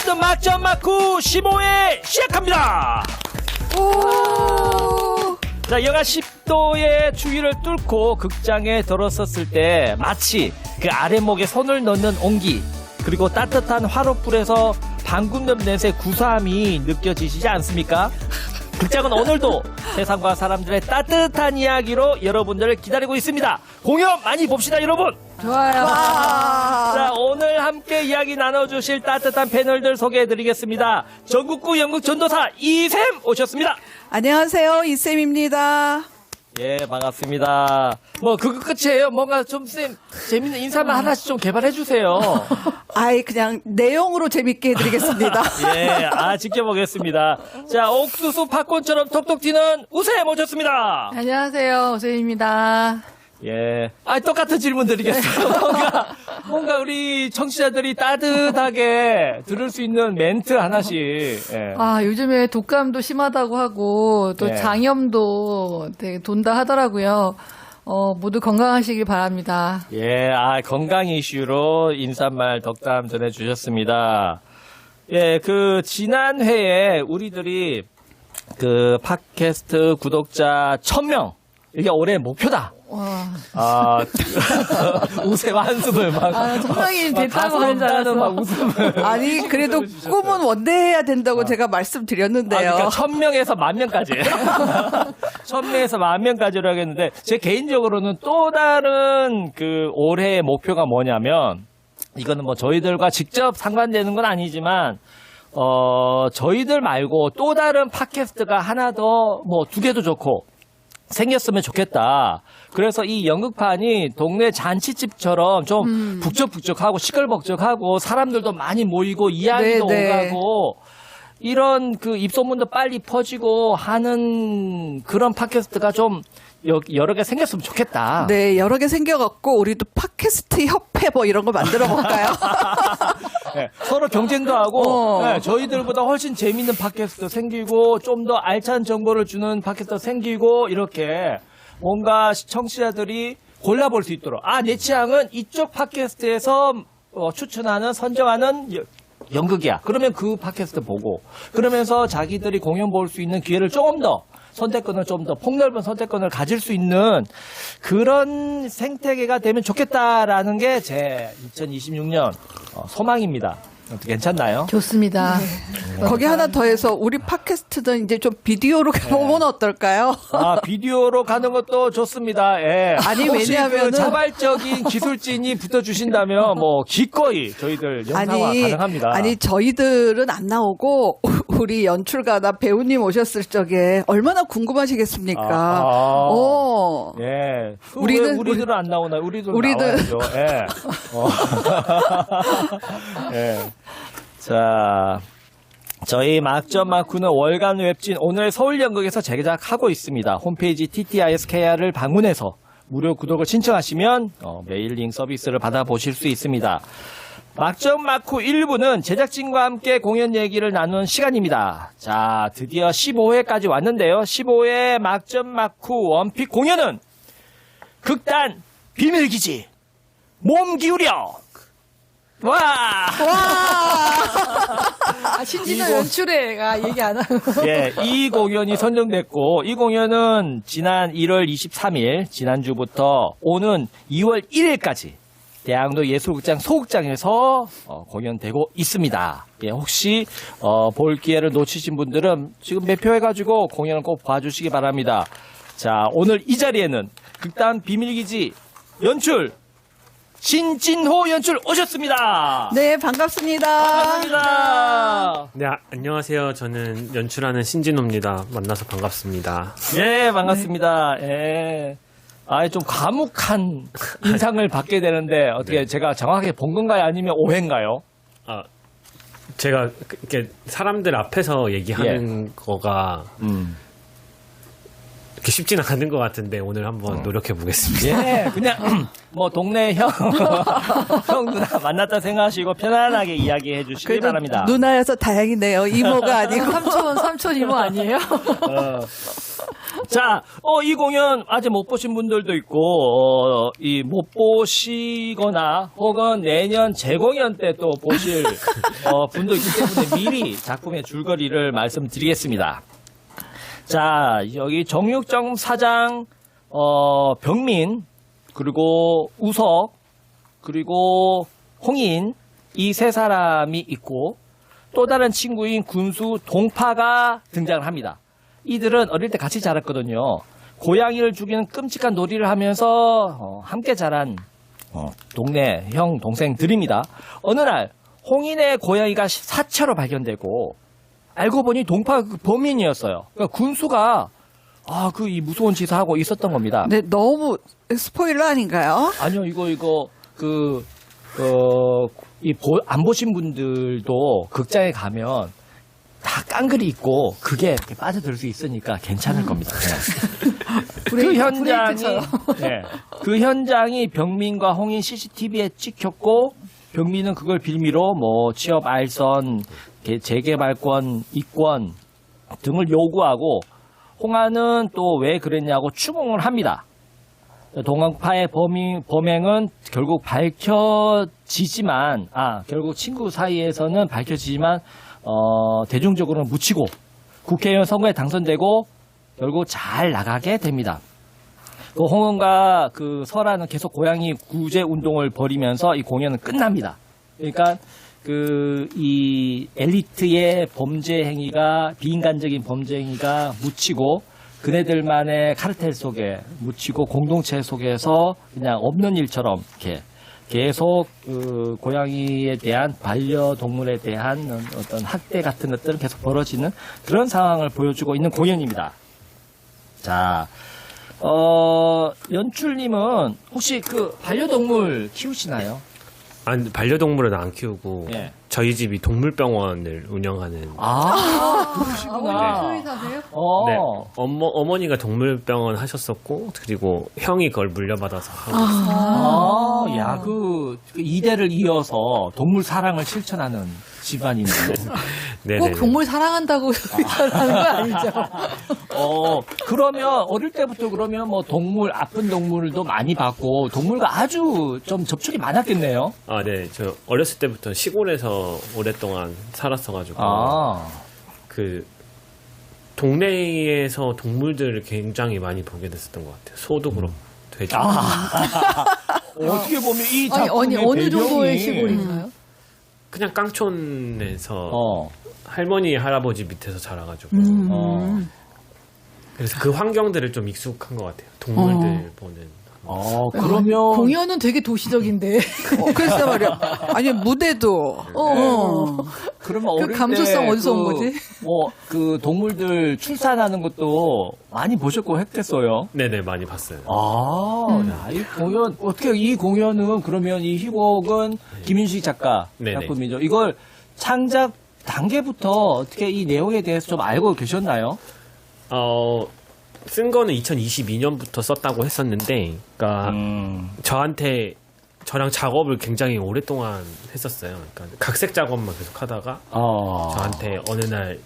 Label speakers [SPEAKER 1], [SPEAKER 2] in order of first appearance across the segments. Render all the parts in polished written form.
[SPEAKER 1] 레전드 막전 막후 15회 시작합니다. 자, 영하 10도의 추위를 뚫고 극장에 들어섰을 때 마치 그 아랫목에 손을 넣는 온기, 그리고 따뜻한 화롯불에서 방금 전 냄새 구수함이 느껴지시지 않습니까? 극장은 오늘도 세상과 사람들의 따뜻한 이야기로 여러분들을 기다리고 있습니다. 공연 많이 봅시다, 여러분.
[SPEAKER 2] 좋아요.
[SPEAKER 1] 자, 오늘 함께 이야기 나눠주실 따뜻한 패널들 소개해드리겠습니다. 전국구 연극 전도사 이샘 오셨습니다.
[SPEAKER 2] 안녕하세요. 이쌤입니다.
[SPEAKER 1] 예, 반갑습니다. 뭐 그거 끝이에요? 뭔가 좀 재밌는 인사만 하나씩 좀 개발해주세요.
[SPEAKER 2] 아이, 그냥 내용으로 재밌게 해드리겠습니다.
[SPEAKER 1] 예, 지켜보겠습니다. 자, 옥수수 팝콘처럼 톡톡 튀는 우세 모셨습니다.
[SPEAKER 3] 안녕하세요. 오세입니다.
[SPEAKER 1] 예. 똑같은 질문 드리겠어요. 뭔가 우리 청취자들이 따뜻하게 들을 수 있는 멘트 하나씩. 예.
[SPEAKER 3] 요즘에 독감도 심하다고 하고 또
[SPEAKER 1] 예.
[SPEAKER 3] 장염도 되게 돈다 하더라고요. 모두 건강하시길 바랍니다.
[SPEAKER 1] 예, 건강 이슈로 인사말 덕담 전해주셨습니다. 예, 지난 회에 우리들이 팟캐스트 구독자 1000명. 이게 올해 목표다.
[SPEAKER 3] 와.
[SPEAKER 1] 우세와 한숨을 막.
[SPEAKER 3] 천명이 됐다고 하는 줄 알았어.
[SPEAKER 1] 막 웃음을.
[SPEAKER 2] 아니, 그래도 꿈은 원대해야 된다고 제가 말씀드렸는데요.
[SPEAKER 1] 그러니까 1000명에서 10,000명까지. 1000명에서 10,000명까지로 하겠는데, 제 개인적으로는 또 다른 올해의 목표가 뭐냐면, 이거는 뭐 저희들과 직접 상관되는 건 아니지만, 저희들 말고 또 다른 팟캐스트가 하나 더, 뭐 2개도 좋고, 생겼으면 좋겠다. 그래서 이 연극판이 동네 잔치집처럼 좀 북적북적하고 시끌벅적하고 사람들도 많이 모이고 이야기도
[SPEAKER 2] 네네.
[SPEAKER 1] 오가고 이런 입소문도 빨리 퍼지고 하는 그런 팟캐스트가 좀 여러 개 생겼으면 좋겠다.
[SPEAKER 2] 네, 여러 개 생겨갖고 우리도 팟캐스트 협회 뭐 이런 거 만들어 볼까요?
[SPEAKER 1] 네, 서로 경쟁도 하고 네, 저희들보다 훨씬 재밌는 팟캐스트 생기고 좀 더 알찬 정보를 주는 팟캐스트 생기고 이렇게 뭔가 청취자들이 골라볼 수 있도록 내 취향은 이쪽 팟캐스트에서 추천하는 선정하는 연극이야. 그러면 그 팟캐스트 보고 그러면서 자기들이 공연 볼 수 있는 기회를 조금 더 선택권을 좀 더 폭넓은 선택권을 가질 수 있는 그런 생태계가 되면 좋겠다라는 게 제 2026년 소망입니다. 어떻게 괜찮나요?
[SPEAKER 3] 좋습니다.
[SPEAKER 2] 거기 하나 더해서 우리 팟캐스트는 이제 좀 비디오로 보면 어떨까요?
[SPEAKER 1] 비디오로 가는 것도 좋습니다. 예.
[SPEAKER 2] 아니,
[SPEAKER 1] 혹시
[SPEAKER 2] 왜냐하면은
[SPEAKER 1] 자발적인 기술진이 붙어주신다면 뭐 기꺼이 저희들 영상화 가능합니다.
[SPEAKER 2] 아니, 저희들은 안 나오고 우리 연출가나 배우님 오셨을 적에 얼마나 궁금하시겠습니까?
[SPEAKER 1] 예. 우리들은 안 나오나요? 우리들은 나와야죠. 예. 예. 자, 저희 막전 막후는 월간 웹진 오늘 서울연극에서 제작하고 있습니다. 홈페이지 TTISKR을 방문해서 무료 구독을 신청하시면 메일링 서비스를 받아보실 수 있습니다. 막전 막후 1부는 제작진과 함께 공연 얘기를 나누는 시간입니다. 자, 드디어 15회까지 왔는데요. 15회 막전 막후 원픽 공연은 극단 비밀기지 몸 기울여. 와!
[SPEAKER 3] 신진호 연출회가 얘기 안 하고.
[SPEAKER 1] 예, 이 공연이 선정됐고, 이 공연은 지난 1월 23일, 지난주부터 오는 2월 1일까지 대학로 예술극장 소극장에서 공연되고 있습니다. 예, 혹시 볼 기회를 놓치신 분들은 지금 매표해가지고 공연을 꼭 봐주시기 바랍니다. 자, 오늘 이 자리에는 극단 비밀기지 연출 신진호 연출 오셨습니다.
[SPEAKER 2] 네, 반갑습니다.
[SPEAKER 1] 반갑습니다.
[SPEAKER 4] 네, 안녕하세요. 저는 연출하는 신진호입니다. 만나서 반갑습니다.
[SPEAKER 1] 예, 반갑습니다. 예. 좀 과묵한 인상을 받게 되는데 어떻게
[SPEAKER 4] 네.
[SPEAKER 1] 제가 정확하게 본 건가요? 아니면 오해인가요?
[SPEAKER 4] 제가 이렇게 사람들 앞에서 얘기하는 거가 그렇게 쉽지는 않은 것 같은데 오늘 한번 노력해 보겠습니다.
[SPEAKER 1] 예, 그냥 뭐 동네 형 누나 만났다 생각하시고 편안하게 이야기해 주시기
[SPEAKER 2] 그래도
[SPEAKER 1] 바랍니다.
[SPEAKER 2] 누나여서 다행이네요. 이모가 아니고.
[SPEAKER 3] 삼촌 이모 아니에요?
[SPEAKER 1] 자, 이 공연 아직 못 보신 분들도 있고, 이 못 보시거나 혹은 내년 재공연 때 또 보실 분도 있기 때문에 미리 작품의 줄거리를 말씀드리겠습니다. 자, 여기 정육점 사장, 병민, 그리고 우석, 그리고 홍인, 이 세 사람이 있고, 또 다른 친구인 군수 동파가 등장을 합니다. 이들은 어릴 때 같이 자랐거든요. 고양이를 죽이는 끔찍한 놀이를 하면서 함께 자란 동네 형 동생들입니다. 어느 날 홍인의 고양이가 사체로 발견되고 알고 보니 동파가 그 범인이었어요. 그러니까 군수가 이 무서운 짓을 하고 있었던 겁니다.
[SPEAKER 2] 네, 너무 스포일러 아닌가요?
[SPEAKER 1] 아니요, 이거 안 보신 분들도 극장에 가면 다 깡그리 있고 그게 이렇게 빠져들 수 있으니까 괜찮을 겁니다. 그 현장이 병민과 홍인 CCTV에 찍혔고 병민은 그걸 빌미로 뭐 취업 알선, 재개발권, 이권 등을 요구하고 홍안은 또 왜 그랬냐고 추궁을 합니다. 동학파의 범행은 결국 밝혀지지만 결국 친구 사이에서는 밝혀지지만 대중적으로는 묻히고 국회의원 선거에 당선되고 결국 잘 나가게 됩니다. 그 홍은과 그 설아는 계속 고양이 구제 운동을 벌이면서 이 공연은 끝납니다. 그러니까 이 엘리트의 범죄 행위가 비인간적인 범죄 행위가 묻히고 그네들만의 카르텔 속에 묻히고 공동체 속에서 그냥 없는 일처럼 이렇게 계속 그 고양이에 대한 반려동물에 대한 어떤 학대 같은 것들은 계속 벌어지는 그런 상황을 보여주고 있는 공연입니다. 자, 연출님은 혹시 그 반려동물 키우시나요?
[SPEAKER 4] 아니, 반려동물은 안 키우고
[SPEAKER 1] 예.
[SPEAKER 4] 저희 집이 동물병원을 운영하는
[SPEAKER 1] 그러시구나.
[SPEAKER 3] 사세요?
[SPEAKER 4] 네, 어머니가 동물병원 하셨었고 그리고 형이 그걸 물려받아서 하고 있어요.
[SPEAKER 1] 그 이대를 이어서 동물 사랑을 실천하는 집안이네요.
[SPEAKER 4] 네네.
[SPEAKER 3] 꼭 동물 사랑한다고 하는 거 아니죠?
[SPEAKER 1] 그러면 어릴 때부터 그러면 뭐 동물 아픈 동물도 많이 봤고 동물과 아주 좀 접촉이 많았겠네요.
[SPEAKER 4] 네. 저 어렸을 때부터 시골에서 오랫동안 살았어가지고 그 동네에서 동물들을 굉장히 많이 보게 됐었던 것 같아요. 소도 그렇고 돼지.
[SPEAKER 1] 어떻게 보면 이
[SPEAKER 3] 아니,
[SPEAKER 1] 작품의
[SPEAKER 3] 어느
[SPEAKER 1] 배경이
[SPEAKER 3] 정도의 시골인가요?
[SPEAKER 4] 그냥 깡촌에서 할머니 할아버지 밑에서 자라가지고 그래서 그 환경들을 좀 익숙한 것 같아요. 동물들 보는.
[SPEAKER 1] 그러면
[SPEAKER 3] 공연은 되게 도시적인데.
[SPEAKER 2] 글쎄 말이야. 아니, 무대도.
[SPEAKER 1] 그러면
[SPEAKER 3] 그
[SPEAKER 1] 어릴
[SPEAKER 3] 감수성
[SPEAKER 1] 때
[SPEAKER 3] 어디서 온 거지?
[SPEAKER 1] 그 동물들 출산하는 것도 많이 보셨고 했겠어요.
[SPEAKER 4] 네네, 많이 봤어요.
[SPEAKER 1] 야, 이 공연 어떻게 이 공연은 그러면 이 희곡은 김윤식 작가
[SPEAKER 4] 네네.
[SPEAKER 1] 작품이죠. 이걸 창작 단계부터 어떻게 이 내용에 대해서 좀 알고 계셨나요?
[SPEAKER 4] 쓴 거는 2022년부터 썼다고 했었는데, 그러니까 저랑 작업을 굉장히 오랫동안 했었어요. 그러니까 각색 작업만 계속 하다가 저한테 어느 날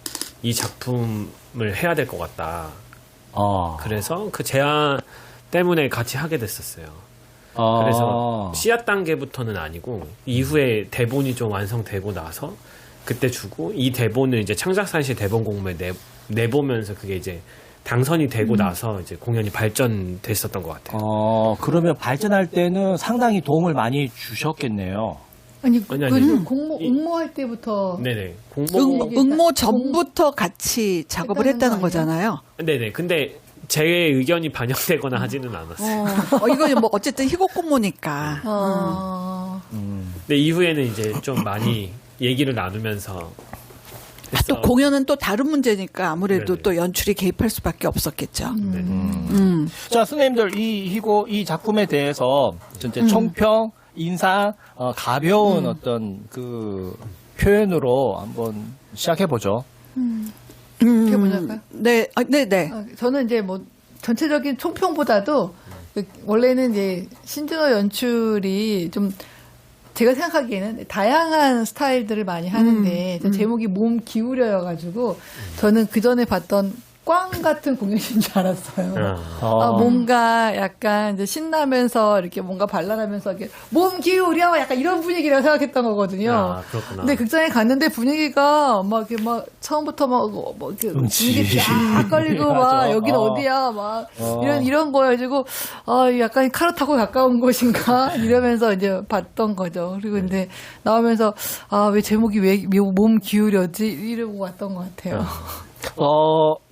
[SPEAKER 4] 이 작품을 해야 될 것 같다. 그래서 그 제안 때문에 같이 하게 됐었어요. 그래서 씨앗 단계부터는 아니고 이후에 대본이 좀 완성되고 나서 그때 주고 이 대본을 이제 창작사실 대본 공모에 내보면서 그게 이제 당선이 되고 나서 이제 공연이 발전됐었던 것 같아요.
[SPEAKER 1] 그러면 발전할 때는 상당히 도움을 많이 주셨겠네요.
[SPEAKER 3] 아니,
[SPEAKER 4] 아니.
[SPEAKER 3] 공모, 응모할 때부터.
[SPEAKER 4] 네네.
[SPEAKER 2] 응모 전부터 같이 작업을 했다는 거잖아요.
[SPEAKER 4] 네네. 근데 제 의견이 반영되거나 하지는 않았어요.
[SPEAKER 2] 이거 뭐 어쨌든 희곡 공모니까.
[SPEAKER 4] 근데 이후에는 이제 좀 많이 얘기를 나누면서
[SPEAKER 2] 또 공연은 또 다른 문제니까 아무래도
[SPEAKER 4] 네네.
[SPEAKER 2] 또 연출이 개입할 수밖에 없었겠죠.
[SPEAKER 1] 자, 선생님들 이 작품에 대해서 전체 총평, 인상, 가벼운 어떤 그 표현으로 한번 시작해 보죠.
[SPEAKER 3] 어떻게 먼저 할까요?
[SPEAKER 2] 네, 네.
[SPEAKER 3] 저는 이제 뭐 전체적인 총평보다도 원래는 이제 신준호 연출이 좀 제가 생각하기에는 다양한 스타일들을 많이 하는데 제목이 몸 기울여여가지고 저는 그 전에 봤던 꽝 같은 공연인 줄 알았어요. 뭔가 약간 이제 신나면서 이렇게 뭔가 발랄하면서 이렇게 몸 기울여 약간 이런 분위기라고 생각했던 거거든요.
[SPEAKER 4] 그렇구나.
[SPEAKER 3] 근데 극장에 갔는데 분위기가 막 이렇게 막 처음부터 뭐 이렇게 분위기 쫙 걸리고 막
[SPEAKER 1] 맞아.
[SPEAKER 3] 여기는 어디야 막 이런 거여가지고 약간 카르타고 가까운 곳인가 이러면서 이제 봤던 거죠. 그리고 근데 나오면서 왜 제목이 왜 몸 기울여지 이러고 왔던 것 같아요.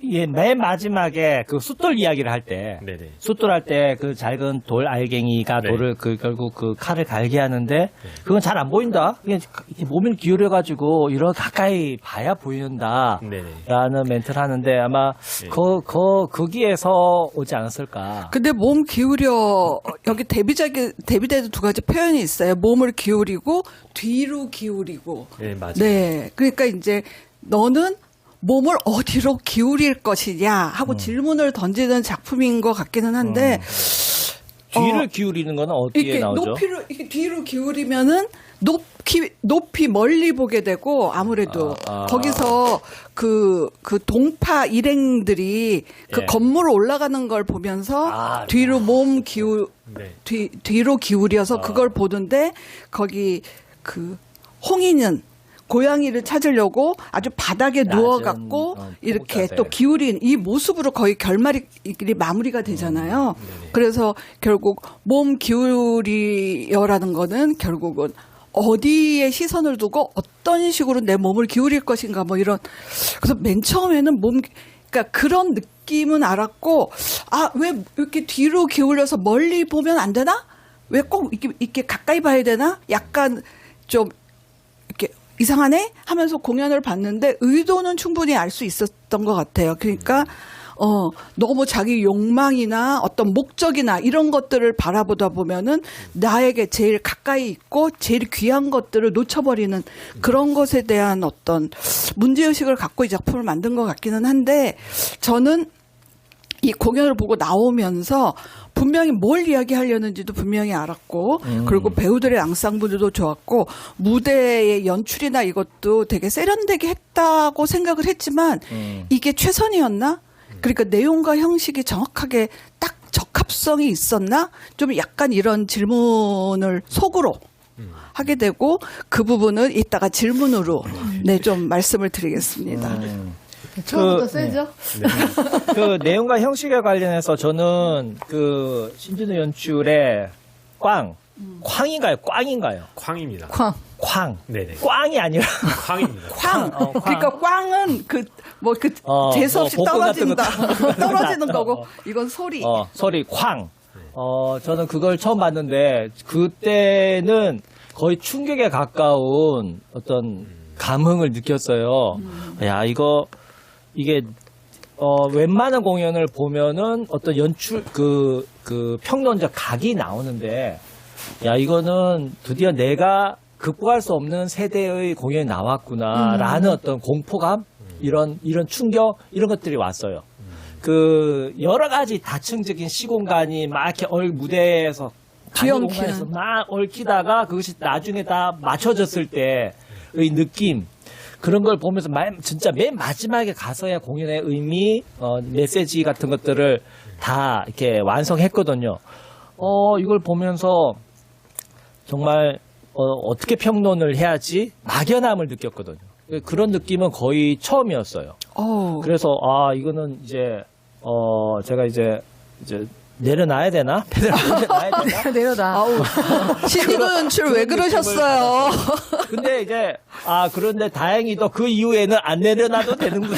[SPEAKER 1] 예, 맨 마지막에 그 숫돌 이야기를 할 때,
[SPEAKER 4] 네네.
[SPEAKER 1] 숫돌 할 때 그 작은 돌 알갱이가
[SPEAKER 4] 네.
[SPEAKER 1] 돌을 결국 그 칼을 갈게 하는데, 그건 잘 안 보인다. 그냥 이렇게 몸을 기울여가지고 이렇게 가까이 봐야 보인다.
[SPEAKER 4] 네네.
[SPEAKER 1] 라는 멘트를 하는데 아마
[SPEAKER 4] 네.
[SPEAKER 1] 거기에서 오지 않았을까.
[SPEAKER 2] 근데 몸 기울여 여기 데뷔작에도 두 가지 표현이 있어요. 몸을 기울이고 뒤로 기울이고.
[SPEAKER 4] 네, 맞아요.
[SPEAKER 2] 네, 그러니까 이제 너는 몸을 어디로 기울일 것이냐 하고 질문을 던지는 작품인 것 같기는 한데
[SPEAKER 1] 뒤를 기울이는 거는 어디에
[SPEAKER 2] 이렇게
[SPEAKER 1] 나오죠?
[SPEAKER 2] 이렇게 뒤로 기울이면은 높이 멀리 보게 되고 아무래도 거기서 그 동파 일행들이 그
[SPEAKER 1] 예.
[SPEAKER 2] 건물 올라가는 걸 보면서 뒤로
[SPEAKER 4] 네.
[SPEAKER 2] 뒤로 기울여서 그걸 보는데 거기 그 홍이는 고양이를 찾으려고 아주 바닥에 누워갖고 이렇게
[SPEAKER 1] 자세.
[SPEAKER 2] 또 기울인 이 모습으로 거의 결말이 마무리가 되잖아요. 그래서 결국 몸 기울이여라는 거는 결국은 어디에 시선을 두고 어떤 식으로 내 몸을 기울일 것인가 뭐 이런. 그래서 맨 처음에는 그러니까 그런 느낌은 알았고 왜 이렇게 뒤로 기울여서 멀리 보면 안 되나? 왜 꼭 이렇게 가까이 봐야 되나? 약간 좀 이렇게 이상하네 하면서 공연을 봤는데 의도는 충분히 알 수 있었던 것 같아요. 그러니까 너무 자기 욕망이나 어떤 목적이나 이런 것들을 바라보다 보면은 나에게 제일 가까이 있고 제일 귀한 것들을 놓쳐버리는 그런 것에 대한 어떤 문제의식을 갖고 이 작품을 만든 것 같기는 한데 저는 이 공연을 보고 나오면서 분명히 뭘 이야기하려는지도 분명히 알았고 그리고 배우들의 앙상블도 좋았고 무대의 연출이나 이것도 되게 세련되게 했다고 생각을 했지만 이게 최선이었나? 그러니까 내용과 형식이 정확하게 딱 적합성이 있었나? 좀 약간 이런 질문을 속으로 하게 되고 그 부분은 이따가 질문으로 좀 말씀을 드리겠습니다.
[SPEAKER 3] 처음부터 세죠?
[SPEAKER 1] 그 내용과 형식에 관련해서 저는 그 신진우 연출의 쾅인가요? 꽝인가요?
[SPEAKER 4] 쾅입니다.
[SPEAKER 1] 쾅.
[SPEAKER 4] 네네.
[SPEAKER 1] 꽝이 아니라
[SPEAKER 4] 쾅입니다.
[SPEAKER 2] 꽝. 그러니까 꽝은 재수 없이
[SPEAKER 1] 뭐 복근 같은
[SPEAKER 2] 떨어진다.
[SPEAKER 1] 거
[SPEAKER 2] 떨어지는 거고 이건 소리.
[SPEAKER 1] 소리 쾅. 저는 그걸 처음 봤는데 그때는 거의 충격에 가까운 어떤 감흥을 느꼈어요. 야, 이게 웬만한 공연을 보면은 어떤 연출 그 평론적 각이 나오는데 야, 이거는 드디어 내가 극복할 수 없는 세대의 공연이 나왔구나라는 어떤 공포감 이런 충격 이런 것들이 왔어요. 그 여러 가지 다층적인 시공간이 막 이렇게 무대에서
[SPEAKER 2] 뒤엉키는
[SPEAKER 1] 막 얽히다가 그것이 나중에 다 맞춰졌을 때의 느낌 그런 걸 보면서 진짜 맨 마지막에 가서야 공연의 의미, 메시지 같은 것들을 다 이렇게 완성했거든요. 이걸 보면서 정말 어떻게 평론을 해야지 막연함을 느꼈거든요. 그런 느낌은 거의 처음이었어요. 그래서 이거는 이제 제가 이제 내려놔야 되나? 내려놔야 되나?
[SPEAKER 3] 내려다.
[SPEAKER 2] 신진우 연출 왜 그러셨어요?
[SPEAKER 1] 근데 이제 그런데 다행히도 그 이후에는 안 내려놔도 되는구나.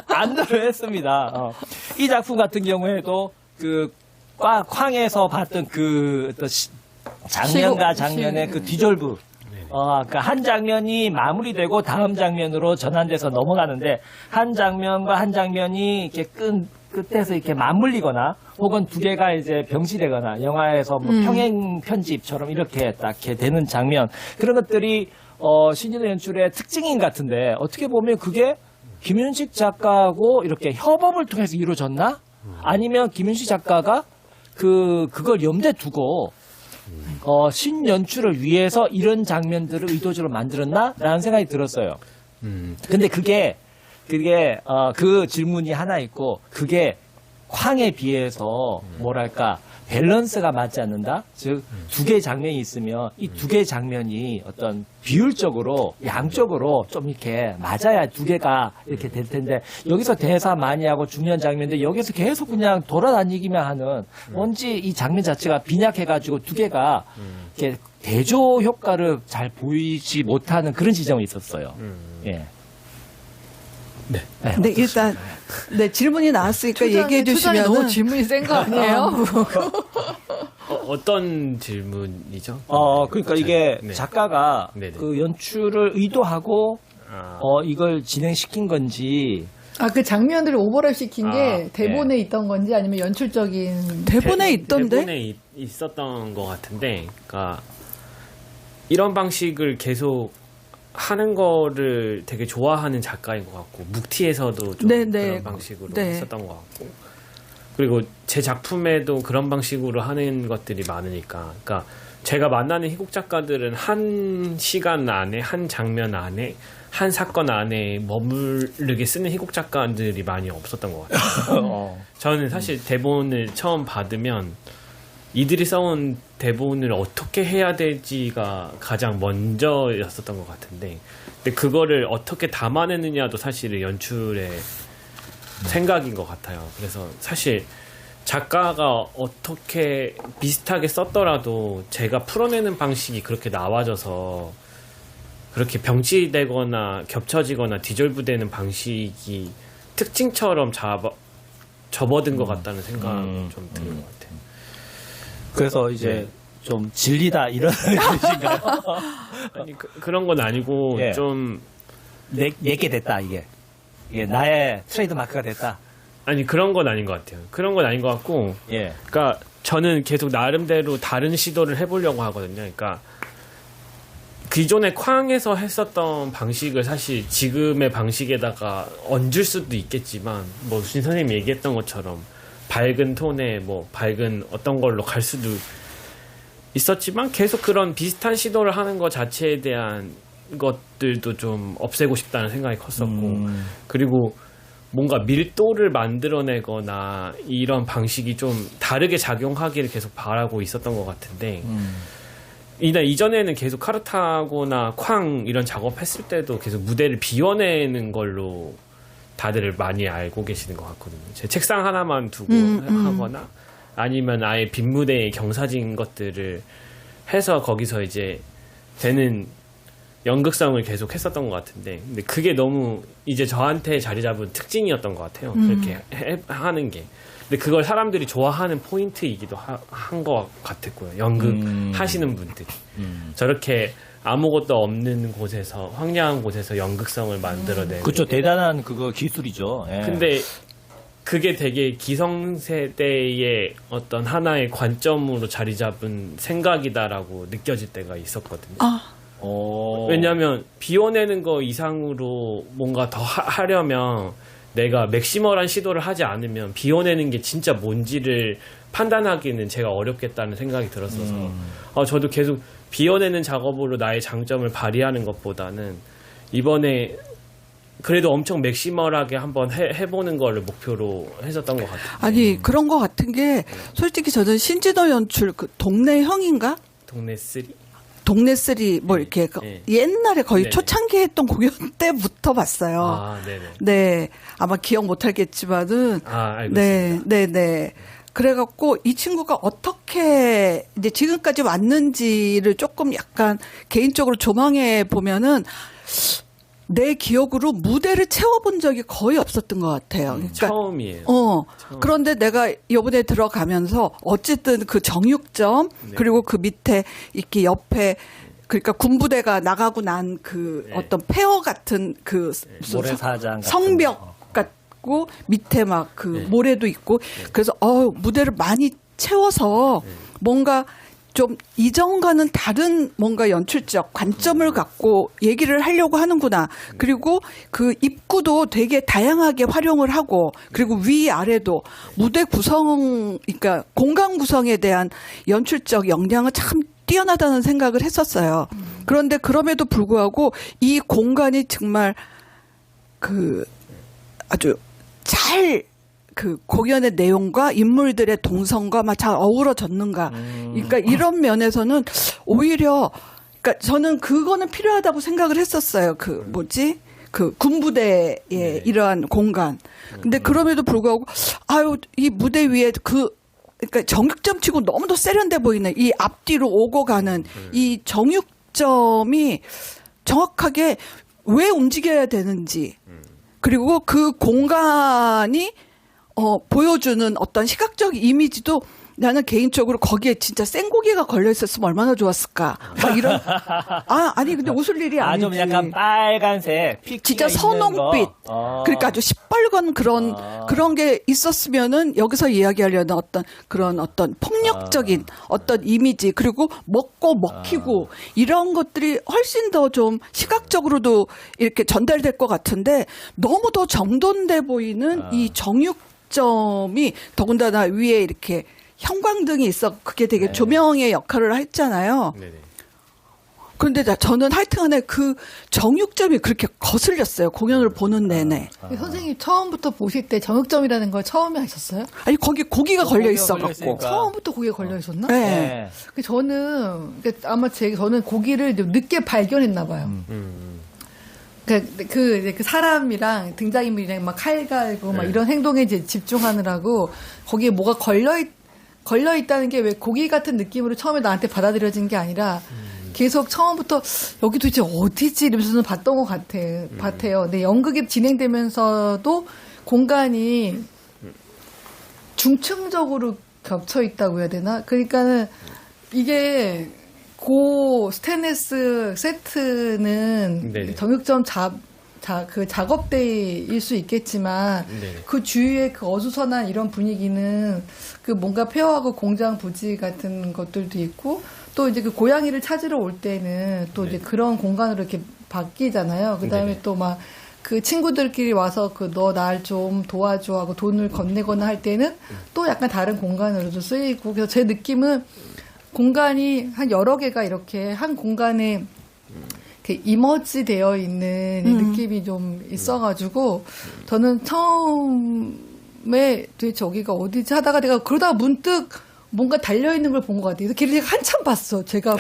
[SPEAKER 1] 안 내려했습니다. 이 작품 같은 경우에도 그 쾅에서 봤던 그 어떤 장면과 장면의 그 뒤절부. 그러니까 한 장면이 마무리되고 다음 장면으로 전환돼서 넘어가는데 한 장면과 한 장면이 이렇게 끝에서 이렇게 맞물리거나 혹은 두 개가 이제 병시되거나 영화에서 뭐 평행 편집처럼 이렇게 딱 이렇게 되는 장면 그런 것들이 신진우 연출의 특징인 것 같은데 어떻게 보면 그게 김윤식 작가하고 이렇게 협업을 통해서 이루어졌나? 아니면 김윤식 작가가 그걸 염두에 두고 신연출을 위해서 이런 장면들을 의도적으로 만들었나라는 생각이 들었어요. 근데 그게 그 질문이 하나 있고 그게 쾅에 비해서 뭐랄까 밸런스가 맞지 않는다? 즉, 두 개의 장면이 있으면 이 두 개의 장면이 어떤 비율적으로, 양쪽으로 좀 이렇게 맞아야 두 개가 이렇게 될 텐데, 여기서 대사 많이 하고 중요한 장면인데, 여기서 계속 그냥 돌아다니기만 하는, 뭔지 이 장면 자체가 빈약해가지고 두 개가 이렇게 대조 효과를 잘 보이지 못하는 그런 지점이 있었어요. 예.
[SPEAKER 4] 네.
[SPEAKER 2] 네, 일단 질문이 나왔으니까 얘기해
[SPEAKER 3] 초장이 너무
[SPEAKER 2] 주시면은
[SPEAKER 3] 질문이 센 거 아니에요?
[SPEAKER 4] 어떤 질문이죠?
[SPEAKER 1] 그러니까 이게
[SPEAKER 4] 네.
[SPEAKER 1] 작가가
[SPEAKER 4] 네네.
[SPEAKER 1] 그 연출을 의도하고 이걸 진행시킨 건지
[SPEAKER 3] 그 장면들을 오버랩 시킨 게
[SPEAKER 1] 아,
[SPEAKER 3] 대본에 있던 건지 아니면 연출적인
[SPEAKER 2] 대본에 있던데.
[SPEAKER 4] 대본에 있었던 것 같은데, 그러니까 이런 방식을 계속 하는 거를 되게 좋아하는 작가인 것 같고, 묵티에서도 좀
[SPEAKER 2] 네네.
[SPEAKER 4] 그런 방식으로
[SPEAKER 2] 네.
[SPEAKER 4] 했었던 것 같고, 그리고 제 작품에도 그런 방식으로 하는 것들이 많으니까, 그러니까 제가 만나는 희곡 작가들은 한 시간 안에, 한 장면 안에, 한 사건 안에 머무르게 쓰는 희곡 작가들이 많이 없었던 것 같아요. 저는 사실 대본을 처음 받으면 이들이 써온 대본을 어떻게 해야 될지가 가장 먼저였었던 것 같은데, 근데 그거를 어떻게 담아내느냐도 사실은 연출의 생각인 것 같아요. 그래서 사실 작가가 어떻게 비슷하게 썼더라도 제가 풀어내는 방식이 그렇게 나와져서 그렇게 병치되거나 겹쳐지거나 디졸브되는 방식이 특징처럼 접어든 것 같다는 생각이 좀 드는 것 같아요.
[SPEAKER 1] 그래서 이제 좀 질리다 이런 뜻인가요?
[SPEAKER 4] 아니 그런 건 아니고
[SPEAKER 1] 예.
[SPEAKER 4] 좀
[SPEAKER 1] 내게 됐다 이게 나의 트레이드 마크가 됐다.
[SPEAKER 4] 아니 그런 건 아닌 것 같아요. 그런 건 아닌 것 같고,
[SPEAKER 1] 예.
[SPEAKER 4] 그러니까 저는 계속 나름대로 다른 시도를 해보려고 하거든요. 그러니까 기존에 쾅에서 했었던 방식을 사실 지금의 방식에다가 얹을 수도 있겠지만, 뭐 신 선생님이 얘기했던 것처럼 밝은 톤에 뭐 밝은 어떤 걸로 갈 수도 있었지만, 계속 그런 비슷한 시도를 하는 것 자체에 대한 것들도 좀 없애고 싶다는 생각이 컸었고, 그리고 뭔가 밀도를 만들어내거나 이런 방식이 좀 다르게 작용하기를 계속 바라고 있었던 것 같은데, 이전에는 계속 카르타고나 쾅 이런 작업했을 때도 계속 무대를 비워내는 걸로 다들 많이 알고 계시는 것 같거든요. 제 책상 하나만 두고 하거나 아니면 아예 빈 무대에 경사진 것들을 해서 거기서 이제 되는 연극성을 계속 했었던 것 같은데, 근데 그게 너무 이제 저한테 자리 잡은 특징이었던 것 같아요. 그렇게 하는 게. 근데 그걸 사람들이 좋아하는 포인트이기도 한 것 같았고요. 연극 하시는 분들이. 저렇게 아무것도 없는 곳에서, 황량한 곳에서 연극성을 만들어내는.
[SPEAKER 1] 그렇죠. 대단한 그거 기술이죠. 예.
[SPEAKER 4] 근데 그게 되게 기성세대의 어떤 하나의 관점으로 자리 잡은 생각이다라고 느껴질 때가 있었거든요. 왜냐하면 비워내는 거 이상으로 뭔가 더 하려면 내가 맥시멀한 시도를 하지 않으면 비워내는 게 진짜 뭔지를 판단하기는 제가 어렵겠다는 생각이 들었어서 저도 계속 비워내는 작업으로 나의 장점을 발휘하는 것보다는 이번에 그래도 엄청 맥시멀하게 한번 해보는 거를 목표로 했었던 것 같아요.
[SPEAKER 2] 아니 그런 거 같은 게 솔직히 저는 신진호 연출 그 동네 형인가?
[SPEAKER 4] 동네 3?
[SPEAKER 2] 동네 쓰리 뭐 이렇게
[SPEAKER 4] 네.
[SPEAKER 2] 옛날에 거의
[SPEAKER 4] 네.
[SPEAKER 2] 초창기 했던 공연 때부터 봤어요.
[SPEAKER 4] 아, 네네.
[SPEAKER 2] 네, 아마 기억 못하겠지만은
[SPEAKER 4] 알고
[SPEAKER 2] 네,
[SPEAKER 4] 있습니다.
[SPEAKER 2] 네, 네. 그래갖고 이 친구가 어떻게 이제 지금까지 왔는지를 조금 약간 개인적으로 조망해 보면은 내 기억으로 무대를 채워본 적이 거의 없었던 것 같아요. 그러니까
[SPEAKER 4] 처음이에요.
[SPEAKER 2] 그런데 내가 이번에 들어가면서 어쨌든 그 정육점
[SPEAKER 4] 네.
[SPEAKER 2] 그리고 그 밑에 이렇게 옆에 그러니까 군부대가 나가고 난 그
[SPEAKER 4] 네.
[SPEAKER 2] 어떤 폐허 같은 그 무슨
[SPEAKER 1] 모래사장 같은
[SPEAKER 2] 성벽 같고 밑에 막 그
[SPEAKER 4] 네.
[SPEAKER 2] 모래도 있고 그래서 무대를 많이 채워서 뭔가 좀 이전과는 다른 뭔가 연출적 관점을 갖고 얘기를 하려고 하는구나. 그리고 그 입구도 되게 다양하게 활용을 하고, 그리고 위아래도 무대 구성, 그러니까 공간 구성에 대한 연출적 역량은 참 뛰어나다는 생각을 했었어요. 그런데 그럼에도 불구하고 이 공간이 정말 그 아주 잘 그 공연의 내용과 인물들의 동선과 막 잘 어우러졌는가. 그러니까 이런 면에서는 오히려, 그러니까 저는 그거는 필요하다고 생각을 했었어요. 그 뭐지? 그 군부대의 이러한 공간. 근데 그럼에도 불구하고 아유, 이 무대 위에 그러니까 정육점 치고 너무도 세련돼 보이는 이 앞뒤로 오고 가는 이 정육점이 정확하게 왜 움직여야 되는지, 그리고 그 공간이 보여주는 어떤 시각적 이미지도 나는 개인적으로 거기에 진짜 생고기가 걸려 있었으면 얼마나 좋았을까. 막 이런. 아니 근데 웃을 일이 아니지.
[SPEAKER 1] 좀 약간 빨간색,
[SPEAKER 2] 진짜 선홍빛. 그러니까 아주 시뻘건 그런 게 있었으면은 여기서 이야기하려는 어떤 폭력적인 어떤 이미지, 그리고 먹고 먹히고 이런 것들이 훨씬 더 좀 시각적으로도 이렇게 전달될 것 같은데, 너무 더 정돈돼 보이는 이 정육점이 더군다나 위에 이렇게 형광등이 있어. 그게 되게 조명의 역할을 했잖아요.
[SPEAKER 4] 네네.
[SPEAKER 2] 그런데 저는 하여튼간에 그 정육점이 그렇게 거슬렸어요. 공연을 보는 내내.
[SPEAKER 3] 선생님 처음부터 보실 때 정육점이라는 걸 처음에 하셨어요?
[SPEAKER 2] 아니 거기 고기가 걸려 있어갖고.
[SPEAKER 1] 있으니까.
[SPEAKER 3] 처음부터 고기가 걸려 있었나?
[SPEAKER 2] 네.
[SPEAKER 3] 저는 아마 저는 고기를 좀 늦게 발견했나 봐요. 그 사람이랑 등장인물이랑 막 칼 갈고 막 이런 행동에 이제 집중하느라고 거기에 뭐가 걸려 있다는 게 왜 고기 같은 느낌으로 처음에 나한테 받아들여진 게 아니라 계속 처음부터 여기 도대체 어디지 이러면서 봤던 것 같아요. 근데 연극이 진행되면서도 공간이 중층적으로 겹쳐 있다고 해야 되나? 그러니까는 이게 스테인리스 세트는
[SPEAKER 4] 네네.
[SPEAKER 3] 정육점 그 작업대일 수 있겠지만
[SPEAKER 4] 네네.
[SPEAKER 3] 그 주위에 그 어수선한 이런 분위기는 그 뭔가 폐허하고 공장 부지 같은 것들도 있고, 또 이제 그 고양이를 찾으러 올 때는 또 이제 그런 공간으로 이렇게 바뀌잖아요. 그 다음에
[SPEAKER 4] 네네.
[SPEAKER 3] 또 막 그 친구들끼리 와서 너 날 좀 도와줘 하고 돈을 건네거나 할 때는 또 약간 다른 공간으로도 쓰이고, 그래서 제 느낌은 공간이 한 여러 개가 이렇게 한 공간에 이머지 되어 있는 느낌이 좀 있어가지고, 저는 처음에 도대체 여기가 어디지 하다가 내가 그러다가 문득 뭔가 달려있는 걸 본 것 같아요. 그래서 걔를 한참 봤어. 제가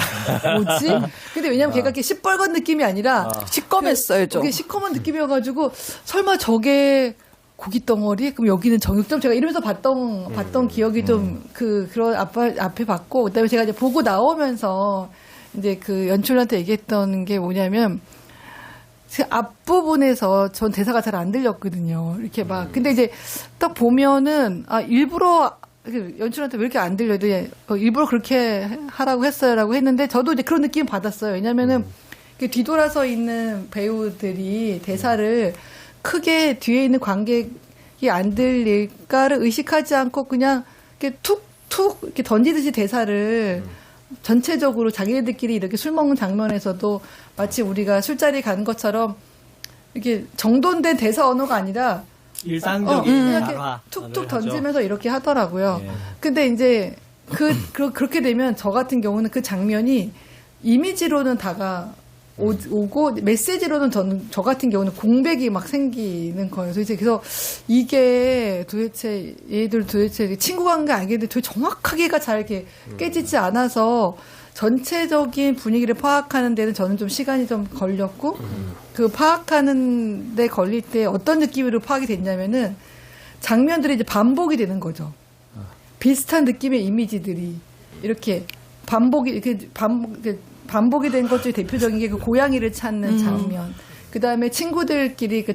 [SPEAKER 3] 뭐지? 근데 왜냐면 걔가 이렇게 시뻘건 느낌이 아니라
[SPEAKER 2] 시꺼맸어요, 좀.
[SPEAKER 3] 그게 시커먼 느낌이어가지고 설마 저게 고기 덩어리? 그럼 여기는 정육점? 제가 이러면서 봤던 기억이 좀 그런 앞에 봤고, 그다음에 제가 이제 보고 나오면서 이제 그 연출한테 얘기했던 게 뭐냐면, 그 앞부분에서 전 대사가 잘 안 들렸거든요. 이렇게 막. 근데 이제 딱 보면은, 일부러 연출한테 왜 이렇게 안 들려도 일부러 그렇게 하라고 했어요라고 했는데, 저도 이제 그런 느낌 받았어요. 왜냐면은 뒤돌아서 있는 배우들이 대사를 크게 뒤에 있는 관객이 안 들릴까를 의식하지 않고 그냥 이렇게 툭툭 이렇게 던지듯이 대사를 전체적으로 자기네들끼리 이렇게 술 먹는 장면에서도 마치 우리가 술자리 간 것처럼 이렇게 정돈된 대사 언어가 아니라
[SPEAKER 1] 일상적인
[SPEAKER 3] 이렇게 툭툭 던지면서 이렇게 하더라고요.
[SPEAKER 1] 예.
[SPEAKER 3] 근데 이제 그렇게 되면 저 같은 경우는 그 장면이 이미지로는 오고 메시지로는 저 같은 경우는 공백이 막 생기는 거예요. 그래서 이게 도대체 얘들 도대체 친구 관계 알겠는데 도대체 정확하게가 잘 이렇게 깨지지 않아서 전체적인 분위기를 파악하는 데는 저는 좀 시간이 좀 걸렸고, 그 파악하는 데 걸릴 때 어떤 느낌으로 파악이 됐냐면은 장면들이 이제 반복이 되는 거죠. 비슷한 느낌의 이미지들이 이렇게 반복이 된 것 중에 대표적인 게 그 고양이를 찾는 장면. 그 다음에 친구들끼리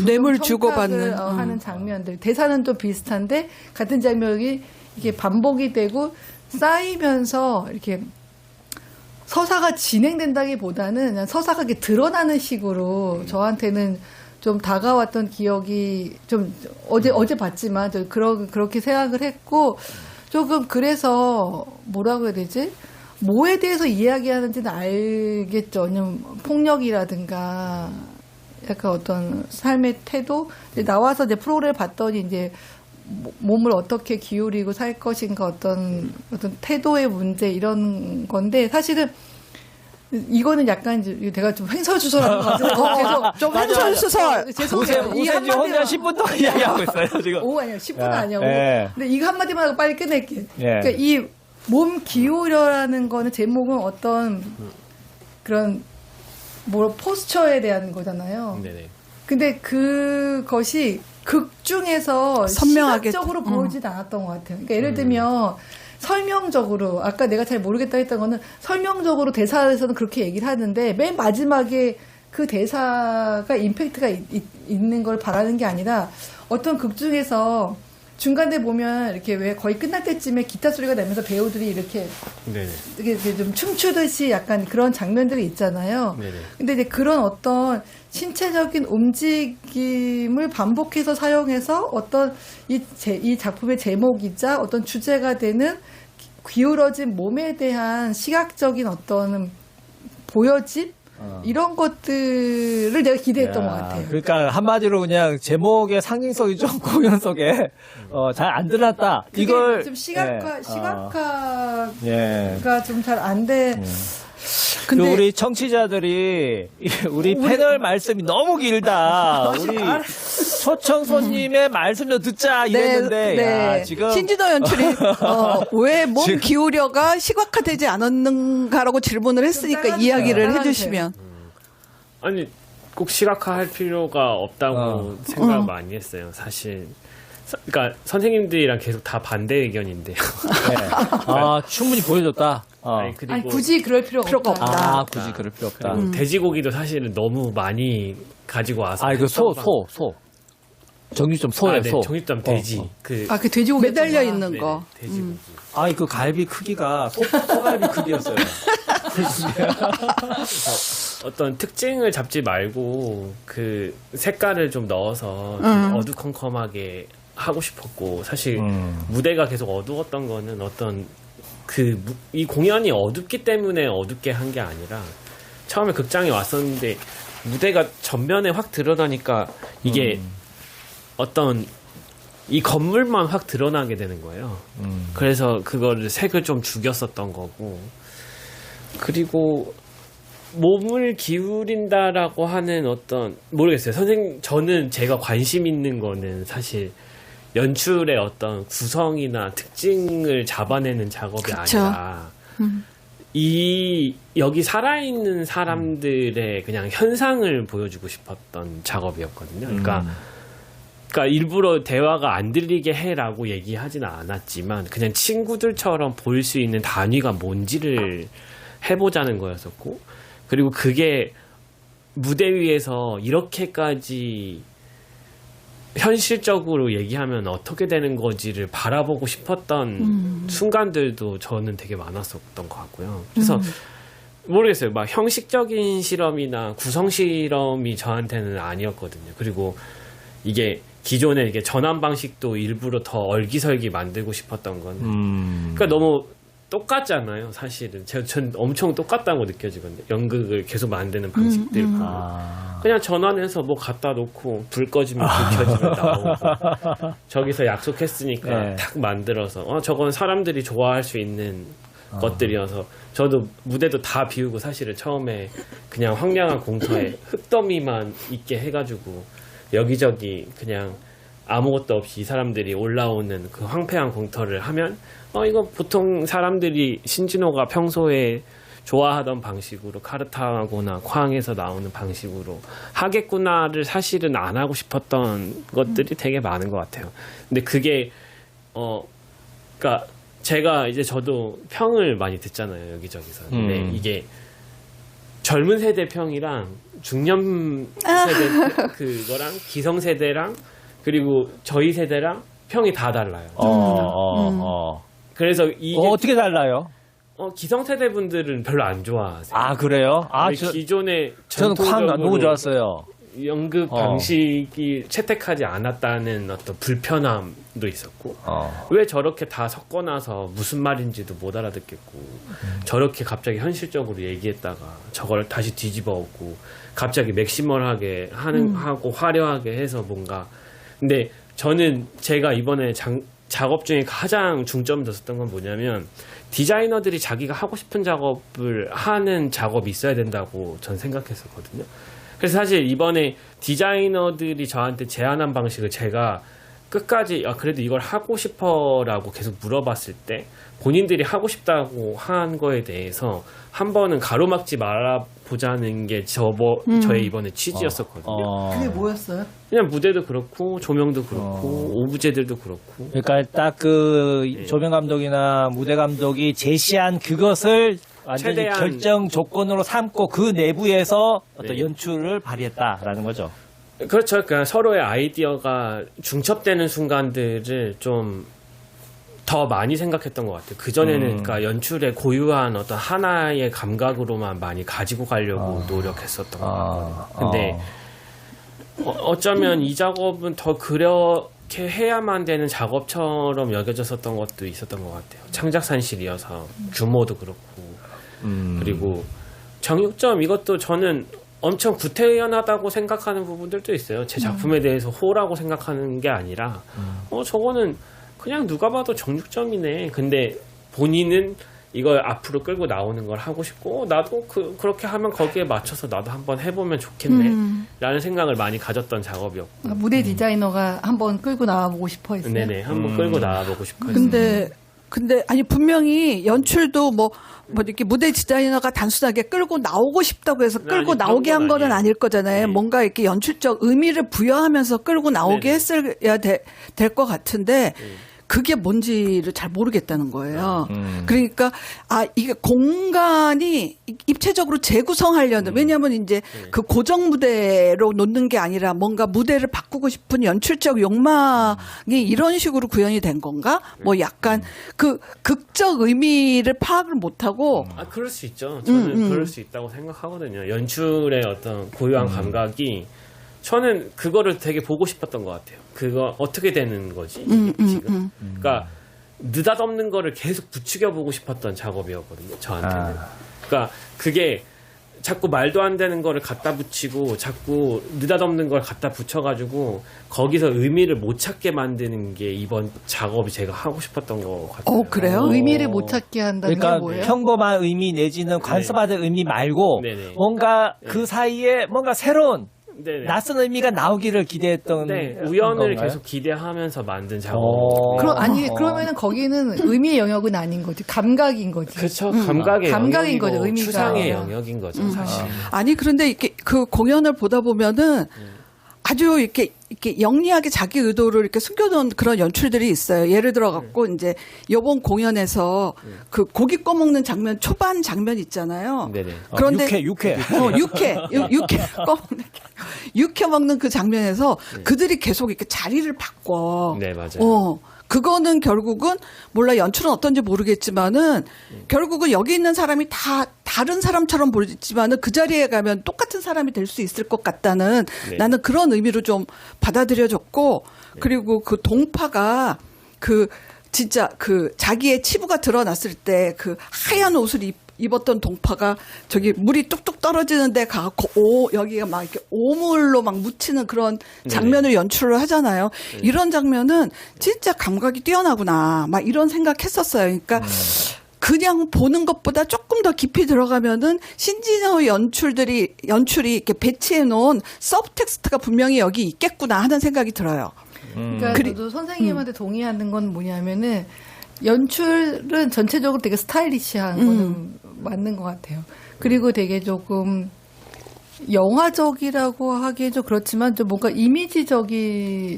[SPEAKER 2] 뇌물
[SPEAKER 3] 청탁을
[SPEAKER 2] 주고받는
[SPEAKER 3] 하는 장면들. 대사는 좀 비슷한데 같은 장면이 이게 반복이 되고 쌓이면서 이렇게 서사가 진행된다기보다는 그냥 서사가 이렇게 드러나는 식으로 저한테는 좀 다가왔던 기억이 좀 어제 봤지만 그렇게 생각을 했고, 조금 그래서 뭐라고 해야 되지? 뭐에 대해서 이야기하는지는 알겠죠. 왜냐면 폭력이라든가 약간 어떤 삶의 태도. 근데 나와서 이제 프로그램을 봤더니 이제 몸을 어떻게 기울이고 살 것인가 어떤 태도의 문제 이런 건데 사실은 이거는 약간 이제 내가 좀 횡설수설하는 것 같아요.
[SPEAKER 2] 좀 횡설수설.
[SPEAKER 3] 죄송해요. 이
[SPEAKER 1] 우선 지금 혼자
[SPEAKER 3] 한마디만
[SPEAKER 1] 10분 동안 이야기하고 있어요, 지금.
[SPEAKER 3] 오 아니야 10분
[SPEAKER 1] 예,
[SPEAKER 3] 아니야.
[SPEAKER 1] 예.
[SPEAKER 3] 근데 이거 한마디만 하고 빨리 끝낼게.
[SPEAKER 1] 예.
[SPEAKER 3] 그러니까 이 몸 기울여라는 거는 제목은 어떤 그런 뭐 포스처에 대한 거잖아요.
[SPEAKER 4] 네네.
[SPEAKER 3] 근데 그것이 극 중에서
[SPEAKER 2] 선명하게
[SPEAKER 3] 시각적으로 보이진 않았던 것 같아요. 그러니까 예를 들면 설명적으로 아까 내가 잘 모르겠다 했던 거는 설명적으로 대사에서는 그렇게 얘기를 하는데 맨 마지막에 그 대사가 임팩트가 있는 걸 바라는 게 아니라 어떤 극 중에서 중간에 보면 이렇게 왜 거의 끝날 때쯤에 기타 소리가 나면서 배우들이 이렇게
[SPEAKER 4] 네네.
[SPEAKER 3] 이렇게 좀 춤추듯이 약간 그런 장면들이 있잖아요.
[SPEAKER 4] 네네.
[SPEAKER 3] 근데 이제 그런 어떤 신체적인 움직임을 반복해서 사용해서 어떤 이 작품의 제목이자 어떤 주제가 되는 기울어진 몸에 대한 시각적인 어떤 보여짐? 이런 것들을 내가 기대했던 것 같아요.
[SPEAKER 1] 그러니까 한마디로 그냥 제목의 상징성이 좀 공연 속에 잘 안 드러났다.
[SPEAKER 3] 그게
[SPEAKER 1] 이걸
[SPEAKER 3] 좀 시각화가
[SPEAKER 1] 예.
[SPEAKER 3] 좀 잘 안 돼.
[SPEAKER 1] 그 우리 청취자들이 우리 패널 말씀이 너무 길다. 우리 초청 손님의 말씀 좀 듣자 이랬는데 야, 지금
[SPEAKER 2] 신진호 연출이 왜 몸 기울여가 시각화되지 않았는가라고 질문을 했으니까
[SPEAKER 3] 따라주세요.
[SPEAKER 2] 이야기를
[SPEAKER 3] 따라주세요.
[SPEAKER 2] 해주시면.
[SPEAKER 4] 아니 꼭 시각화할 필요가 없다고 생각 많이 했어요. 사실. 그러니까 선생님들이랑 계속 다 반대 의견인데요.
[SPEAKER 1] 네. 충분히 보여줬다.
[SPEAKER 4] 그리고
[SPEAKER 3] 아니 굳이 그럴 필요가 없다.
[SPEAKER 1] 굳이 그럴 필요 없다.
[SPEAKER 4] 그리고 돼지고기도 사실은 너무 많이 가지고 와서.
[SPEAKER 1] 이거 소. 정육점 소예요,
[SPEAKER 4] 네,
[SPEAKER 1] 소.
[SPEAKER 4] 정육점 돼지.
[SPEAKER 3] 그 돼지고기
[SPEAKER 2] 매달려 있는 거.
[SPEAKER 4] 돼지고기.
[SPEAKER 1] 그 갈비 크기가 소갈비 크기였어요.
[SPEAKER 4] 어떤 특징을 잡지 말고 그 색깔을 좀 넣어서 좀 어두컴컴하게 하고 싶었고 사실 무대가 계속 어두웠던 거는 어떤 이 공연이 어둡기 때문에 어둡게 한 게 아니라 처음에 극장에 왔었는데 무대가 전면에 확 드러나니까 이게 어떤 이 건물만 확 드러나게 되는 거예요. 그래서 그거를 색을 좀 죽였었던 거고 그리고 몸을 기울인다라고 하는 어떤 모르겠어요. 저는 제가 관심 있는 거는 사실 연출의 어떤 구성이나 특징을 잡아내는 작업이
[SPEAKER 2] 그쵸.
[SPEAKER 4] 아니라 여기 살아있는 사람들의 그냥 현상을 보여주고 싶었던 작업이었거든요. 그러니까 일부러 대화가 안 들리게 해라고 얘기하지는 않았지만 그냥 친구들처럼 보일 수 있는 단위가 뭔지를 해보자는 거였었고 그리고 그게 무대 위에서 이렇게까지 현실적으로 얘기하면 어떻게 되는 거지를 바라보고 싶었던 순간들도 저는 되게 많았었던 것 같고요. 그래서 모르겠어요. 막 형식적인 실험이나 구성 실험이 저한테는 아니었거든요. 그리고 이게 기존의 이게 전환 방식도 일부러 더 얼기설기 만들고 싶었던 건 그러니까 너무 똑같잖아요. 사실은 전 엄청 똑같다고 느껴지거든요. 연극을 계속 만드는 방식들 보면 그냥 전환해서 뭐 갖다 놓고 불 꺼지면 불 켜지면 나오고 저기서 약속했으니까
[SPEAKER 1] 네.
[SPEAKER 4] 탁 만들어서 저건 사람들이 좋아할 수 있는 것들이어서 저도 무대도 다 비우고 사실은 처음에 그냥 황량한 공터에 흙더미만 있게 해가지고 여기저기 그냥 아무것도 없이 이 사람들이 올라오는 그 황폐한 공터를 하면 이거 보통 사람들이 신진호가 평소에 좋아하던 방식으로 카르타고나 쾅에서 나오는 방식으로 하겠구나를 사실은 안 하고 싶었던 것들이 되게 많은 것 같아요. 근데 그게 그러니까 제가 이제 저도 평을 많이 듣잖아요 여기저기서. 근데 이게 젊은 세대 평이랑 중년 세대 그거랑 기성 세대랑 그리고 저희 세대랑 평이 다 달라요. 그래서 이게
[SPEAKER 1] 어떻게 달라요?
[SPEAKER 4] 기성 세대 분들은 별로 안 좋아하세요.
[SPEAKER 1] 그래요?
[SPEAKER 4] 기존의
[SPEAKER 1] 저는 쾅
[SPEAKER 4] 전통적으로
[SPEAKER 1] 너무 좋았어요.
[SPEAKER 4] 연극 방식이 채택하지 않았다는 어떤 불편함도 있었고 왜 저렇게 다 섞어놔서 무슨 말인지도 못 알아듣겠고 저렇게 갑자기 현실적으로 얘기했다가 저걸 다시 뒤집어 엎고 갑자기 맥시멀하게 하고 화려하게 해서 뭔가 근데 저는 제가 이번에 작업 중에 가장 중점을 뒀었던 건 뭐냐면 디자이너들이 자기가 하고 싶은 작업을 하는 작업이 있어야 된다고 전 생각했었거든요. 그래서 사실 이번에 디자이너들이 저한테 제안한 방식을 제가 끝까지 그래도 이걸 하고 싶어라고 계속 물어봤을 때 본인들이 하고 싶다고 한 거에 대해서 한 번은 가로막지 말아보자는 게 저의 이번에 취지였었거든요.
[SPEAKER 3] 그게 뭐였어요?
[SPEAKER 4] 그냥 무대도 그렇고 조명도 그렇고 오브제들도 그렇고
[SPEAKER 1] 그러니까 딱 그 조명 감독이나 무대 감독이 제시한 그것을 완전히
[SPEAKER 4] 최대한
[SPEAKER 1] 결정 조건으로 삼고 그 내부에서 어떤 연출을 발휘했다라는 거죠.
[SPEAKER 4] 그렇죠. 그러니까 서로의 아이디어가 중첩되는 순간들을 좀 더 많이 생각했던 것 같아요. 그전에는 그러니까 연출의 고유한 어떤 하나의 감각으로만 많이 가지고 가려고 노력했었던 것 같아요. 근데 어쩌면 이 작업은 더 그렇게 해야만 되는 작업처럼 여겨졌었던 것도 있었던 것 같아요. 창작산실이어서 규모도 그렇고 그리고 정육점 이것도 저는 엄청 구태연하다고 생각하는 부분들도 있어요. 제 작품에 대해서 호라고 생각하는 게 아니라 저거는 그냥 누가 봐도 정육점이네. 근데 본인은 이걸 앞으로 끌고 나오는 걸 하고 싶고 나도 그렇게 하면 거기에 맞춰서 나도 한번 해보면 좋겠네 라는 생각을 많이 가졌던 작업이었고
[SPEAKER 3] 무대 디자이너가 한번 끌고 나와보고 싶어 했어요.
[SPEAKER 4] 네네 한번 끌고 나와보고 싶어요.
[SPEAKER 2] 근데 아니 분명히 연출도 뭐 이렇게 무대 디자이너가 단순하게 끌고 나오고 싶다고 해서 끌고
[SPEAKER 4] 아니,
[SPEAKER 2] 나오게 한
[SPEAKER 4] 그런 건
[SPEAKER 2] 거는
[SPEAKER 4] 아니에요.
[SPEAKER 2] 아닐 거잖아요.
[SPEAKER 4] 네.
[SPEAKER 2] 뭔가 이렇게 연출적 의미를 부여하면서 끌고 나오게
[SPEAKER 4] 네네.
[SPEAKER 2] 했어야 될 것 같은데 그게 뭔지를 잘 모르겠다는 거예요. 그러니까 이게 공간이 입체적으로 재구성하려는 왜냐하면 이제 그 고정 무대로 놓는 게 아니라 뭔가 무대를 바꾸고 싶은 연출적 욕망이 이런 식으로 구현이 된 건가? 뭐 약간 그 극적 의미를 파악을 못하고
[SPEAKER 4] 그럴 수 있죠. 저는 그럴 수 있다고 생각하거든요. 연출의 어떤 고유한 감각이 저는 그거를 되게 보고 싶었던 것 같아요. 그거 어떻게 되는 거지? 지금. 그러니까 느닷없는 거를 계속 부추겨 보고 싶었던 작업이었거든요. 저한테는. 그러니까 그게 자꾸 말도 안 되는 거를 갖다 붙이고 자꾸 느닷없는 걸 갖다 붙여가지고 거기서 의미를 못 찾게 만드는 게 이번 작업이 제가 하고 싶었던 것 같아요.
[SPEAKER 2] 그래요?
[SPEAKER 3] 의미를 못 찾게 한다는
[SPEAKER 1] 그러니까
[SPEAKER 3] 게 뭐예요?
[SPEAKER 1] 평범한 의미 내지는 관습받은 의미 말고
[SPEAKER 4] 네네.
[SPEAKER 1] 뭔가 그 사이에 뭔가 새로운
[SPEAKER 4] 네네.
[SPEAKER 1] 낯선 의미가 나오기를 기대했던
[SPEAKER 4] 네, 우연을
[SPEAKER 1] 건가요?
[SPEAKER 4] 계속 기대하면서 만든
[SPEAKER 1] 어.
[SPEAKER 4] 작업.
[SPEAKER 3] 그러면은 거기는 의미의 영역은 아닌 거지. 감각인 거지.
[SPEAKER 4] 그렇죠. 감각의
[SPEAKER 3] 감각인
[SPEAKER 4] 영역이고
[SPEAKER 3] 거죠, 의미가.
[SPEAKER 4] 추상의 영역인 거죠, 사실.
[SPEAKER 2] 아니 그런데 이렇게 그 공연을 보다 보면은 아주 이렇게 영리하게 자기 의도를 이렇게 숨겨놓은 그런 연출들이 있어요. 예를 들어 갖고 이제 이번 공연에서 그 고기 꺼먹는 장면 초반 장면 있잖아요.
[SPEAKER 4] 네네.
[SPEAKER 2] 그런데
[SPEAKER 1] 육회.
[SPEAKER 2] 육회 먹는 그 장면에서 그들이 계속 이렇게 자리를 바꿔.
[SPEAKER 4] 네, 맞아요.
[SPEAKER 2] 그거는 결국은 몰라 연출은 어떤지 모르겠지만은 결국은 여기 있는 사람이 다 다른 사람처럼 보이지만은 그 자리에 가면 똑같은 사람이 될 수 있을 것 같다는
[SPEAKER 4] 네.
[SPEAKER 2] 나는 그런 의미로 좀 받아들여졌고 그리고 그 동파가 그 진짜 그 자기의 치부가 드러났을 때 그 하얀 옷을 입었던 동파가 저기 물이 뚝뚝 떨어지는데 가고 여기가 막 이렇게 오물로 막 묻히는 그런 장면을 연출을 하잖아요. 이런 장면은 진짜 감각이 뛰어나구나. 막 이런 생각했었어요. 그러니까 그냥 보는 것보다 조금 더 깊이 들어가면은 신진호 연출이 이렇게 배치해 놓은 서브텍스트가 분명히 여기 있겠구나 하는 생각이 들어요.
[SPEAKER 3] 그러니까 저도 선생님한테 동의하는 건 뭐냐면은 연출은 전체적으로 되게 스타일리시한 거는 맞는 것 같아요. 그리고 되게 조금 영화적이라고 하기엔 좀 그렇지만 좀 뭔가 이미지적이어서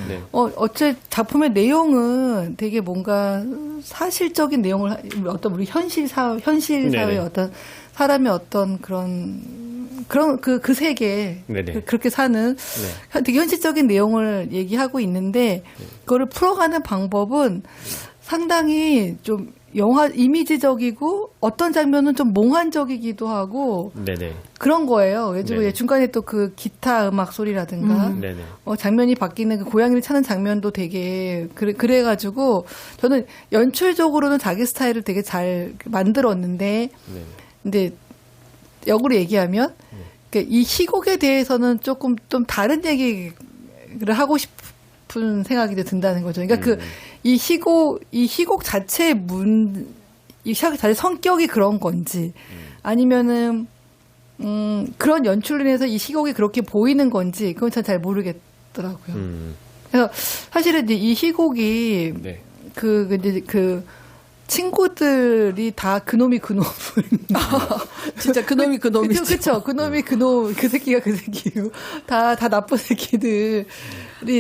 [SPEAKER 4] 네.
[SPEAKER 3] 어째 작품의 내용은 되게 뭔가 사실적인 내용을 어떤 우리 현실 사회의
[SPEAKER 4] 네네.
[SPEAKER 3] 어떤 사람의 어떤 그런 그 세계
[SPEAKER 4] 네네.
[SPEAKER 3] 그렇게 사는 되게 현실적인 내용을 얘기하고 있는데 그거를 풀어가는 방법은 상당히 좀 영화 이미지적이고 어떤 장면은 좀 몽환적이기도 하고
[SPEAKER 4] 네네.
[SPEAKER 3] 그런 거예요. 그래가지고
[SPEAKER 4] 네네.
[SPEAKER 3] 중간에 또 그 기타 음악 소리라든가
[SPEAKER 4] 네네.
[SPEAKER 3] 장면이 바뀌는 그 고양이를 찾는 장면도 되게 그래가지고 저는 연출적으로는 자기 스타일을 되게 잘 만들었는데
[SPEAKER 4] 네네.
[SPEAKER 3] 근데 역으로 얘기하면 그러니까 이 희곡에 대해서는 조금 좀 다른 얘기를 하고 싶은 생각이 든다는 거죠. 그러니까 이 희곡 자체의 이 희곡 자체 성격이 그런 건지 아니면은 그런 연출로 인해서 이 희곡이 그렇게 보이는 건지 그건 잘 모르겠더라고요. 그래서 사실은 이제 이 희곡이
[SPEAKER 4] 네.
[SPEAKER 3] 이제 친구들이 다 그놈이 그놈을
[SPEAKER 2] 진짜 그놈이 그놈이죠.
[SPEAKER 3] 그렇죠. 그놈이 그놈 그 새끼가 그 새끼고 다 나쁜 새끼들이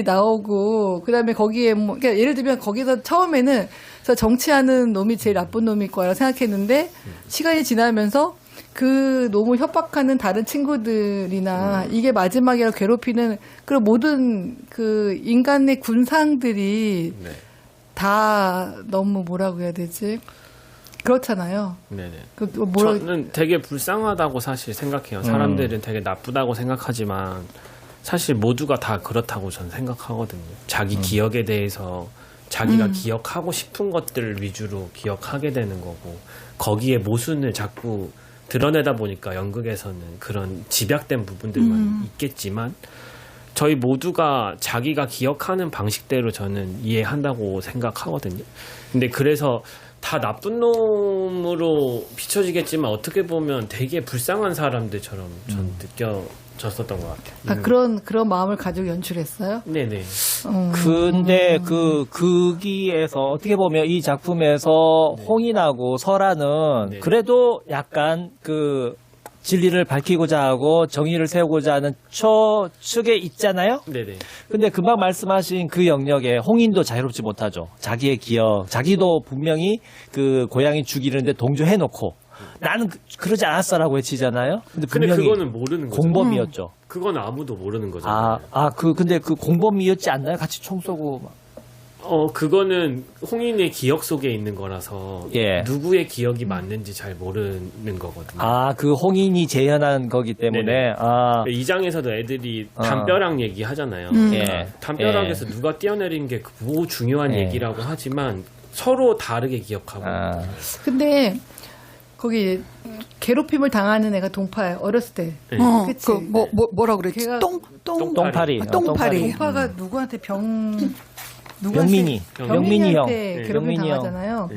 [SPEAKER 3] 나오고 그다음에 거기에 뭐 그러니까 예를 들면 거기서 처음에는 저 정치하는 놈이 제일 나쁜 놈일 거라 생각했는데 시간이 지나면서 그 놈을 협박하는 다른 친구들이나 이게 마지막이라 괴롭히는 그런 모든 그 인간의 군상들이
[SPEAKER 4] 네.
[SPEAKER 3] 다 너무 뭐라고 해야 되지? 그렇잖아요.
[SPEAKER 4] 네네.
[SPEAKER 3] 뭐라
[SPEAKER 4] 저는 되게 불쌍하다고 사실 생각해요. 사람들은 되게 나쁘다고 생각하지만 사실 모두가 다 그렇다고 저는 생각하거든요. 자기 기억에 대해서 자기가 기억하고 싶은 것들 위주로 기억하게 되는 거고 거기에 모순을 자꾸 드러내다 보니까 연극에서는 그런 집약된 부분들만 있겠지만 저희 모두가 자기가 기억하는 방식대로 저는 이해한다고 생각하거든요. 근데 그래서 다 나쁜 놈으로 비춰지겠지만 어떻게 보면 되게 불쌍한 사람들처럼 전 느껴졌었던 것 같아요.
[SPEAKER 3] 그런 마음을 가지고 연출했어요?
[SPEAKER 4] 네네.
[SPEAKER 1] 근데 거기에서 어떻게 보면 이 작품에서 홍인하고 설아는
[SPEAKER 4] 네.
[SPEAKER 1] 그래도 약간 진리를 밝히고자 하고 정의를 세우고자 하는 초측에 있잖아요?
[SPEAKER 4] 네네.
[SPEAKER 1] 근데 금방 말씀하신 그 영역에 홍인도 자유롭지 못하죠. 자기의 기억, 자기도 분명히 그 고양이 죽이는데 동조해놓고 나는 그러지 않았어라고 외치잖아요? 근데
[SPEAKER 4] 근데
[SPEAKER 1] 분명히
[SPEAKER 4] 그거는 모르는 거죠.
[SPEAKER 1] 공범이었죠.
[SPEAKER 4] 그건 아무도 모르는 거잖아요.
[SPEAKER 1] 근데 그 공범이었지 않나요? 같이 총 쏘고. 막.
[SPEAKER 4] 그거는 홍인의 기억 속에 있는 거라서
[SPEAKER 1] 예.
[SPEAKER 4] 누구의 기억이 맞는지 잘 모르는 거거든요.
[SPEAKER 1] 그 홍인이 재현한 거기 때문에.
[SPEAKER 4] 네네. 이 장에서도 애들이 담벼락 얘기 하잖아요.
[SPEAKER 1] 예.
[SPEAKER 4] 담벼락에서 누가 뛰어내린 게 뭐 중요한
[SPEAKER 1] 예.
[SPEAKER 4] 얘기라고 하지만 서로 다르게 기억하고.
[SPEAKER 3] 근데 거기 괴롭힘을 당하는 애가 동파예요. 어렸을 때.
[SPEAKER 4] 네.
[SPEAKER 3] 그치?
[SPEAKER 2] 뭐라 그랬지?
[SPEAKER 3] 걔가
[SPEAKER 1] 똥파리.
[SPEAKER 2] 똥파리.
[SPEAKER 3] 동파가 누구한테
[SPEAKER 1] 병민이 형.
[SPEAKER 3] 병민이한테
[SPEAKER 1] 네.
[SPEAKER 3] 괴롭힘
[SPEAKER 1] 병민이 형.
[SPEAKER 3] 당하잖아요.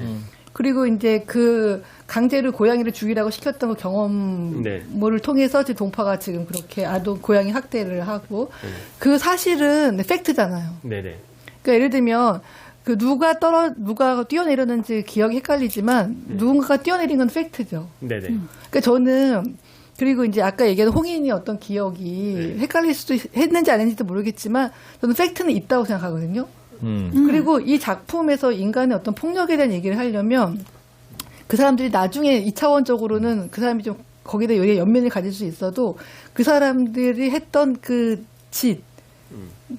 [SPEAKER 3] 그리고 이제 그 강제로 고양이를 죽이라고 시켰던 그
[SPEAKER 4] 네.
[SPEAKER 3] 경험을 통해서 지금 동파가 지금 그렇게 아동 고양이 학대를 하고 그 사실은 팩트잖아요.
[SPEAKER 4] 네네.
[SPEAKER 3] 그러니까 예를 들면 그 누가 뛰어내렸는지 기억이 헷갈리지만 누군가가 뛰어내린 건 팩트죠.
[SPEAKER 4] 네네.
[SPEAKER 3] 그러니까 저는 그리고 이제 아까 얘기한 홍인이 어떤 기억이 헷갈릴 수도 했는지 안 했는지도 모르겠지만 저는 팩트는 있다고 생각하거든요. 그리고 이 작품에서 인간의 어떤 폭력에 대한 얘기를 하려면 그 사람들이 나중에 2차원적으로는 그 사람이 좀 거기다 연면을 가질 수 있어도 그 사람들이 했던 그 짓,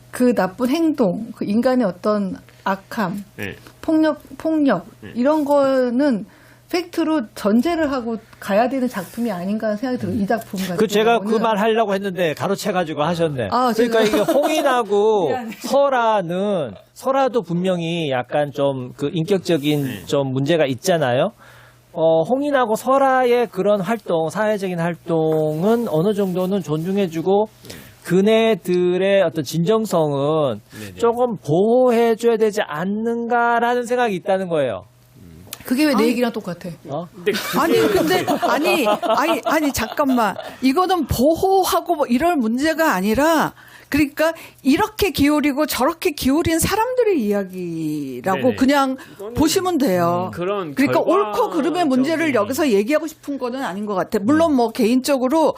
[SPEAKER 3] 그 나쁜 행동, 그 인간의 어떤 악함,
[SPEAKER 4] 네.
[SPEAKER 3] 폭력 이런 거는 팩트로 전제를 하고 가야 되는 작품이 아닌가 하는 생각이 들어요. 이 작품 같은
[SPEAKER 1] 제가
[SPEAKER 3] 경우는.
[SPEAKER 1] 그 말 하려고 했는데 가로채가지고 하셨네.
[SPEAKER 3] 제가-
[SPEAKER 1] 그러니까 이게 홍인하고
[SPEAKER 3] 미안해.
[SPEAKER 1] 설아도 분명히 약간 좀 그 인격적인 좀 문제가 있잖아요. 홍인하고 설아의 그런 활동, 사회적인 활동은 어느 정도는 존중해주고 그네들의 어떤 진정성은
[SPEAKER 4] 네네.
[SPEAKER 1] 조금 보호해줘야 되지 않는가라는 생각이 있다는 거예요.
[SPEAKER 3] 그게 왜 내 얘기랑 똑같아?
[SPEAKER 4] 근데
[SPEAKER 2] 아니 잠깐만. 이거는 보호하고 뭐 이럴 문제가 아니라 그러니까 이렇게 기울이고 저렇게 기울인 사람들의 이야기라고
[SPEAKER 4] 네네.
[SPEAKER 2] 그냥
[SPEAKER 4] 이거는
[SPEAKER 2] 보시면 돼요.
[SPEAKER 4] 그런
[SPEAKER 2] 그러니까 옳고 그름의 문제를
[SPEAKER 4] 결과적인-
[SPEAKER 2] 여기서 얘기하고 싶은 거는 아닌 것 같아. 물론 뭐 개인적으로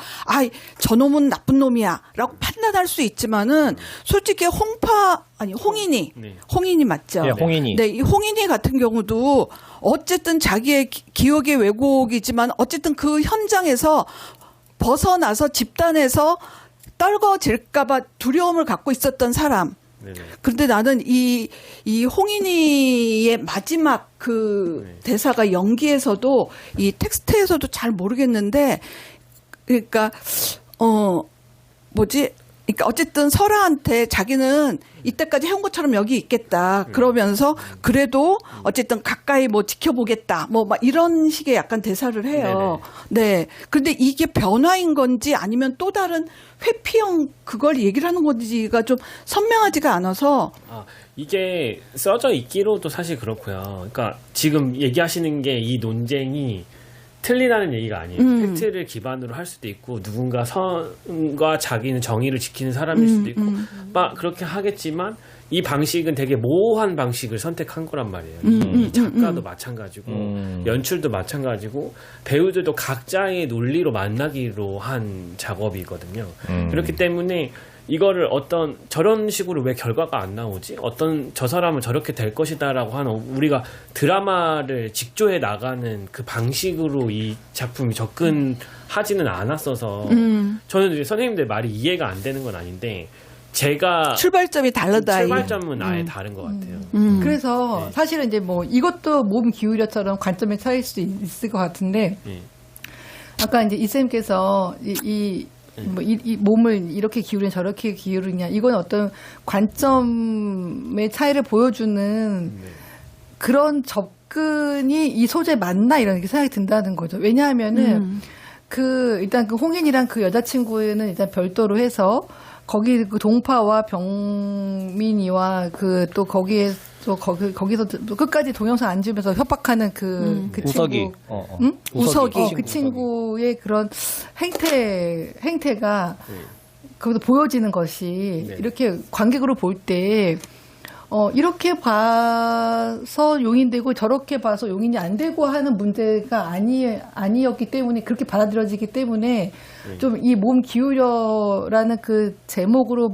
[SPEAKER 2] 저놈은 나쁜 놈이야라고 판단할 수 있지만은 솔직히 홍인이
[SPEAKER 4] 네.
[SPEAKER 2] 홍인이 맞죠?
[SPEAKER 1] 예, 홍인이.
[SPEAKER 2] 네, 이 홍인이 같은 경우도 어쨌든 자기의 기억의 왜곡이지만 어쨌든 그 현장에서 벗어나서 집단에서 떨궈질까봐 두려움을 갖고 있었던 사람.
[SPEAKER 4] 네네.
[SPEAKER 2] 그런데 나는 이 홍인이의 마지막 그
[SPEAKER 4] 네.
[SPEAKER 2] 대사가 연기에서도 이 텍스트에서도 잘 모르겠는데, 그러니까 그러니까 어쨌든 설아한테 자기는 이때까지 해온 것처럼 여기 있겠다. 그러면서 그래도 어쨌든 가까이 뭐 지켜보겠다. 뭐 막 이런 식의 약간 대사를 해요. 네. 근데 이게 변화인 건지 아니면 또 다른 회피형 그걸 얘기를 하는 건지가 좀 선명하지가 않아서.
[SPEAKER 4] 이게 써져 있기로도 사실 그렇고요. 그러니까 지금 얘기하시는 게 이 논쟁이 틀리다는 얘기가 아니에요. 팩트를 기반으로 할 수도 있고 누군가 선과 자기는 정의를 지키는 사람일 수도 있고 막 그렇게 하겠지만 이 방식은 되게 모호한 방식을 선택한 거란 말이에요. 이 작가도 마찬가지고 연출도 마찬가지고 배우들도 각자의 논리로 만나기로 한 작업이거든요. 그렇기 때문에 이거를 저런 식으로 왜 결과가 안 나오지? 저 사람은 저렇게 될 것이다라고 하는 우리가 드라마를 직조해 나가는 그 방식으로 이 작품이 접근하지는 않았어서 저는 이제 선생님들 말이 이해가 안 되는 건 아닌데 제가
[SPEAKER 2] 출발점이 다르다.
[SPEAKER 4] 출발점은 아예 다른 것 같아요.
[SPEAKER 3] 그래서
[SPEAKER 4] 네.
[SPEAKER 3] 사실은 이제 뭐 이것도 몸 기울여처럼 관점의 차이일 수도 있을 것 같은데
[SPEAKER 4] 네.
[SPEAKER 3] 아까 이제 이쌤께서 이 몸을 이렇게 기울이냐 저렇게 기울이냐 이건 어떤 관점의 차이를 보여주는 그런 접근이 이 소재에 맞나 이런 생각이 든다는 거죠. 왜냐하면은 일단 그 홍인이랑 그 여자친구는 일단 별도로 해서 거기 그 동파와 병민이와 또 거기서 또 끝까지 동영상 안 찍으면서 협박하는 그
[SPEAKER 1] 우석이.
[SPEAKER 3] 친구.
[SPEAKER 1] 응?
[SPEAKER 3] 우석이. 그
[SPEAKER 1] 우석이.
[SPEAKER 3] 친구의 그런 행태가 거기서 보여지는 것이
[SPEAKER 4] 네.
[SPEAKER 3] 이렇게 관객으로 볼 때 이렇게 봐서 용인되고 저렇게 봐서 용인이 안 되고 하는 문제가 아니었기 때문에 그렇게 받아들여지기 때문에 좀 이 몸 기울여라는 그 제목으로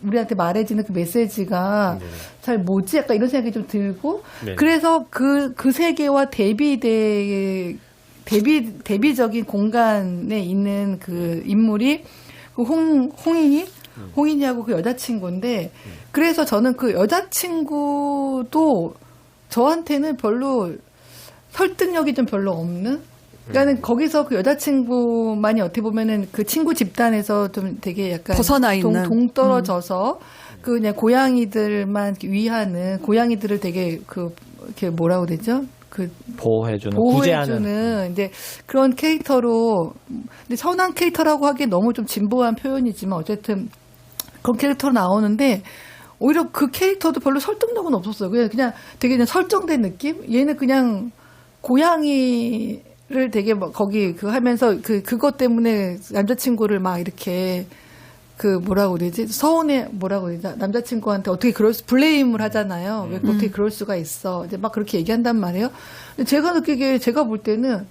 [SPEAKER 3] 우리한테 말해지는 그 메시지가 잘 뭐지? 약간 이런 생각이 좀 들고
[SPEAKER 4] 네.
[SPEAKER 3] 그래서 그 세계와 대비적인 공간에 있는 그 인물이 그 홍인이하고 그 여자친구인데 그래서 저는 그 여자친구도 저한테는 별로 설득력이 좀 별로 없는 그러니까는 거기서 그 여자친구만이 어떻게 보면은 그 친구 집단에서 좀 되게 약간
[SPEAKER 2] 벗어나 있는.
[SPEAKER 3] 동떨어져서 그 그냥 고양이들만 위하는 고양이들을 되게 이렇게 뭐라고 되죠?
[SPEAKER 1] 보호해주는, 구제하는.
[SPEAKER 3] 보호해주는 이제 그런 캐릭터로 근데 선한 캐릭터라고 하기에 너무 좀 진보한 표현이지만 어쨌든 그런 캐릭터로 나오는데 오히려 그 캐릭터도 별로 설득력은 없었어요. 그냥 되게 그냥 설정된 느낌? 얘는 그냥 고양이를 되게 막 거기 하면서 그것 때문에 남자친구를 막 이렇게 뭐라고 그러지? 뭐라고 그러지? 남자친구한테 어떻게 블레임을 하잖아요. 왜 어떻게 그럴 수가 있어. 이제 막 그렇게 얘기한단 말이에요. 근데 제가 볼 때는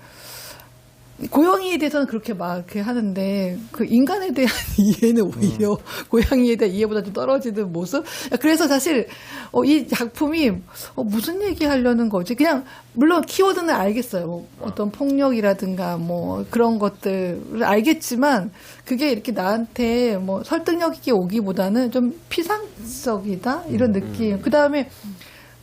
[SPEAKER 3] 고양이에 대해서는 그렇게 막 이렇게 하는데 그 인간에 대한 이해는 오히려 고양이에 대한 이해보다 좀 떨어지는 모습. 그래서 사실 이 작품이 무슨 얘기 하려는 거지? 그냥 물론 키워드는 알겠어요. 뭐 어떤 폭력이라든가 뭐 그런 것들을 알겠지만 그게 이렇게 나한테 뭐 설득력 있게 오기보다는 좀 피상적이다 이런 느낌. 그 다음에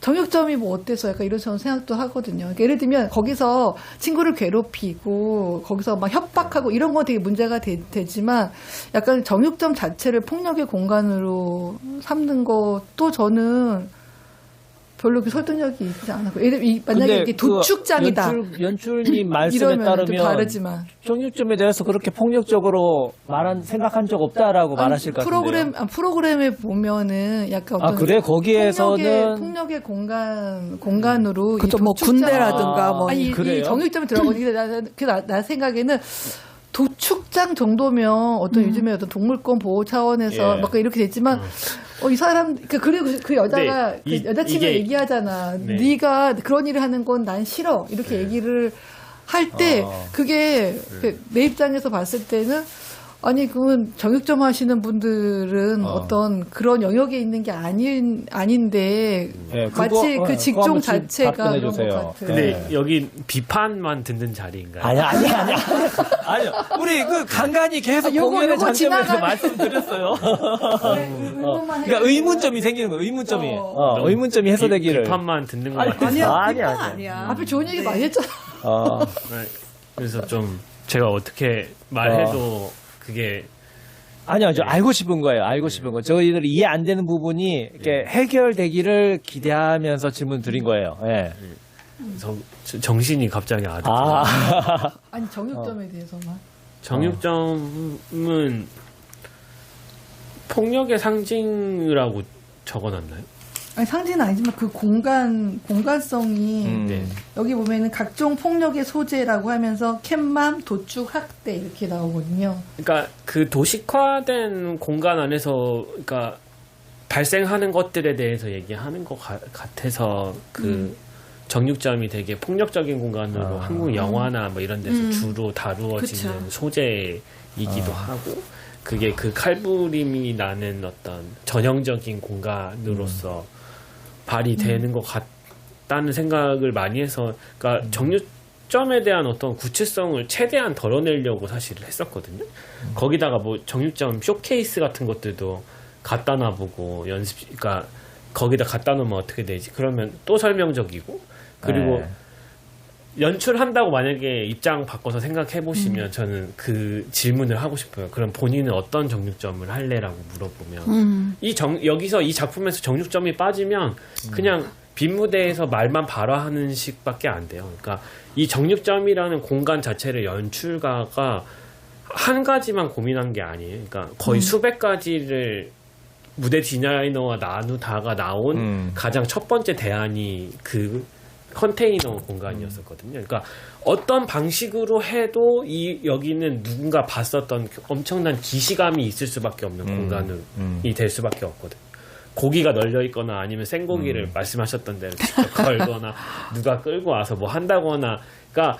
[SPEAKER 3] 정육점이 뭐 어때서 약간 이런 저는 생각도 하거든요. 그러니까 예를 들면 거기서 친구를 괴롭히고 거기서 막 협박하고 이런 거 되게 문제가 되지만 약간 정육점 자체를 폭력의 공간으로 삼는 것도 저는 별로 그 설득력이 있지 않았고 만약에 이게 도축장이다.
[SPEAKER 1] 연출님 말씀에
[SPEAKER 3] 이러면 좀
[SPEAKER 1] 따르면
[SPEAKER 3] 다르지만
[SPEAKER 1] 정육점에 대해서 그렇게 폭력적으로 생각한 적 없다라고 말하실 것 같은데요.
[SPEAKER 3] 프로그램에 보면은 약간 어떤
[SPEAKER 1] 그래 거기에서는
[SPEAKER 3] 폭력의 공간으로
[SPEAKER 2] 그죠, 뭐 군대라든가 뭐.
[SPEAKER 3] 아니
[SPEAKER 1] 그래요?
[SPEAKER 3] 이 정육점에 들어가고 나 생각에는 도축장 정도면 어떤 요즘에 어떤 동물권 보호 차원에서
[SPEAKER 4] 예.
[SPEAKER 3] 막 이렇게 됐지만 이 사람 그리고 그 여자가
[SPEAKER 4] 네,
[SPEAKER 3] 여자친구가
[SPEAKER 4] 이게-
[SPEAKER 3] 얘기하잖아.
[SPEAKER 4] 네.
[SPEAKER 3] 네가 그런 일을 하는 건 난 싫어. 이렇게 얘기를 할 때 그게 내 입장에서 봤을 때는 아니 그러면 정육점 하시는 분들은 어떤 그런 영역에 있는 게 아닌데
[SPEAKER 1] 네,
[SPEAKER 3] 마치
[SPEAKER 1] 그거,
[SPEAKER 3] 그 직종
[SPEAKER 1] 그거 한번
[SPEAKER 3] 자체가
[SPEAKER 1] 답변해
[SPEAKER 3] 그런 것
[SPEAKER 1] 주세요.
[SPEAKER 3] 같아요.
[SPEAKER 4] 근데 여기 비판만 듣는 자리인가요?
[SPEAKER 1] 아니야. 아니요. 우리 그 간간히 계속
[SPEAKER 3] 요거
[SPEAKER 1] 공연의 장점에서
[SPEAKER 3] 지나가면-
[SPEAKER 1] 말씀드렸어요.
[SPEAKER 3] 의문만
[SPEAKER 1] 그러니까
[SPEAKER 3] 해도
[SPEAKER 1] 의문점이 생기는 거예요. 의문점이. 의문점이 해소되기를.
[SPEAKER 4] 비판만 듣는 것
[SPEAKER 1] 아니,
[SPEAKER 4] 같아요.
[SPEAKER 2] 아니야.
[SPEAKER 1] 아니야.
[SPEAKER 2] 아니야.
[SPEAKER 3] 앞에 좋은 얘기 많이 했잖아.
[SPEAKER 4] 네. 그래서 좀 제가 어떻게 말해도 그게
[SPEAKER 1] 아니요, 저 알고 싶은 거예요. 알고 싶은 거. 저희들 이해 안 되는 부분이 이렇게 해결되기를 기대하면서 질문 드린 거예요. 예.
[SPEAKER 4] 정신이 갑자기 아득해.
[SPEAKER 3] 아니 정육점에 대해서만.
[SPEAKER 4] 정육점은 폭력의 상징이라고 적어놨나요?
[SPEAKER 3] 아니 상징은 아니지만 그 공간성이
[SPEAKER 4] 네.
[SPEAKER 3] 여기 보면은 각종 폭력의 소재라고 하면서 캣맘, 도축, 학대 이렇게 나오거든요.
[SPEAKER 4] 그러니까 그 도식화된 공간 안에서 그러니까 발생하는 것들에 대해서 얘기하는 것 같아서 그 정육점이 되게 폭력적인 공간으로 한국 영화나 뭐 이런 데서 주로 다루어지는
[SPEAKER 2] 그쵸.
[SPEAKER 4] 소재이기도 하고 그게 그 칼부림이 나는 어떤 전형적인 공간으로서 발휘되는 것 같다는 생각을 많이 해서 그러니까 정육점에 대한 어떤 구체성을 최대한 덜어내려고 사실 했었거든요. 거기다가 뭐 정육점 쇼케이스 같은 것들도 갖다 놔보고 그러니까 거기다 갖다 놓으면 어떻게 되지? 그러면 또 설명적이고 그리고 연출한다고 만약에 입장 바꿔서 생각해 보시면 저는 그 질문을 하고 싶어요. 그럼 본인은 어떤 정육점을 할래라고 물어보면 여기서 이 작품에서 정육점이 빠지면 그냥 빈 무대에서 말만 발화하는 식밖에 안 돼요. 그러니까 이 정육점이라는 공간 자체를 연출가가 한 가지만 고민한 게 아니에요. 그러니까 거의 수백 가지를 무대 디자이너와 나누다가 나온 가장 첫 번째 대안이 그 컨테이너 공간이었었거든요. 그러니까 어떤 방식으로 해도 여기는 누군가 봤었던 엄청난 기시감이 있을 수밖에 없는 공간이 될 수밖에 없거든요. 고기가 널려 있거나 아니면 생고기를 말씀하셨던 대로 직접 걸거나 누가 끌고 와서 뭐 한다거나 그러니까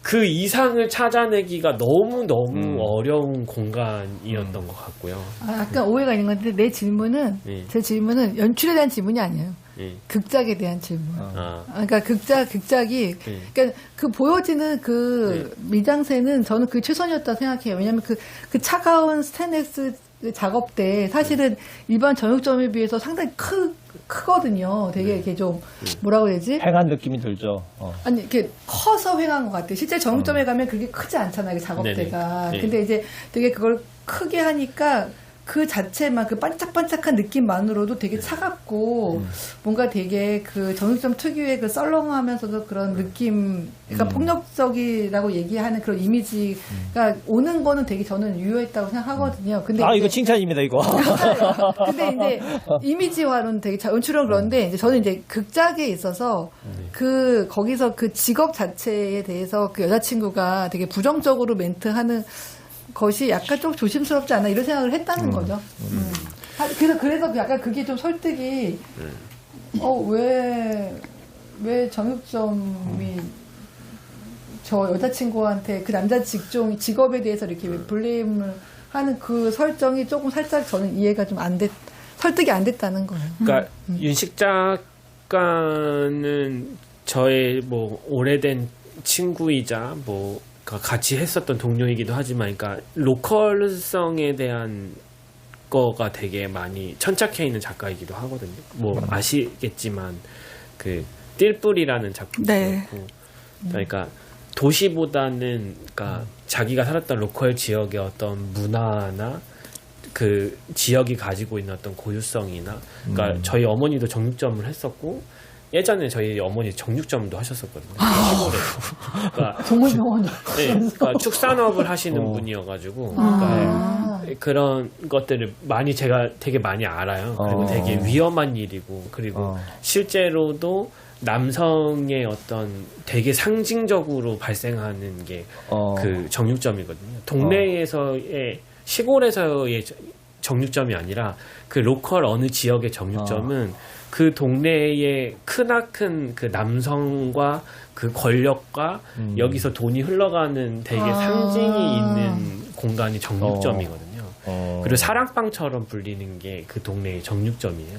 [SPEAKER 4] 그 이상을 찾아내기가 너무너무 어려운 공간이었던 것 같고요.
[SPEAKER 3] 약간 오해가 있는 건데 제 질문은 연출에 대한 질문이 아니에요. 극작에 대한 질문. 그러니까 극작이 그러니까 그 보여지는 그 미장센은 저는 그 최선이었다 생각해요. 왜냐하면 그 차가운 스테인리스 작업 때 사실은 일반 정육점에 비해서 상당히 크거든요. 되게 이렇게 좀 뭐라고 해야 되지?
[SPEAKER 1] 횡한 느낌이 들죠.
[SPEAKER 3] 아니 이렇게 커서 횡한 것 같아요. 실제 정육점에 가면 그게 크지 않잖아요. 그 작업대가.
[SPEAKER 4] 네네.
[SPEAKER 3] 근데 이제 되게 그걸 크게 하니까 그 자체만 그 반짝반짝한 느낌만으로도 되게 차갑고 뭔가 되게 그 정육점 특유의 그 썰렁하면서도 그런 느낌, 그러니까 폭력적이라고 얘기하는 그런 이미지가 오는 거는 되게 저는 유효했다고 생각하거든요. 근데
[SPEAKER 1] 이거
[SPEAKER 3] 이제
[SPEAKER 1] 칭찬입니다, 이거.
[SPEAKER 3] 근데 이제 이미지화는 되게 연출은 그런데 이제 저는 이제 극작에 있어서 거기서 그 직업 자체에 대해서 그 여자친구가 되게 부정적으로 멘트하는 것이 약간 좀 조심스럽지 않나 이런 생각을 했다는 거죠. 그래서 약간 그게 좀 설득이 왜 정육점이 저 여자친구한테 그 남자 직업에 대해서 이렇게 블레임을 하는 그 설정이 조금 살짝 저는 이해가 좀 설득이 안 됐다는 거예요.
[SPEAKER 4] 그러니까 윤식 작가는 저의 뭐 오래된 친구이자 뭐 같이 했었던 동료이기도 하지만, 그러니까 로컬성에 대한 거가 되게 많이 천착해 있는 작가이기도 하거든요. 뭐 아시겠지만 그 띨뿔이라는 작품도
[SPEAKER 2] 네.
[SPEAKER 4] 그렇고, 그러니까 도시보다는 그러니까 자기가 살았던 로컬 지역의 어떤 문화나 그 지역이 가지고 있는 어떤 고유성이나, 그러니까 저희 어머니도 정육점을 했었고 예전에 저희 어머니 정육점도 하셨었거든요. 시골에. 그러니까
[SPEAKER 3] 동물병원.
[SPEAKER 4] 네, 그러니까 축산업을 하시는 분이어가지고, 그러니까 그런 것들을 제가 되게 많이 알아요. 그리고 되게 위험한 일이고, 그리고 실제로도 남성의 어떤 되게 상징적으로 발생하는 게 그 정육점이거든요. 동네에서의, 시골에서의 정육점이 아니라 그 로컬 어느 지역의 정육점은 그 동네의 크나큰 그 남성과 그 권력과 여기서 돈이 흘러가는 되게 상징이 있는 공간이 정육점이거든요. 그리고 사랑방처럼 불리는 게 그 동네의 정육점이에요.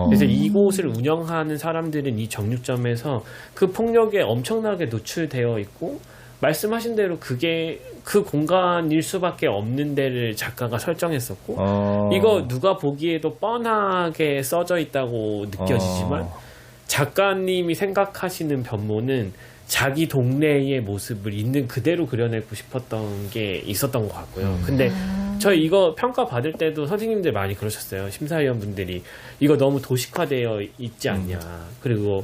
[SPEAKER 4] 그래서 이곳을 운영하는 사람들은 이 정육점에서 그 폭력에 엄청나게 노출되어 있고 말씀하신 대로 그게 그 공간일 수밖에 없는 데를 작가가 설정했었고 이거 누가 보기에도 뻔하게 써져 있다고 느껴지지만 작가님이 생각하시는 변모는 자기 동네의 모습을 있는 그대로 그려내고 싶었던 게 있었던 것 같고요. 근데 저희 이거 평가 받을 때도 선생님들 많이 그러셨어요. 심사위원분들이 이거 너무 도식화되어 있지 않냐. 그리고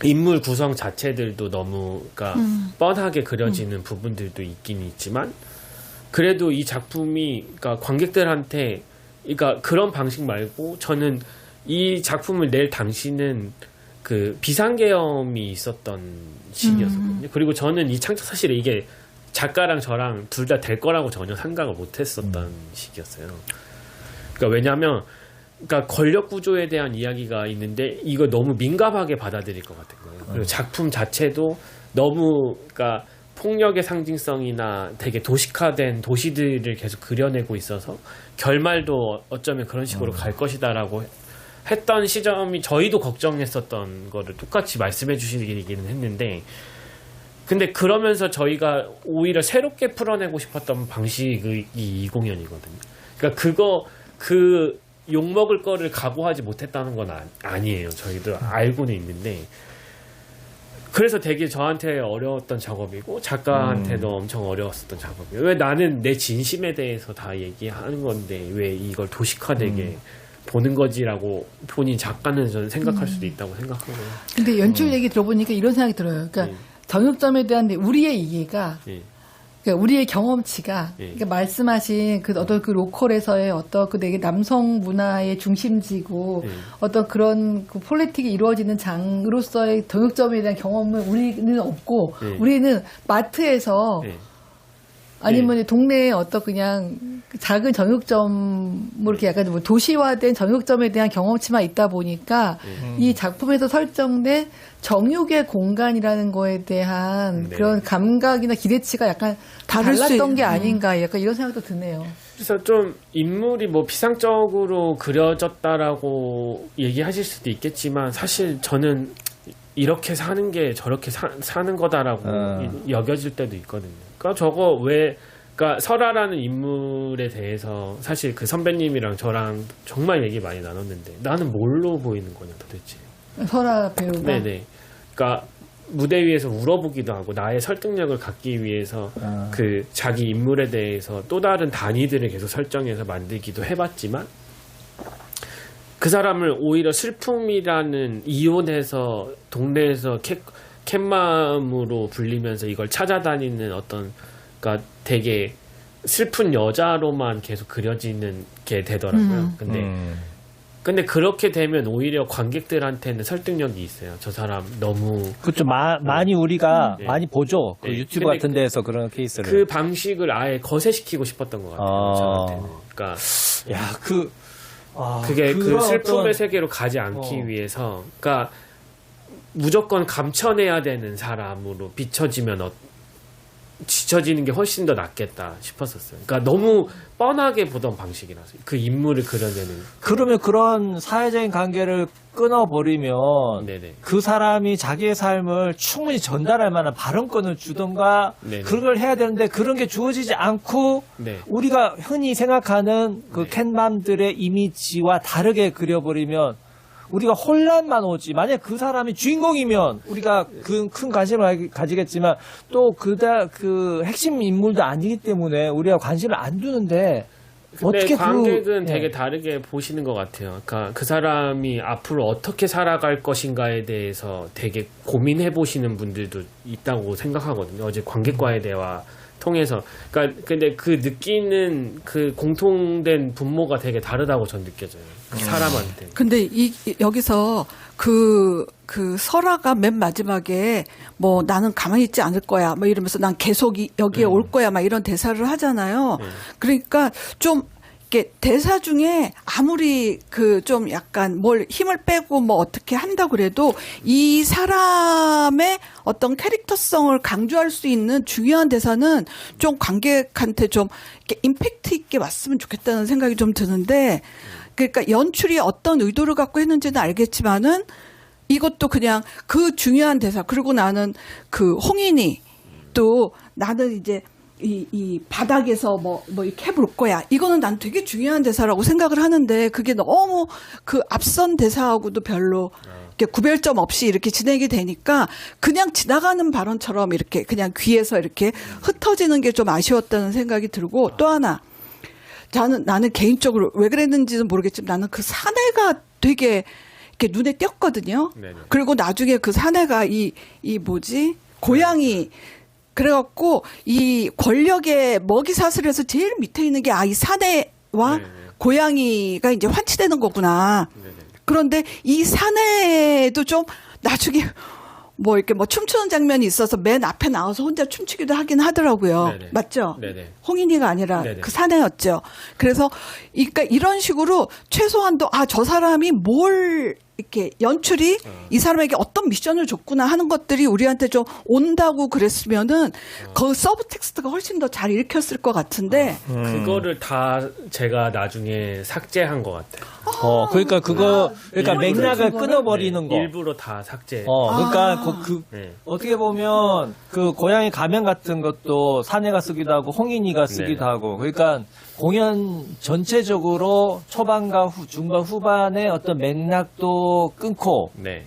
[SPEAKER 4] 인물 구성 자체들도 너무 그러니까 뻔하게 그려지는 부분들도 있긴 있지만 그래도 이 작품이 그러니까 관객들한테 그러니까 그런 방식 말고 저는 이 작품을 낼 당시는 그 비상계엄이 있었던 시기였거든요. 그리고 저는 이 창작 사실 이게 작가랑 저랑 둘 다 될 거라고 전혀 생각을 못 했었던 시기였어요. 그러니까 왜냐하면 그러니까 권력 구조에 대한 이야기가 있는데 이거 너무 민감하게 받아들일 것 같은 거예요. 그리고 작품 자체도 너무 그러니까 폭력의 상징성이나 되게 도식화된 도시들을 계속 그려내고 있어서 결말도 어쩌면 그런 식으로 갈 것이다라고 했던 시점이 저희도 걱정했었던 거를 똑같이 말씀해 주시기는 했는데 근데 그러면서 저희가 오히려 새롭게 풀어내고 싶었던 방식이 이 공연이거든요. 그러니까 그 욕먹을 거를 각오하지 못했다는 건 아니에요. 저희도 알고는 있는데 그래서 되게 저한테 어려웠던 작업이고 작가한테도 엄청 어려웠었던 작업이에요. 왜 나는 내 진심에 대해서 다 얘기하는 건데 왜 이걸 도식화되게 보는 거지라고 본인 작가는 저는 생각할 수도 있다고 생각하고요.
[SPEAKER 3] 근데 연출 얘기 들어보니까 이런 생각이 들어요. 그러니까 정육점에 대한 우리의 이해가 그러니까 우리의 경험치가 그러니까 말씀하신 그 어떤 그 로컬에서의 어떤 그 되게 남성 문화의 중심지고 어떤 그런 그 폴리틱이 이루어지는 장으로서의 정육점에 대한 경험은 우리는 없고 우리는 마트에서 아니면 동네에 어떤 그냥 작은 정육점 뭐 이렇게 약간 뭐 도시화된 정육점에 대한 경험치만 있다 보니까 이 작품에서 설정된 정육의 공간이라는 거에 대한 그런 감각이나 기대치가 약간 달랐던 게 아닌가 약간 이런 생각도 드네요.
[SPEAKER 4] 그래서 좀 인물이 뭐 비상적으로 그려졌다라고 얘기하실 수도 있겠지만 사실 저는 이렇게 사는 게 저렇게 사는 거다라고 여겨질 때도 있거든요. 그러니까 저거 그러니까 설아라는 인물에 대해서 사실 그 선배님이랑 저랑 정말 얘기 많이 나눴는데 나는 뭘로 보이는 거냐 도대체.
[SPEAKER 3] 설아 배우가.
[SPEAKER 4] 네네. 그러니까 무대 위에서 울어보기도 하고 나의 설득력을 갖기 위해서 그 자기 인물에 대해서 또 다른 단위들을 계속 설정해서 만들기도 해봤지만 그 사람을 오히려 슬픔이라는 이혼해서 동네에서 캣맘으로 불리면서 이걸 찾아다니는 어떤 그러니까 되게 슬픈 여자로만 계속 그려지는 게 되더라고요. 근데 그렇게 되면 오히려 관객들한테는 설득력이 있어요. 저 사람 너무
[SPEAKER 1] 그렇죠. 많이 우리가 많이 보죠. 그 유튜브 같은 데에서 그런 케이스를.
[SPEAKER 4] 그 방식을 아예 거세시키고 싶었던 것 같아요. 저한테는. 그러니까 그게 그 슬픔의 세계로 가지 않기 위해서, 그러니까 무조건 감춰내야 되는 사람으로 비춰지면 지쳐지는 게 훨씬 더 낫겠다 싶었었어요. 그러니까 너무 뻔하게 보던 방식이라서 그 인물을 그려내는.
[SPEAKER 1] 그러면 그런 사회적인 관계를 끊어버리면
[SPEAKER 4] 네네.
[SPEAKER 1] 그 사람이 자기의 삶을 충분히 전달할 만한 발언권을 주던가
[SPEAKER 4] 네네.
[SPEAKER 1] 그걸 해야 되는데 그런 게 주어지지 않고
[SPEAKER 4] 네.
[SPEAKER 1] 우리가 흔히 생각하는 그 캣맘들의 이미지와 다르게 그려버리면 우리가 혼란만 오지. 만약 그 사람이 주인공이면 우리가 그 큰 관심을 가지겠지만 또 그 핵심 인물도 아니기 때문에 우리가 관심을 안 두는데
[SPEAKER 4] 근데
[SPEAKER 1] 어떻게
[SPEAKER 4] 관객은 되게 다르게 보시는 것 같아요. 그러니까 그 사람이 앞으로 어떻게 살아갈 것인가에 대해서 되게 고민해 보시는 분들도 있다고 생각하거든요. 어제 관객과의 대화 통해서. 그러니까 근데 그 느끼는 그 공통된 분모가 되게 다르다고 전 느껴져요. 그 사람한테.
[SPEAKER 2] 근데 여기서 그 설아가 맨 마지막에 뭐 나는 가만히 있지 않을 거야 뭐 이러면서 난 계속 여기에 올 거야 막 이런 대사를 하잖아요. 그러니까 좀 이렇게 대사 중에 아무리 그 좀 약간 뭘 힘을 빼고 뭐 어떻게 한다고 그래도 이 사람의 어떤 캐릭터성을 강조할 수 있는 중요한 대사는 좀 관객한테 좀 이렇게 임팩트 있게 왔으면 좋겠다는 생각이 좀 드는데, 그러니까 연출이 어떤 의도를 갖고 했는지는 알겠지만은 이것도 그냥 그 중요한 대사, 그리고 나는 그 홍인이 또 나는 이제 이 바닥에서 뭐 이렇게 해볼 거야. 이거는 난 되게 중요한 대사라고 생각을 하는데 그게 너무 그 앞선 대사하고도 별로 이렇게 구별점 없이 이렇게 진행이 되니까 그냥 지나가는 발언처럼 이렇게 그냥 귀에서 이렇게 흩어지는 게 좀 아쉬웠다는 생각이 들고, 또 하나 나는 개인적으로 왜 그랬는지는 모르겠지만 나는 그 사내가 되게 이렇게 눈에 띄었거든요.
[SPEAKER 4] 네네.
[SPEAKER 2] 그리고 나중에 그 사내가 이 뭐지? 고양이. 그래갖고 이 권력의 먹이 사슬에서 제일 밑에 있는 게 이 사내와
[SPEAKER 4] 네네.
[SPEAKER 2] 고양이가 이제 환치되는 거구나.
[SPEAKER 4] 네네.
[SPEAKER 2] 그런데 이 사내도 좀 나중에 뭐 이렇게 뭐 춤추는 장면이 있어서 맨 앞에 나와서 혼자 춤추기도 하긴 하더라고요.
[SPEAKER 4] 네네.
[SPEAKER 2] 맞죠?
[SPEAKER 4] 네네.
[SPEAKER 2] 홍인이가 아니라
[SPEAKER 4] 네네.
[SPEAKER 2] 그 사내였죠. 그래서 그러니까 이런 식으로 최소한도 저 사람이 뭘 이렇게 연출이 이 사람에게 어떤 미션을 줬구나 하는 것들이 우리한테 좀 온다고 그랬으면은 그 서브텍스트가 훨씬 더 잘 읽혔을 것 같은데.
[SPEAKER 4] 그거를 다 제가 나중에 삭제한 것 같아요.
[SPEAKER 1] 그러니까 그러니까 맥락을 끊어버리는 거.
[SPEAKER 4] 일부러 다 삭제.
[SPEAKER 1] 그러니까
[SPEAKER 4] 네.
[SPEAKER 1] 어떻게 보면 그 고양이 가면 같은 것도 사내가 쓰기도 하고 홍인이가 쓰기도
[SPEAKER 4] 네.
[SPEAKER 1] 하고, 그러니까 공연 전체적으로 초반과 중반 후반의 어떤 맥락도 끊고
[SPEAKER 4] 네.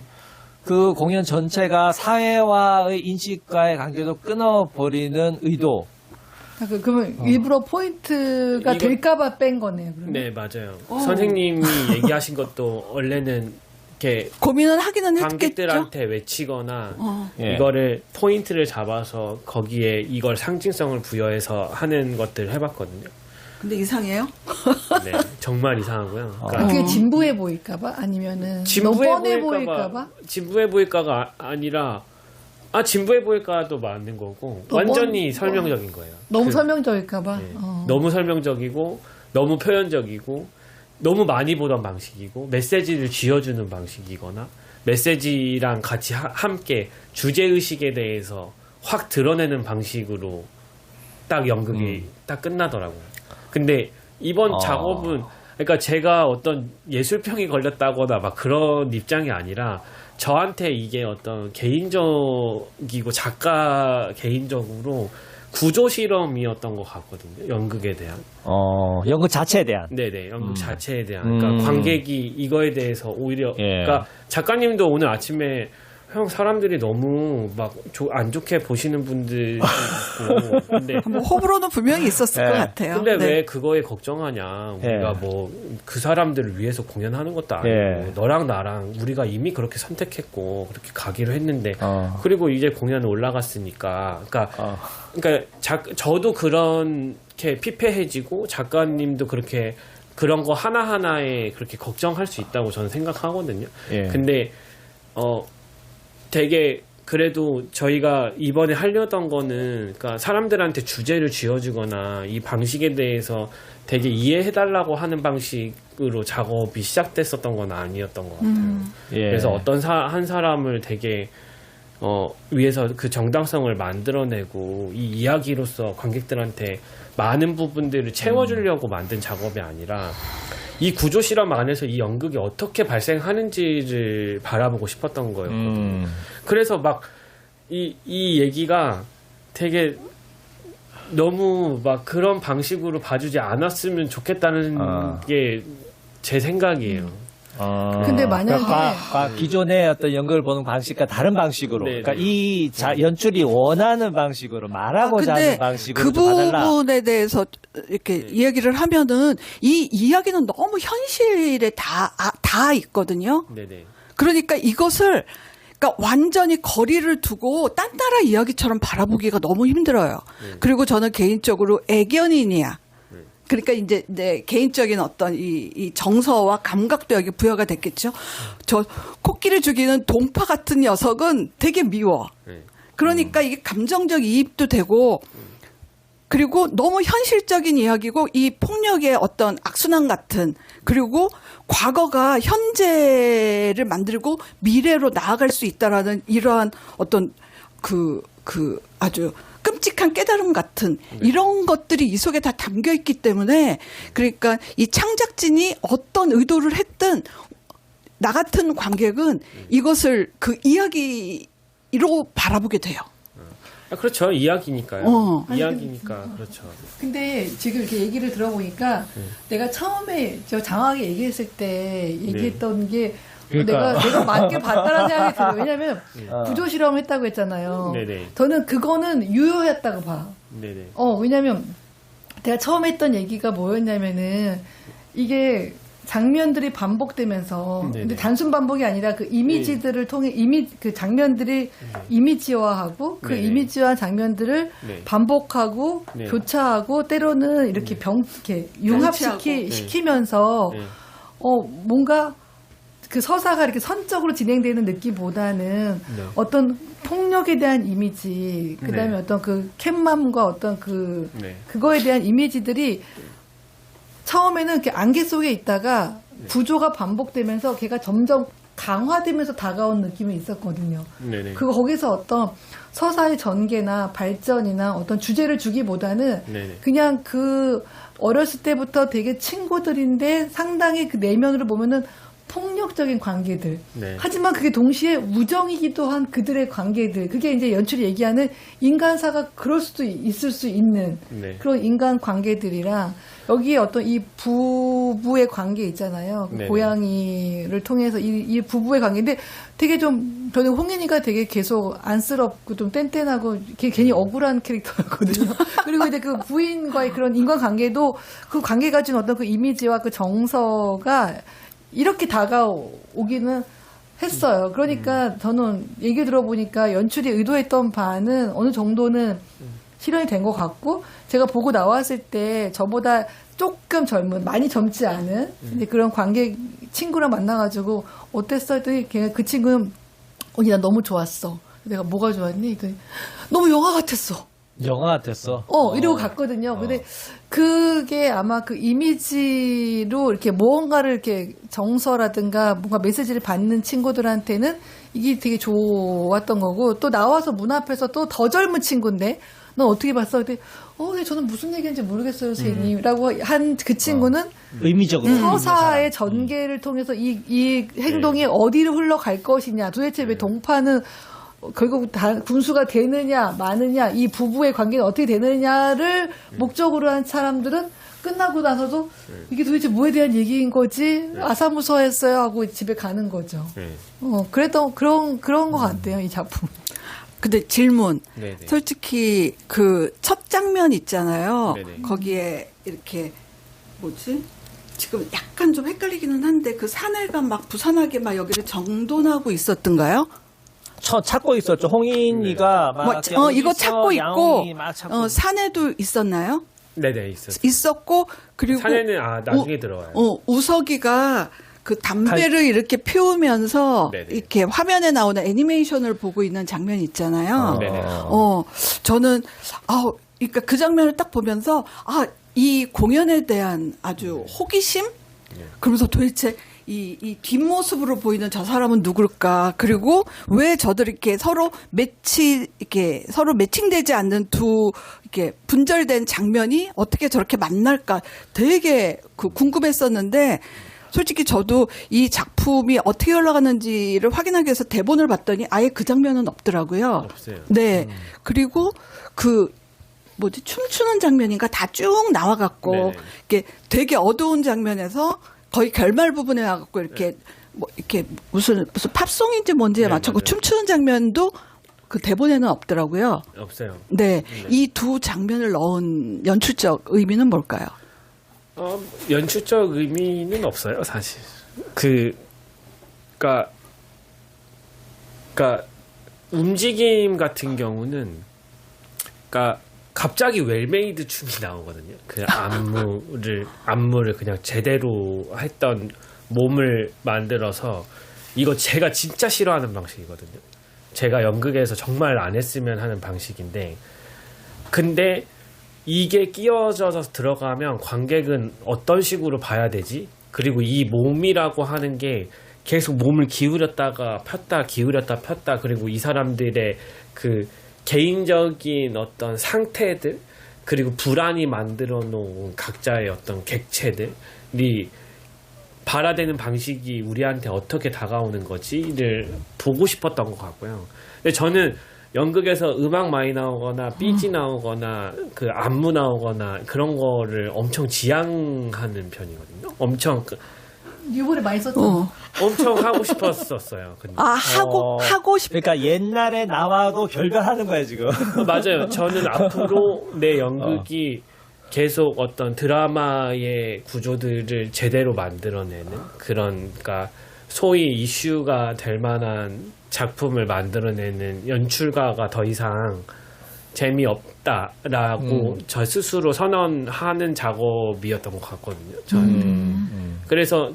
[SPEAKER 1] 그 공연 전체가 사회와의 인식과의 관계도 끊어버리는 의도.
[SPEAKER 3] 그러면 일부러 포인트가
[SPEAKER 4] 이거-
[SPEAKER 3] 될까봐 뺀 거네요. 그러면.
[SPEAKER 4] 네, 맞아요. 선생님이 얘기하신 것도 원래는 이렇게
[SPEAKER 2] 고민은 하기는 했겠죠.
[SPEAKER 4] 관객들한테 외치거나
[SPEAKER 1] 예.
[SPEAKER 4] 이거를 포인트를 잡아서 거기에 이걸 상징성을 부여해서 하는 것들을 해봤거든요.
[SPEAKER 2] 근데 이상해요?
[SPEAKER 4] 네, 정말 이상하고요. 그러니까
[SPEAKER 3] 그게 진부해 보일까봐 아니면은 너무 뻔해 보일까봐.
[SPEAKER 4] 진부해 보일까가 아니라 진부해 보일까도 맞는 거고
[SPEAKER 3] 또
[SPEAKER 4] 완전히 설명적인 거예요.
[SPEAKER 3] 너무 설명적일까봐.
[SPEAKER 4] 네. 너무 설명적이고 너무 표현적이고 너무 많이 보던 방식이고 메시지를 쥐어주는 방식이거나 메시지랑 같이 함께 주제의식에 대해서 확 드러내는 방식으로 딱 연극이 딱 끝나더라고요. 근데 이번 작업은 그러니까 제가 어떤 예술병이 걸렸다거나 막 그런 입장이 아니라 저한테 이게 어떤 개인적이고 작가 개인적으로 구조 실험이었던 것 같거든요. 연극에 대한.
[SPEAKER 1] 연극 자체에 대한.
[SPEAKER 4] 네네. 연극 자체에 대한. 그러니까 관객이 이거에 대해서 오히려.
[SPEAKER 1] 예.
[SPEAKER 4] 그러니까 작가님도 오늘 아침에 형 사람들이 너무 막 안 좋게 보시는 분들 있고. 근데
[SPEAKER 2] 뭐 호불호는 분명히 있었을
[SPEAKER 1] 네.
[SPEAKER 2] 것 같아요.
[SPEAKER 4] 근데
[SPEAKER 2] 네.
[SPEAKER 4] 왜 그거에 걱정하냐? 우리가
[SPEAKER 1] 예.
[SPEAKER 4] 뭐 그 사람들을 위해서 공연하는 것도 아니고
[SPEAKER 1] 예.
[SPEAKER 4] 너랑 나랑 우리가 이미 그렇게 선택했고 그렇게 가기로 했는데
[SPEAKER 1] 그리고
[SPEAKER 4] 이제 공연 올라갔으니까 그러니까 저도 그렇게 피폐해지고 작가님도 그렇게 그런 거 하나하나에 그렇게 걱정할 수 있다고 저는 생각하거든요.
[SPEAKER 1] 예.
[SPEAKER 4] 근데 되게 그래도 저희가 이번에 하려던 거는 그러니까 사람들한테 주제를 쥐어주거나 이 방식에 대해서 되게 이해해달라고 하는 방식으로 작업이 시작됐었던 건 아니었던 것 같아요.
[SPEAKER 1] 예.
[SPEAKER 4] 그래서 어떤 한 사람을 되게 위해서 그 정당성을 만들어내고 이 이야기로서 관객들한테 많은 부분들을 채워주려고 만든 작업이 아니라 이 구조 실험 안에서 이 연극이 어떻게 발생하는지를 바라보고 싶었던 거였거든요. 그래서 막 이 얘기가 되게 너무 막 그런 방식으로 봐주지 않았으면 좋겠다는 게 제 생각이에요.
[SPEAKER 3] 근데 만약에
[SPEAKER 1] 기존의 어떤 연극을 보는 방식과 다른 방식으로,
[SPEAKER 4] 네네.
[SPEAKER 1] 그러니까 이 연출이 원하는 방식으로 말하고자 하는 방식으로
[SPEAKER 2] 그
[SPEAKER 1] 좀 봐달라.
[SPEAKER 2] 부분에 대해서 이렇게 이야기를 하면은 이 이야기는 너무 현실에 다 있거든요.
[SPEAKER 4] 네네.
[SPEAKER 2] 그러니까 이것을 그러니까 완전히 거리를 두고 딴 나라 이야기처럼 바라보기가 너무 힘들어요. 그리고 저는 개인적으로 애견인이야. 그러니까 이제 내 개인적인 어떤 이 정서와 감각도 여기 부여가 됐겠죠. 저 코끼리 죽이는 동파 같은 녀석은 되게 미워. 그러니까 이게 감정적 이입도 되고, 그리고 너무 현실적인 이야기고 이 폭력의 어떤 악순환 같은, 그리고 과거가 현재를 만들고 미래로 나아갈 수 있다라는 이러한 어떤 아주 끔찍한 깨달음 같은 이런 것들이 이 속에 다 담겨 있기 때문에 그러니까 이 창작진이 어떤 의도를 했든 나 같은 관객은 이것을 그 이야기로 바라보게 돼요.
[SPEAKER 4] 그렇죠. 이야기니까요. 이야기니까 그렇죠.
[SPEAKER 3] 근데 지금 이렇게 얘기를 들어보니까 내가 처음에 저 장하게 얘기했을 때 얘기했던 게
[SPEAKER 1] 그러니까.
[SPEAKER 3] 내가 맞게 봤다는 생각이 들어요. 왜냐면 구조 실험을 했다고 했잖아요.
[SPEAKER 4] 네네.
[SPEAKER 3] 저는 그거는 유효했다고 봐.
[SPEAKER 4] 네네.
[SPEAKER 3] 왜냐면 내가 처음에 했던 얘기가 뭐였냐면은 이게 장면들이 반복되면서
[SPEAKER 4] 네네.
[SPEAKER 3] 근데 단순 반복이 아니라 그 이미지들을 통해 그 장면들이 이미지화하고 그
[SPEAKER 4] 네네.
[SPEAKER 3] 이미지화 장면들을
[SPEAKER 4] 네.
[SPEAKER 3] 반복하고
[SPEAKER 4] 네.
[SPEAKER 3] 교차하고 때로는 이렇게 이렇게 융합시키면서
[SPEAKER 4] 네.
[SPEAKER 3] 뭔가 그 서사가 이렇게 선적으로 진행되는 느낌보다는
[SPEAKER 4] 네.
[SPEAKER 3] 어떤 폭력에 대한 이미지, 그 다음에
[SPEAKER 4] 네.
[SPEAKER 3] 어떤 그 캣맘과 어떤
[SPEAKER 4] 네.
[SPEAKER 3] 그거에 대한 이미지들이 처음에는 이렇게 안개 속에 있다가 구조가 반복되면서 걔가 점점 강화되면서 다가온 느낌이 있었거든요.
[SPEAKER 4] 네네.
[SPEAKER 3] 거기서 어떤 서사의 전개나 발전이나 어떤 주제를 주기보다는
[SPEAKER 4] 네네.
[SPEAKER 3] 그냥 그 어렸을 때부터 되게 친구들인데 상당히 그 내면으로 보면은 폭력적인 관계들.
[SPEAKER 4] 네.
[SPEAKER 3] 하지만 그게 동시에 우정이기도 한 그들의 관계들. 그게 이제 연출이 얘기하는 인간사가 그럴 수도 있을 수 있는
[SPEAKER 4] 네.
[SPEAKER 3] 그런 인간 관계들이랑 여기에 어떤 이 부부의 관계 있잖아요. 그
[SPEAKER 4] 네네.
[SPEAKER 3] 고양이를 통해서 이 부부의 관계인데 되게 좀 저는 홍인이가 되게 계속 안쓰럽고 좀 뗀뗀하고 괜히 억울한 캐릭터였거든요. 그리고 이제 그 부인과의 그런 인간관계도 그 관계가 준 어떤 그 이미지와 그 정서가 이렇게 다가오기는 했어요. 그러니까 저는 얘기 들어보니까 연출이 의도했던 바는 어느 정도는 실현이 된 것 같고 제가 보고 나왔을 때 저보다 조금 젊은 많이 젊지 않은 이제 그런 관객 친구랑 만나가지고 어땠어 했더니 그 친구는 언니 나 너무 좋았어. 내가 뭐가 좋았니? 했더니 너무 영화 같았어.
[SPEAKER 1] 영화 같았어.
[SPEAKER 3] 이러고 갔거든요. 근데 그게 아마 그 이미지로 이렇게 무언가를 이렇게 정서라든가 뭔가 메시지를 받는 친구들한테는 이게 되게 좋았던 거고 또 나와서 문 앞에서 또 더 젊은 친구인데 넌 어떻게 봤어? 근데 저는 무슨 얘기인지 모르겠어요, 선생님. 라고 한 그 친구는
[SPEAKER 1] 의미적으로.
[SPEAKER 3] 서사의 전개를 통해서 이 행동이 어디로 흘러갈 것이냐. 도대체 왜 동파는 결국 다 군수가 되느냐 마느냐 이 부부의 관계는 어떻게 되느냐를 목적으로 한 사람들은 끝나고 나서도 이게 도대체 뭐에 대한 얘기인 거지 아사무소했어요 하고 집에 가는 거죠.
[SPEAKER 4] 네.
[SPEAKER 3] 그랬던 그런 것 같아요 이 작품.
[SPEAKER 2] 근데 질문.
[SPEAKER 4] 네네.
[SPEAKER 2] 솔직히 그 첫 장면 있잖아요.
[SPEAKER 4] 네네.
[SPEAKER 2] 거기에 이렇게 뭐지? 지금 약간 좀 헷갈리기는 한데 그 사내가 막 부산하게 막 여기를 정돈하고 있었던가요?
[SPEAKER 1] 찾고 있었죠. 홍인이가 막
[SPEAKER 2] 뭐, 이거 찾고 있고
[SPEAKER 1] 야옹이 막 찾고
[SPEAKER 2] 사내도 있었나요?
[SPEAKER 4] 네네, 있었어요.
[SPEAKER 2] 있었고 그리고
[SPEAKER 4] 사내는 나중에 들어와요.
[SPEAKER 2] 우석이가 그 담배를 이렇게 피우면서
[SPEAKER 4] 네네.
[SPEAKER 2] 이렇게 화면에 나오는 애니메이션을 보고 있는 장면이 있잖아요.
[SPEAKER 4] 네네.
[SPEAKER 2] 저는 그러니까 그 장면을 딱 보면서 이 공연에 대한 아주 호기심? 그러면서 도대체 이 뒷모습으로 보이는 저 사람은 누굴까? 그리고 왜 저들 이렇게 서로 매칭되지 않는 두 이렇게 분절된 장면이 어떻게 저렇게 만날까? 되게 궁금했었는데 솔직히 저도 이 작품이 어떻게 흘러가는지를 확인하기 위해서 대본을 봤더니 아예 그 장면은 없더라고요.
[SPEAKER 4] 없어요.
[SPEAKER 2] 네. 그리고 춤추는 장면인가 다 쭉 나와갖고
[SPEAKER 4] 네네.
[SPEAKER 2] 이게 되게 어두운 장면에서 거의 결말 부분에 와갖고 이렇게 이렇게 무슨 팝송인지 뭔지에
[SPEAKER 4] 네,
[SPEAKER 2] 맞춰서
[SPEAKER 4] 맞아요.
[SPEAKER 2] 춤추는 장면도 그 대본에는 없더라고요.
[SPEAKER 4] 없어요.
[SPEAKER 2] 네. 이 두 장면을 넣은 연출적 의미는 뭘까요?
[SPEAKER 4] 연출적 의미는 없어요, 사실. 그러니까 움직임 같은 경우는, 그러니까 갑자기 웰메이드 춤이 나오거든요. 그 안무를 그냥 제대로 했던 몸을 만들어서 이거 제가 진짜 싫어하는 방식이거든요. 제가 연극에서 정말 안 했으면 하는 방식인데, 근데 이게 끼워져서 들어가면 관객은 어떤 식으로 봐야 되지? 그리고 이 몸이라고 하는 게 계속 몸을 기울였다가 폈다 기울였다 폈다 그리고 이 사람들의 그 개인적인 어떤 상태들 그리고 불안이 만들어 놓은 각자의 어떤 객체들이 발화되는 방식이 우리한테 어떻게 다가오는 거지를 보고 싶었던 것 같고요. 근데 저는 연극에서 음악 많이 나오거나 삐지 나오거나 그 안무 나오거나 그런 거를 엄청 지향하는 편이거든요. 엄청
[SPEAKER 3] 유보를 많이 썼죠.
[SPEAKER 4] 엄청 하고 싶었었어요. 근데.
[SPEAKER 2] 하고 싶.
[SPEAKER 1] 그러니까 옛날에 나와도 결별하는 거야 지금.
[SPEAKER 4] 맞아요. 저는 앞으로 내 연극이 계속 어떤 드라마의 구조들을 제대로 만들어내는 그러니까 소위 이슈가 될 만한 작품을 만들어내는 연출가가 더 이상 재미없다라고 저 스스로 선언하는 작업이었던 것 같거든요. 저는. 그래서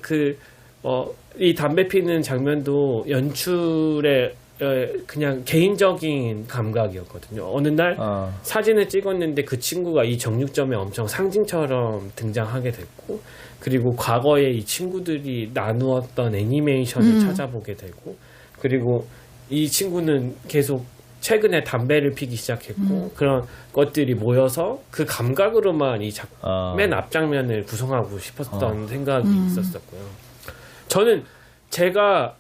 [SPEAKER 4] 이 담배 피는 장면도 연출의 그냥 개인적인 감각이었거든요. 어느 날 사진을 찍었는데 그 친구가 이 정육점에 엄청 상징처럼 등장하게 됐고 그리고 과거에 이 친구들이 나누었던 애니메이션을 찾아보게 되고 그리고 이 친구는 계속 최근에 담배를 피기 시작했고 그런 것들이 모여서 그 감각으로만 맨 앞장면을 구성하고 싶었던 생각이 있었었고요. 저는 제가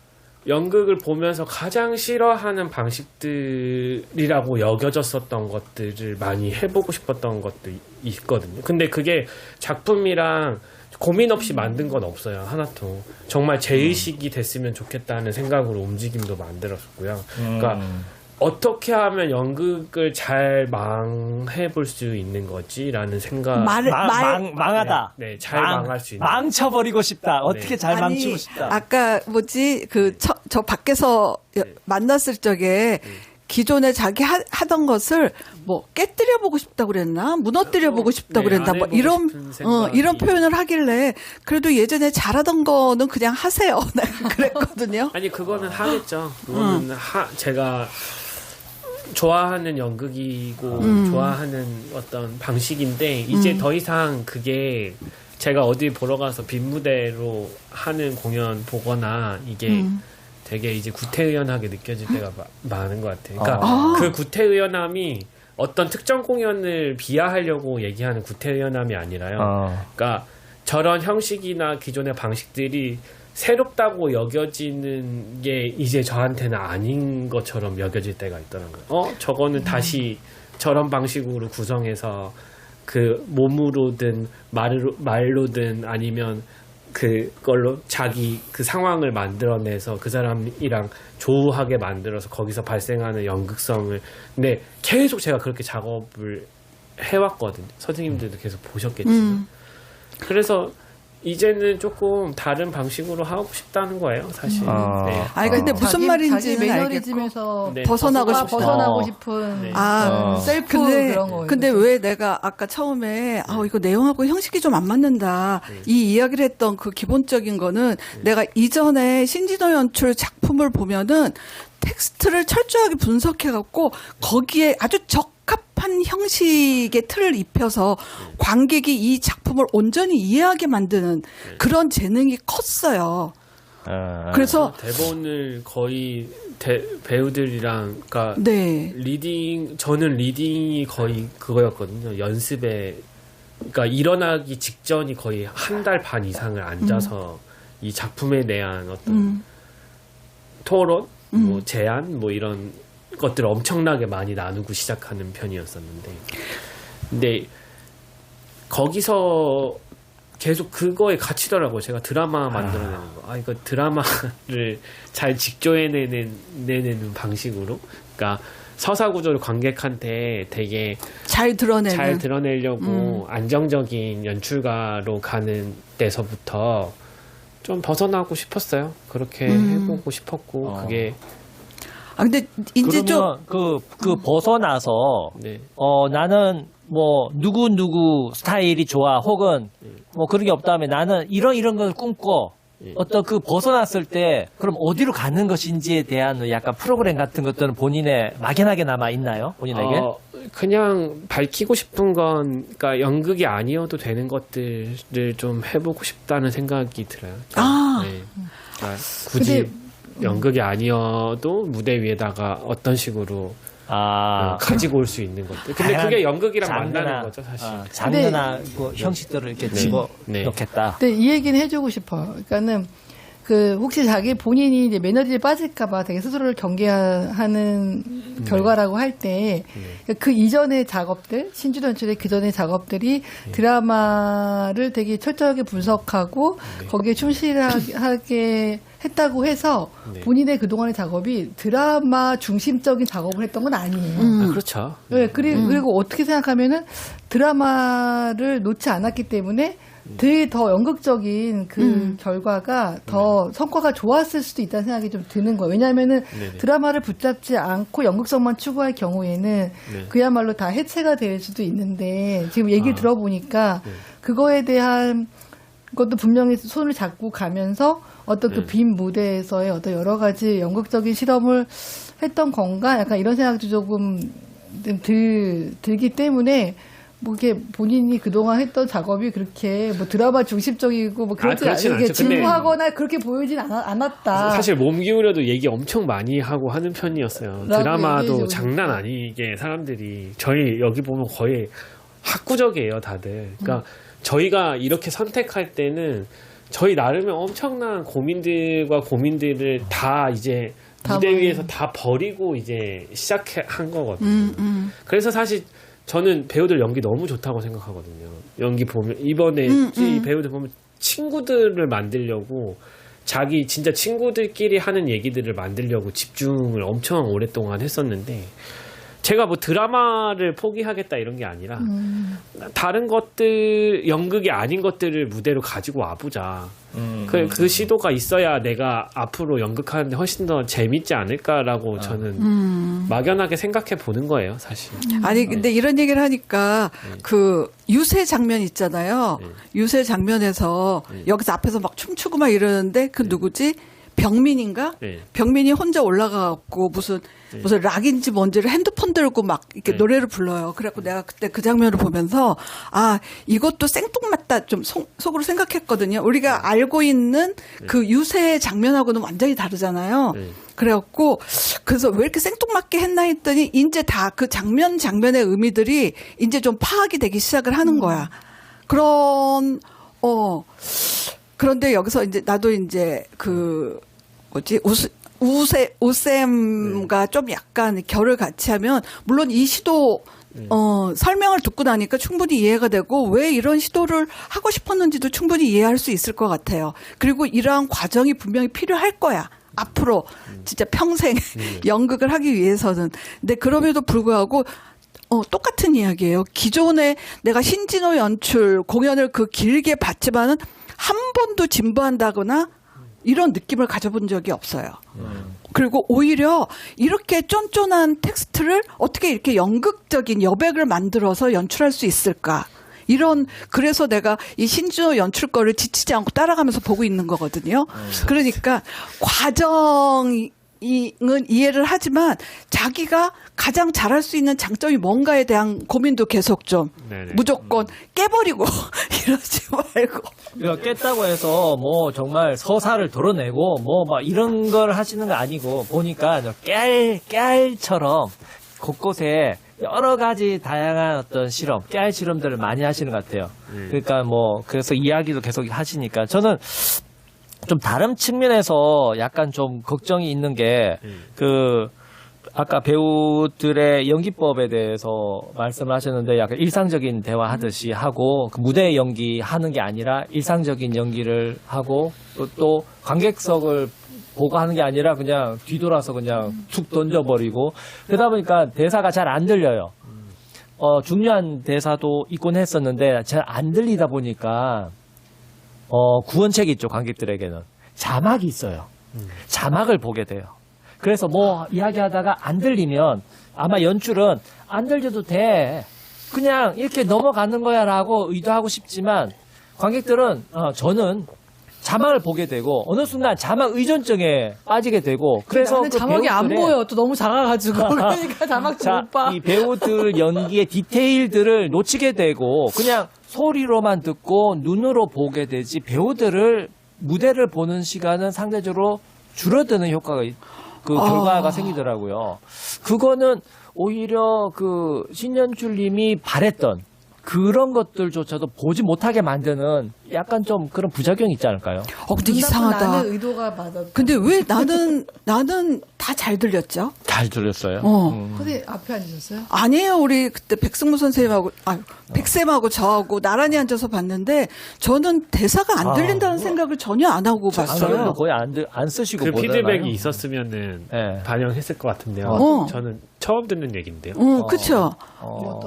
[SPEAKER 4] 연극을 보면서 가장 싫어하는 방식들이라고 여겨졌었던 것들을 많이 해보고 싶었던 것도 있거든요. 근데 그게 작품이랑 고민 없이 만든 건 없어요. 하나도. 정말 제의식이 됐으면 좋겠다는 생각으로 움직임도 만들었고요. 그러니까 어떻게 하면 연극을 잘 망해볼 수 있는 거지라는 생각.
[SPEAKER 1] 망하다.
[SPEAKER 4] 네, 잘 망할 수 있는.
[SPEAKER 1] 망쳐버리고 싶다. 어떻게
[SPEAKER 4] 네.
[SPEAKER 1] 잘 망치고 싶다.
[SPEAKER 2] 아까 저 밖에서 만났을 적에 기존에 자기 하던 것을 뭐 깨뜨려 보고 싶다고 그랬나 무너뜨려 보고 싶다고
[SPEAKER 4] 네,
[SPEAKER 2] 그랬나
[SPEAKER 4] 안
[SPEAKER 2] 뭐
[SPEAKER 4] 해보고 싶은 생각이.
[SPEAKER 2] 이런 표현을 하길래 그래도 예전에 잘하던 거는 그냥 하세요. 내가 그랬거든요.
[SPEAKER 4] 아니 그거는 하겠죠. 그거는 제가 좋아하는 연극이고 좋아하는 어떤 방식인데 이제 더 이상 그게 제가 어디 보러 가서 빈 무대로 하는 공연 보거나 이게 되게 이제 구태의연하게 느껴질 때가 많은 것 같아요. 그러니까 그 구태의연함이 어떤 특정 공연을 비하하려고 얘기하는 구태의연함이 아니라요. 그러니까 저런 형식이나 기존의 방식들이 새롭다고 여겨지는 게 이제 저한테는 아닌 것처럼 여겨질 때가 있더라고요. 저거는 다시 저런 방식으로 구성해서 그 몸으로든 말로든 아니면 그걸로 자기 그 상황을 만들어내서 그 사람이랑 조우하게 만들어서 거기서 발생하는 연극성을 근데 계속 제가 그렇게 작업을 해왔거든요. 선생님들도 계속 보셨겠지만 그래서 이제는 조금 다른 방식으로 하고 싶다는 거예요, 사실. 네.
[SPEAKER 2] 아니 근데 무슨
[SPEAKER 3] 자기
[SPEAKER 2] 말인지는 알겠고
[SPEAKER 3] 매너리즘에서
[SPEAKER 4] 네.
[SPEAKER 2] 벗어나고
[SPEAKER 3] 싶은
[SPEAKER 4] 네.
[SPEAKER 3] 셀프 그런 거.
[SPEAKER 2] 근데 왜 내가 아까 처음에 이거 내용하고 형식이 좀 안 맞는다 이 이야기를 했던 그 기본적인 거는 내가 이전에 신진호 연출 작품을 보면은 텍스트를 철저하게 분석해갖고 거기에 아주 적합한 형식의 틀을 입혀서 관객이 이 작품을 온전히 이해하게 만드는 그런 재능이 컸어요. 그래서
[SPEAKER 4] 대본을 거의 배우들이랑 그러니까
[SPEAKER 2] 네.
[SPEAKER 4] 저는 리딩이 거의 그거였거든요. 연습에 그러니까 일어나기 직전이 거의 한 달 반 이상을 앉아서 이 작품에 대한 어떤 토론, 뭐 제안, 뭐 이런 것들을 엄청나게 많이 나누고 시작하는 편이었었는데, 근데 거기서 계속 그거에 갇히더라고요. 제가 드라마 만들어내는 거. 이거 드라마를 잘 직조해내는 방식으로, 그러니까 서사 구조를 관객한테 되게
[SPEAKER 2] 잘 드러내는.
[SPEAKER 4] 잘 드러내려고 안정적인 연출가로 가는 데서부터 좀 벗어나고 싶었어요. 그렇게 해보고 싶었고 그게
[SPEAKER 2] 근데 이제 좀
[SPEAKER 1] 그러면 그 벗어나서
[SPEAKER 4] 네.
[SPEAKER 1] 나는 뭐 누구 스타일이 좋아 혹은 뭐 그런 게 없다면 나는 이런 걸 꿈꿔. 어떤 그 벗어났을 때 그럼 어디로 가는 것인지에 대한 약간 프로그램 같은 것들은 본인의 막연하게 남아 있나요? 본인에게?
[SPEAKER 4] 그냥 밝히고 싶은 건 그러니까 연극이 아니어도 되는 것들을 좀 해보고 싶다는 생각이 들어요. 네. 그러니까 굳이
[SPEAKER 3] 근데,
[SPEAKER 4] 연극이 아니어도 무대 위에다가 어떤 식으로 가지고 올 수 있는 것들. 근데 그게 연극이랑 만나는 거죠, 사실.
[SPEAKER 1] 장르나 뭐 형식들을 이렇게 집어넣겠다.
[SPEAKER 3] 근데 이 얘기는 해주고 싶어요. 그러니까는 혹시 자기 본인이 이제 매너리에 빠질까봐 되게 스스로를 경계하는 결과라고 할 때 그 이전의 작업들, 신주도 연출의 그 전의 작업들이 드라마를 되게 철저하게 분석하고 거기에 충실하게 했다고 해서 본인의 그동안의 작업이 드라마 중심적인 작업을 했던 건 아니에요.
[SPEAKER 4] 그렇죠.
[SPEAKER 3] 네, 그리고 어떻게 생각하면은 드라마를 놓지 않았기 때문에 되게 더 연극적인 그 결과가 더 성과가 좋았을 수도 있다는 생각이 좀 드는 거예요. 왜냐하면은 드라마를 붙잡지 않고 연극성만 추구할 경우에는 그야말로 다 해체가 될 수도 있는데 지금 얘기를 들어보니까 그거에 대한 것도 분명히 손을 잡고 가면서 어떤 그 빈 무대에서의 어떤 여러 가지 연극적인 실험을 했던 건가? 약간 이런 생각도 조금 들기 때문에 뭐 이게 본인이 그동안 했던 작업이 그렇게 뭐 드라마 중심적이고 뭐 그렇지 않게 진부하거나 그렇게 보이진 않았다.
[SPEAKER 4] 사실 몸 기울여도 얘기 엄청 많이 하고 하는 편이었어요. 드라마도 장난 아니게 사람들이 저희 여기 보면 거의 학구적이에요, 다들. 그러니까 저희가 이렇게 선택할 때는 저희 나름의 엄청난 고민들을 다 이제 무대 위에서 다 버리고 이제 시작한 거거든요. 그래서 사실 저는 배우들 연기 너무 좋다고 생각하거든요. 연기 보면 이번에 이 배우들 보면 친구들을 만들려고 자기 진짜 친구들끼리 하는 얘기들을 만들려고 집중을 엄청 오랫동안 했었는데 제가 뭐 드라마를 포기하겠다 이런 게 아니라 다른 것들 연극이 아닌 것들을 무대로 가지고 와보자. 그 시도가 있어야 내가 앞으로 연극하는데 훨씬 더 재밌지 않을까라고 저는 막연하게 생각해 보는 거예요, 사실.
[SPEAKER 2] 아니 근데 이런 얘기를 하니까 그 유세 장면 있잖아요. 유세 장면에서 여기서 앞에서 막 춤추고 막 이러는데 그 누구지? 병민인가? 병민이 혼자 올라가갖고 무슨 락인지 뭔지를 핸드폰 들고 막 이렇게 노래를 불러요. 그래갖고 내가 그때 그 장면을 보면서 아 이것도 생뚱맞다 좀 속으로 생각했거든요. 우리가 알고 있는 그 유세 장면하고는 완전히 다르잖아요. 그래갖고 그래서 왜 이렇게 생뚱맞게 했나 했더니 이제 다 그 장면의 의미들이 이제 좀 파악이 되기 시작을 하는 거야. 그런데 여기서 이제 나도 이제 그 뭐지 우쌤과 좀 약간 결을 같이 하면 물론 이 시도 설명을 듣고 나니까 충분히 이해가 되고 왜 이런 시도를 하고 싶었는지도 충분히 이해할 수 있을 것 같아요. 그리고 이러한 과정이 분명히 필요할 거야. 앞으로 진짜 평생 연극을 하기 위해서는. 근데 그럼에도 불구하고 똑같은 이야기예요. 기존에 내가 신진호 연출 공연을 그 길게 봤지만은 한 번도 진부한다거나 이런 느낌을 가져본 적이 없어요. 그리고 오히려 이렇게 쫀쫀한 텍스트를 어떻게 이렇게 연극적인 여백을 만들어서 연출할 수 있을까? 그래서 내가 이 신진호 연출 거를 지치지 않고 따라가면서 보고 있는 거거든요. 그러니까 과정은 이해를 하지만 자기가 가장 잘할 수 있는 장점이 뭔가에 대한 고민도 계속 좀 무조건 깨버리고 이러지 말고.
[SPEAKER 1] 그러니까 깼다고 해서 뭐 정말 서사를 드러내고 뭐 막 이런 걸 하시는 거 아니고 보니까 깨알처럼 곳곳에 여러 가지 다양한 어떤 깨알 실험들을 많이 하시는 것 같아요. 그러니까 뭐 그래서 이야기도 계속 하시니까 저는 좀 다른 측면에서 약간 좀 걱정이 있는 게 아까 배우들의 연기법에 대해서 말씀을 하셨는데 약간 일상적인 대화하듯이 하고 그 무대 연기하는 게 아니라 일상적인 연기를 하고 또 관객석을 보고 하는 게 아니라 그냥 뒤돌아서 그냥 툭 던져버리고 그러다 보니까 대사가 잘 안 들려요. 중요한 대사도 있곤 했었는데 잘 안 들리다 보니까 구원책이 있죠, 관객들에게는. 자막이 있어요. 자막을 보게 돼요. 그래서 뭐 이야기하다가 안 들리면 아마 연출은 안 들려도 돼. 그냥 이렇게 넘어가는 거야 라고 의도하고 싶지만 관객들은 저는 자막을 보게 되고 어느 순간 자막 의존증에 빠지게 되고 그래서
[SPEAKER 3] 나는 자막이 안 보여. 또 너무 작아가지고. 그러니까 자막 좀 못 봐.
[SPEAKER 1] 이 배우들 연기의 디테일들을 놓치게 되고 그냥 소리로만 듣고 눈으로 보게 되지 배우들을 무대를 보는 시간은 상대적으로 줄어드는 효과가 결과가 생기더라고요. 그거는 오히려 그 신연출님이 바랬던 그런 것들조차도 보지 못하게 만드는 약간 좀 그런 부작용이 있지 않을까요?
[SPEAKER 2] 근데
[SPEAKER 3] 눈
[SPEAKER 2] 이상하다.
[SPEAKER 3] 나는 의도가 맞아.
[SPEAKER 2] 근데 왜 나는 다 잘 들렸죠?
[SPEAKER 1] 잘 들렸어요.
[SPEAKER 3] 근데 앞에 앉으셨어요?
[SPEAKER 2] 아니에요. 우리 그때 백승무 선생님하고, 백쌤하고 저하고 나란히 앉아서 봤는데, 저는 대사가 안 들린다는 생각을 전혀 안 하고 봤어요.
[SPEAKER 1] 거의 안 쓰시고
[SPEAKER 4] 그
[SPEAKER 1] 보잖아요.
[SPEAKER 4] 피드백이 있었으면은
[SPEAKER 1] 네.
[SPEAKER 4] 반영했을 것 같은데요. 저는 처음 듣는 얘기인데요.
[SPEAKER 2] 그쵸.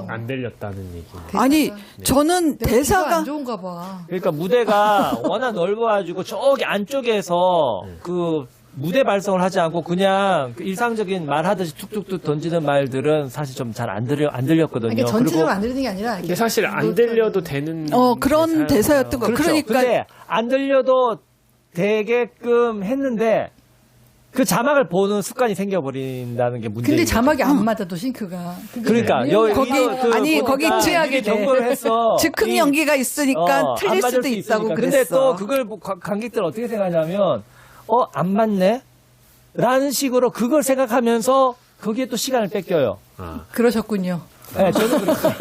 [SPEAKER 4] 안 들렸다는 얘기.
[SPEAKER 2] 아니, 저는
[SPEAKER 3] 내가 귀가
[SPEAKER 2] 대사가,
[SPEAKER 3] 안 좋은가 봐.
[SPEAKER 1] 그러니까 무대가 워낙 넓어가지고 저기 안쪽에서 그 무대 발성을 하지 않고 그냥 그 일상적인 말하듯이 툭툭툭 던지는 말들은 사실 좀 잘 안 들렸거든요.
[SPEAKER 3] 이게 전체적으로 안 들리는 게 아니라.
[SPEAKER 4] 근데 사실 안 들려도 되는
[SPEAKER 2] 그런 대사였던 거.
[SPEAKER 1] 그렇죠.
[SPEAKER 2] 그러니까.
[SPEAKER 1] 근데 안 들려도 되게끔 했는데 그 자막을 보는 습관이 생겨버린다는 게 문제예요.
[SPEAKER 3] 근데 자막이 안 맞아, 또 싱크가.
[SPEAKER 1] 그러니까
[SPEAKER 2] 거기, 아니, 거기
[SPEAKER 1] 이게 정보를 했어.
[SPEAKER 2] 즉흥 연기가 있으니까 틀릴
[SPEAKER 1] 안 맞을
[SPEAKER 2] 수도
[SPEAKER 1] 수
[SPEAKER 2] 있다고
[SPEAKER 1] 있으니까.
[SPEAKER 2] 그랬어.
[SPEAKER 1] 근데 또 그걸 관객들 어떻게 생각하냐면 안 맞네? 라는 식으로 그걸 생각하면서 거기에 또 시간을 뺏겨요.
[SPEAKER 3] 그러셨군요.
[SPEAKER 1] 네, 저는 그랬어요.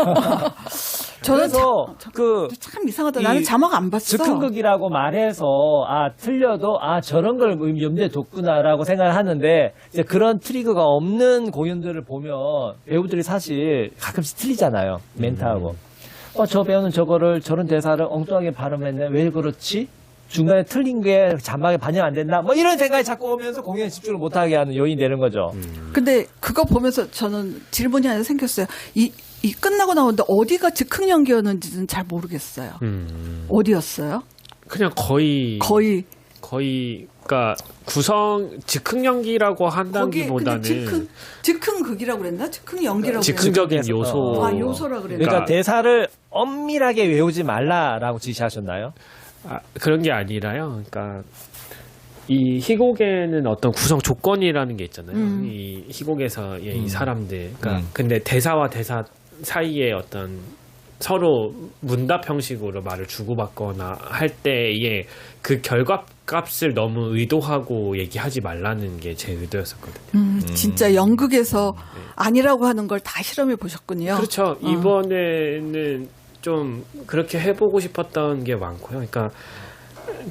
[SPEAKER 2] 저는
[SPEAKER 1] 그래서
[SPEAKER 2] 참 이상하다. 나는 자막 안 봤어.
[SPEAKER 1] 즉흥극이라고 말해서 틀려도 저런 걸 염두에 뒀구나라고 생각을 하는데 이제 그런 트리거가 없는 공연들을 보면 배우들이 사실 가끔씩 틀리잖아요. 멘트하고. 저 배우는 저런 대사를 엉뚱하게 발음했네. 왜 그렇지? 중간에 틀린 게 자막에 반영 안 된다. 뭐 이런 생각이 자꾸 오면서 공연에 집중을 못하게 하는 요인이 되는 거죠.
[SPEAKER 2] 근데 그거 보면서 저는 질문이 하나 생겼어요. 이 끝나고 나오는데 어디가 즉흥 연기였는지는 잘 모르겠어요. 어디였어요?
[SPEAKER 4] 그냥 거의 그러니까 즉흥 연기라고 한다기보다는
[SPEAKER 2] 근데 즉흥극이라고 그랬나? 즉흥 연기라고
[SPEAKER 4] 즉흥적인
[SPEAKER 2] 그랬나?
[SPEAKER 4] 요소.
[SPEAKER 2] 요소라 그랬나?
[SPEAKER 1] 그러니까 대사를 엄밀하게 외우지 말라라고 지시하셨나요?
[SPEAKER 4] 그런 게 아니라요. 그러니까 이 희곡에는 어떤 구성 조건이라는 게 있잖아요. 이 희곡에서의 이 사람들. 그러니까 근데 대사와 대사 사이에 어떤 서로 문답 형식으로 말을 주고받거나 할 때에 그 결과값을 너무 의도하고 얘기하지 말라는 게 제 의도였었거든요.
[SPEAKER 2] 진짜 연극에서 아니라고 하는 걸 다 실험해 보셨군요.
[SPEAKER 4] 그렇죠. 이번에는 좀 그렇게 해보고 싶었던 게 많고요. 그러니까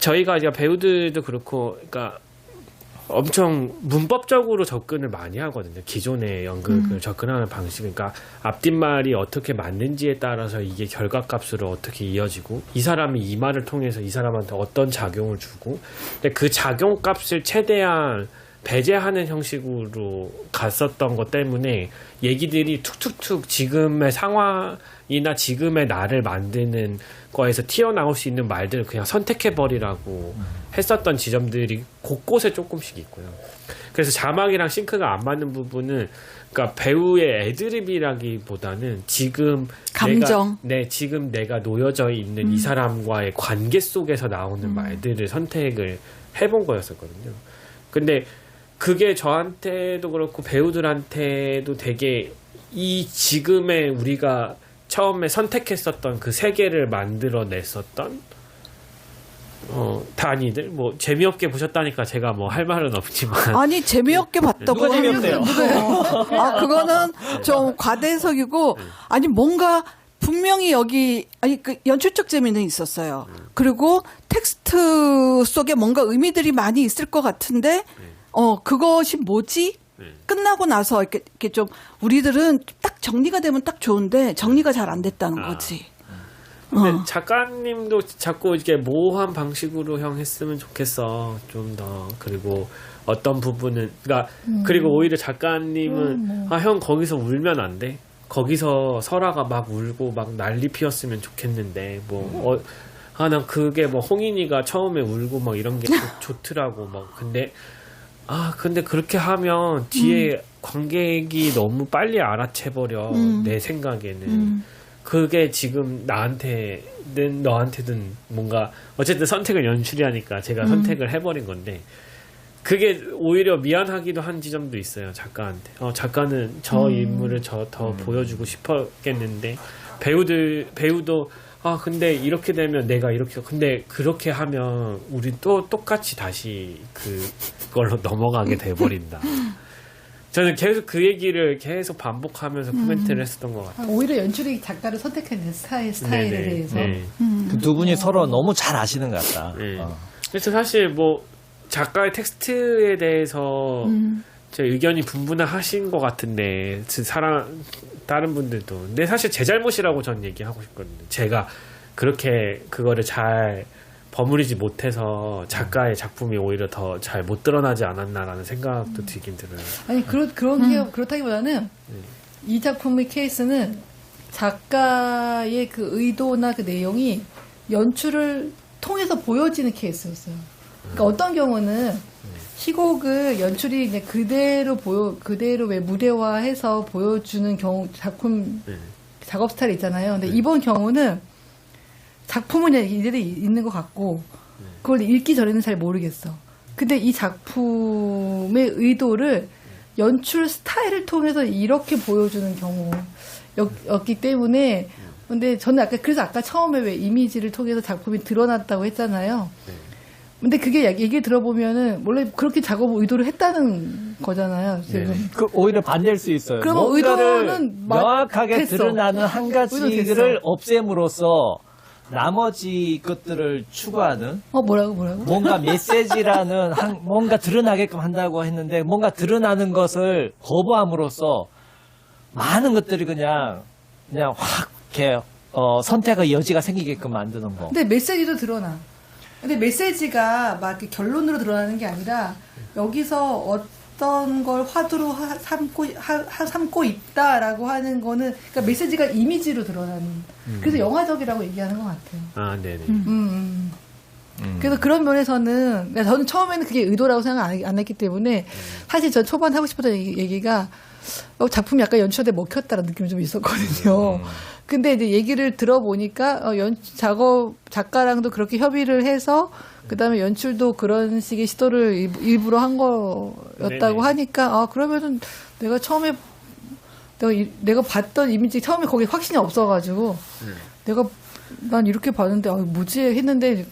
[SPEAKER 4] 저희가 이제 배우들도 그렇고, 그러니까 엄청 문법적으로 접근을 많이 하거든요. 기존의 연극을 접근하는 방식. 그러니까 앞뒷말이 어떻게 맞는지에 따라서 이게 결과값으로 어떻게 이어지고, 이 사람이 이 말을 통해서 이 사람한테 어떤 작용을 주고, 근데 그 작용값을 최대한 배제하는 형식으로 갔었던 것 때문에 얘기들이 툭툭툭 지금의 상황이나 지금의 나를 만드는 거에서 튀어나올 수 있는 말들을 그냥 선택해버리라고 했었던 지점들이 곳곳에 조금씩 있고요. 그래서 자막이랑 싱크가 안 맞는 부분은 그러니까 배우의 애드립이라기보다는 지금
[SPEAKER 2] 감정.
[SPEAKER 4] 지금 내가 놓여져 있는 이 사람과의 관계 속에서 나오는 말들을 선택을 해본 거였었거든요. 근데 그게 저한테도 그렇고 배우들한테도 되게 이 지금의 우리가 처음에 선택했었던 그 세계를 만들어냈었던 단위들 뭐 재미없게 보셨다니까 제가 뭐 할 말은 없지만
[SPEAKER 2] 아니 재미없게 봤다고
[SPEAKER 1] 누가 재미없대요?
[SPEAKER 2] 그거는 좀 과대해석이고 아니 뭔가 분명히 여기 그 연출적 재미는 있었어요. 그리고 텍스트 속에 뭔가 의미들이 많이 있을 것 같은데 그것이 뭐지? 끝나고 나서 이렇게 좀 우리들은 딱 정리가 되면 딱 좋은데 정리가 잘 안 됐다는 거지.
[SPEAKER 4] 근데 작가님도 자꾸 이렇게 모호한 방식으로 형 했으면 좋겠어. 좀 더. 그리고 어떤 부분은 그러니까 그리고 오히려 작가님은 형 거기서 울면 안 돼. 거기서 설아가 막 울고 막 난리 피웠으면 좋겠는데 난 그게 뭐 홍인이가 처음에 울고 막 이런 게 좋더라고. 막 근데 그렇게 하면 뒤에 관객이 너무 빨리 알아채버려. 내 생각에는. 그게 지금 너한테든 뭔가 어쨌든 선택을 연출이 하니까 제가 선택을 해버린 건데 그게 오히려 미안하기도 한 지점도 있어요. 작가한테. 작가는 저 인물을 더 보여주고 싶었겠는데 배우도 아 근데 이렇게 되면 내가 이렇게 근데 그렇게 하면 우리 또 똑같이 다시 그걸로 넘어가게 돼버린다. 저는 계속 그 얘기를 계속 반복하면서 코멘트를 했었던 것 같아요.
[SPEAKER 3] 오히려 연출이 작가를 선택하는 스타일에
[SPEAKER 4] 네네.
[SPEAKER 3] 대해서.
[SPEAKER 4] 네.
[SPEAKER 1] 그 두 분이 서로 너무 잘 아시는 것 같다.
[SPEAKER 4] 네. 그래서 사실 뭐 작가의 텍스트에 대해서 제 의견이 분분하신 것 같은데 다른 분들도 근데 사실 제 잘못이라고 전 얘기하고 싶거든요. 제가 그렇게 그거를 잘 버무리지 못해서 작가의 작품이 오히려 더 잘 못 드러나지 않았나라는 생각도 들긴 들어요.
[SPEAKER 3] 아니 그렇다기보다는 이 작품의 케이스는 작가의 그 의도나 그 내용이 연출을 통해서 보여지는 케이스였어요. 그러니까 어떤 경우는 희곡을 연출이 그냥 그대로 왜 무대화해서 보여주는 경우 작업 스타일 있잖아요. 근데 이번 경우는 작품은 그냥 이들이 있는 것 같고 그걸 읽기 전에는 잘 모르겠어. 근데 이 작품의 의도를 연출 스타일을 통해서 이렇게 보여주는 경우였기 때문에 근데 저는 그래서 아까 처음에 왜 이미지를 통해서 작품이 드러났다고 했잖아요. 근데 그게 얘기 들어보면은 원래 그렇게 작업 의도를 했다는 거잖아요. 지금.
[SPEAKER 1] 그 오히려 반대일 수 있어요.
[SPEAKER 3] 그러면
[SPEAKER 1] 뭔가를
[SPEAKER 3] 의도는
[SPEAKER 1] 명확하게
[SPEAKER 3] 됐어.
[SPEAKER 1] 드러나는 한
[SPEAKER 3] 의도
[SPEAKER 1] 가지를
[SPEAKER 3] 됐어.
[SPEAKER 1] 없앰으로써 나머지 것들을 추구하는
[SPEAKER 3] 뭐라고?
[SPEAKER 1] 뭔가 메시지라는 뭔가 드러나게끔 한다고 했는데 뭔가 드러나는 것을 거부함으로써 많은 것들이 그냥 확 이렇게 선택의 여지가 생기게끔 만드는 거.
[SPEAKER 3] 근데 메시지도 드러나. 근데 메시지가 막 이렇게 결론으로 드러나는 게 아니라 여기서 어떤 걸 화두로 삼고 있다라고 하는 거는 그러니까 메시지가 이미지로 드러나는. 그래서 영화적이라고 얘기하는 것 같아요.
[SPEAKER 4] 아, 네네.
[SPEAKER 3] 그래서 그런 면에서는 저는 처음에는 그게 의도라고 생각 안 했기 때문에 사실 전 초반 하고 싶었던 얘기가 작품이 약간 연출한테 먹혔다라는 느낌이 좀 있었거든요. 근데 이제 얘기를 들어보니까 작가랑도 그렇게 협의를 해서 그다음에 연출도 그런 식의 시도를 일부러 한 거였다고
[SPEAKER 4] 네네.
[SPEAKER 3] 하니까 그러면은 내가 처음에 내가 봤던 이미지 처음에 거기 확신이 없어가지고 난 이렇게 봤는데 뭐지 했는데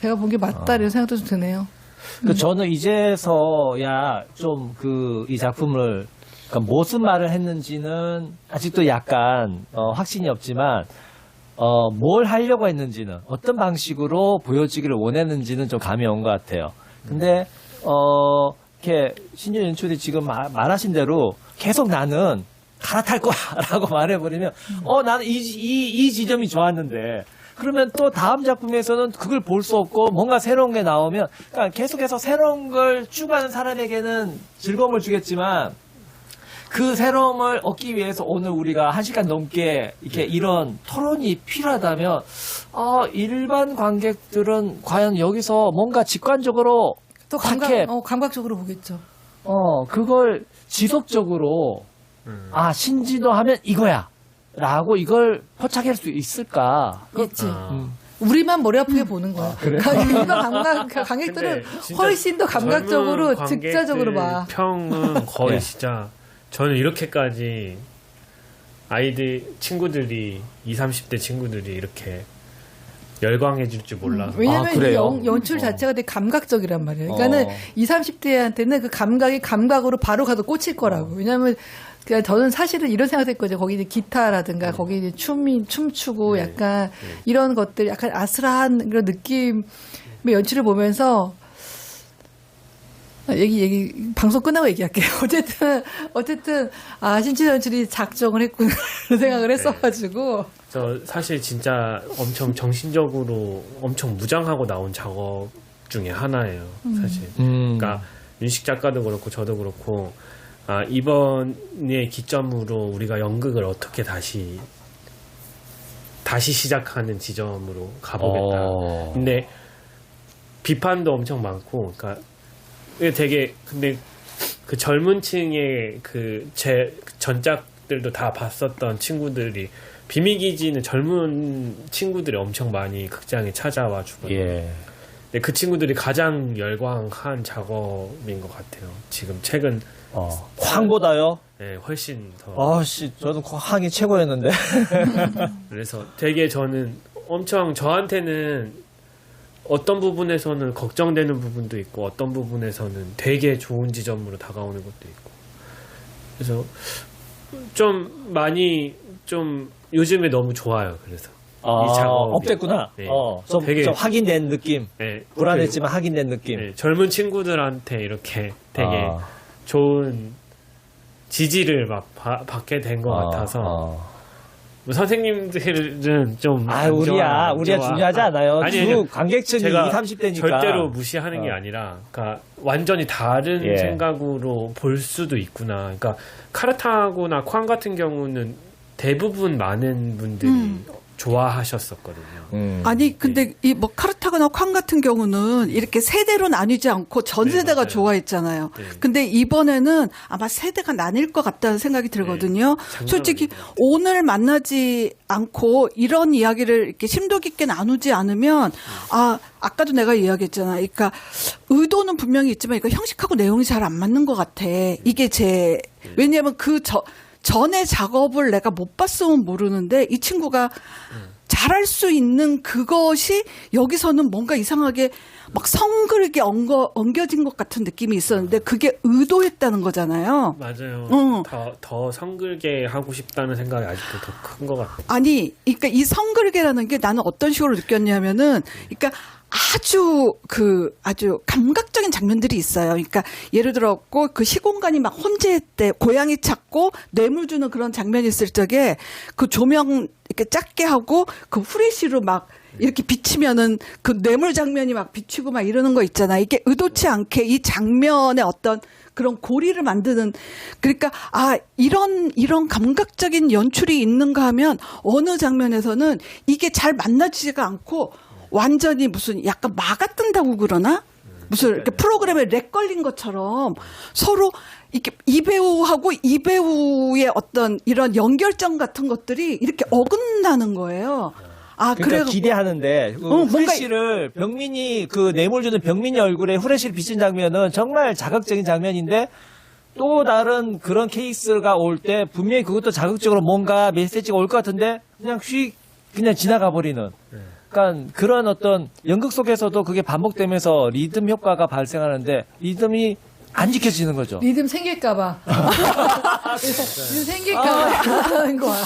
[SPEAKER 3] 제가 본 게 맞다 이런 생각도 좀 드네요.
[SPEAKER 1] 저는 이제서야 좀 이 작품을 무슨 말을 했는지는 아직도 약간 확신이 없지만 뭘 하려고 했는지는 어떤 방식으로 보여지기를 원했는지는 좀 감이 온 것 같아요. 근데 이렇게 신준 연출이 지금 말하신 대로 계속 나는 갈아탈 거야라고 말해버리면 나는 이 지점이 좋았는데 그러면 또 다음 작품에서는 그걸 볼 수 없고 뭔가 새로운 게 나오면 그러니까 계속해서 새로운 걸 추구하는 사람에게는 즐거움을 주겠지만 그 새로움을 얻기 위해서 오늘 우리가 1시간 넘게 이렇게 이런 토론이 필요하다면 일반 관객들은 과연 여기서 뭔가 직관적으로
[SPEAKER 3] 또 감각적으로 보겠죠.
[SPEAKER 1] 그걸 지속적으로 신지도 하면 이거야 라고 이걸 포착할 수 있을까?
[SPEAKER 3] 있지. 우리만 머리 아프게 보는 거야. 관객들은
[SPEAKER 4] 근데
[SPEAKER 3] 훨씬 더 감각적으로,
[SPEAKER 4] 젊은
[SPEAKER 3] 직자적으로 봐.
[SPEAKER 4] 평은 거의 진짜 저는 이렇게까지 친구들이 20, 30대 친구들이 이렇게 열광해 줄 줄 몰라서.
[SPEAKER 3] 왜냐면
[SPEAKER 1] 그래요?
[SPEAKER 3] 연출 자체가 되게 감각적이란 말이에요. 그러니까는 20, 30대한테는 그 감각이 감각으로 바로 가도 꽂힐 거라고. 왜냐면 저는 사실은 이런 생각했거든요. 거기 이제 기타라든가 거기 이제 춤추고 약간 이런 것들 약간 아슬한 그런 느낌의 연출을 보면서 방송 끝나고 얘기할게요. 어쨌든 신치 연출이 작정을 했구나 그런 생각을 했어가지고.
[SPEAKER 4] 저 사실 진짜 엄청 정신적으로 엄청 무장하고 나온 작업 중에 하나예요. 사실. 그러니까 윤식 작가도 그렇고 저도 그렇고 이번의 기점으로 우리가 연극을 어떻게 다시 시작하는 지점으로 가보겠다. 근데 비판도 엄청 많고, 그러니까 근데 그 젊은 층의 제 전작들도 다 봤었던 친구들이 비밀기지는 젊은 친구들이 엄청 많이 극장에 찾아와 주거든요. 근데 그 친구들이 가장 열광한 작업인 것 같아요. 지금 최근
[SPEAKER 1] 황보다요?
[SPEAKER 4] 네, 훨씬 더.
[SPEAKER 1] 아씨, 저는 황이 최고였는데.
[SPEAKER 4] 그래서 되게 저는 엄청 저한테는 어떤 부분에서는 걱정되는 부분도 있고 어떤 부분에서는 되게 좋은 지점으로 다가오는 것도 있고 그래서 좀 많이 좀 요즘에 너무 좋아요. 그래서 이 작업이
[SPEAKER 1] 업됐구나.
[SPEAKER 4] 네.
[SPEAKER 1] 좀,
[SPEAKER 4] 되게-
[SPEAKER 1] 좀 확인된 느낌.
[SPEAKER 4] 네,
[SPEAKER 1] 불안했지만 확인된 느낌.
[SPEAKER 4] 네, 젊은 친구들한테 이렇게 되게
[SPEAKER 1] 아.
[SPEAKER 4] 좋은 지지를 막 받게 된 것 같아서 뭐 선생님들은 좀
[SPEAKER 1] 아,
[SPEAKER 4] 안
[SPEAKER 1] 우리야
[SPEAKER 4] 좋아.
[SPEAKER 1] 중요하지 않아요.
[SPEAKER 4] 아니요.
[SPEAKER 1] 관객층이
[SPEAKER 4] 제가
[SPEAKER 1] 20, 30대니까.
[SPEAKER 4] 절대로 무시하는 게 아니라, 그러니까 완전히 다른
[SPEAKER 1] 예.
[SPEAKER 4] 생각으로 볼 수도 있구나. 그러니까 카르타고나 쾅 같은 경우는 대부분 많은 분들이 좋아하셨었거든요.
[SPEAKER 2] 아니 근데 이 뭐 카르타고나 쾅 같은 경우는 이렇게 세대로 나뉘지 않고 전
[SPEAKER 4] 네,
[SPEAKER 2] 세대가
[SPEAKER 4] 맞아요.
[SPEAKER 2] 좋아했잖아요.
[SPEAKER 4] 네.
[SPEAKER 2] 근데 이번에는 아마 세대가 나뉠 것 같다는 생각이 들거든요.
[SPEAKER 4] 장난
[SPEAKER 2] 솔직히
[SPEAKER 4] 아닌 것 같아요.
[SPEAKER 2] 오늘 만나지 않고 이런 이야기를 이렇게 심도 깊게 나누지 않으면 아까도 내가 이야기했잖아. 그러니까 의도는 분명히 있지만 이거 형식하고 내용이 잘 안 맞는 것 같아. 이게 왜냐하면 전에 작업을 내가 못 봤으면 모르는데 이 친구가 잘할 수 있는 그것이 여기서는 뭔가 이상하게 막 성글게 엉겨진 것 같은 느낌이 있었는데 그게 의도했다는 거잖아요.
[SPEAKER 4] 맞아요. 더 성글게 하고 싶다는 생각이 아직도 더 큰 것 같아요.
[SPEAKER 2] 아니, 그러니까 이 성글게라는 게 나는 어떤 식으로 느꼈냐면은, 그러니까 아주 감각적인 장면들이 있어요. 그러니까 예를 들었고 그 시공간이 막 혼재했대, 고양이 찾고 뇌물 주는 그런 장면이 있을 적에 그 조명 이렇게 작게 하고 그 후레쉬로 막 이렇게 비치면은 그 뇌물 장면이 막 비치고 막 이러는 거 있잖아. 이게 의도치 않게 이 장면의 어떤 그런 고리를 만드는, 그러니까 이런 감각적인 연출이 있는가 하면 어느 장면에서는 이게 잘 만나지가 않고 완전히 무슨 약간 막아 뜬다고 그러나? 무슨 이렇게 프로그램에 렉 걸린 것처럼 서로 이렇게 이 배우하고 이 배우의 어떤 이런 연결점 같은 것들이 이렇게 어긋나는 거예요.
[SPEAKER 1] 그러니까 기대하는데 후레쉬를 병민이 그 뇌물 주는 병민이 얼굴에 후레쉬를 비친 장면은 정말 자극적인 장면인데 또 다른 그런 케이스가 올 때 분명히 그것도 자극적으로 뭔가 메시지가 올 것 같은데 그냥 지나가 버리는. 그러니까 그런 어떤 연극 속에서도 그게 반복되면서 리듬 효과가 발생하는데 리듬이 안 지켜지는 거죠.
[SPEAKER 3] 리듬 생길까봐. 리듬 생길까봐 하는 거야.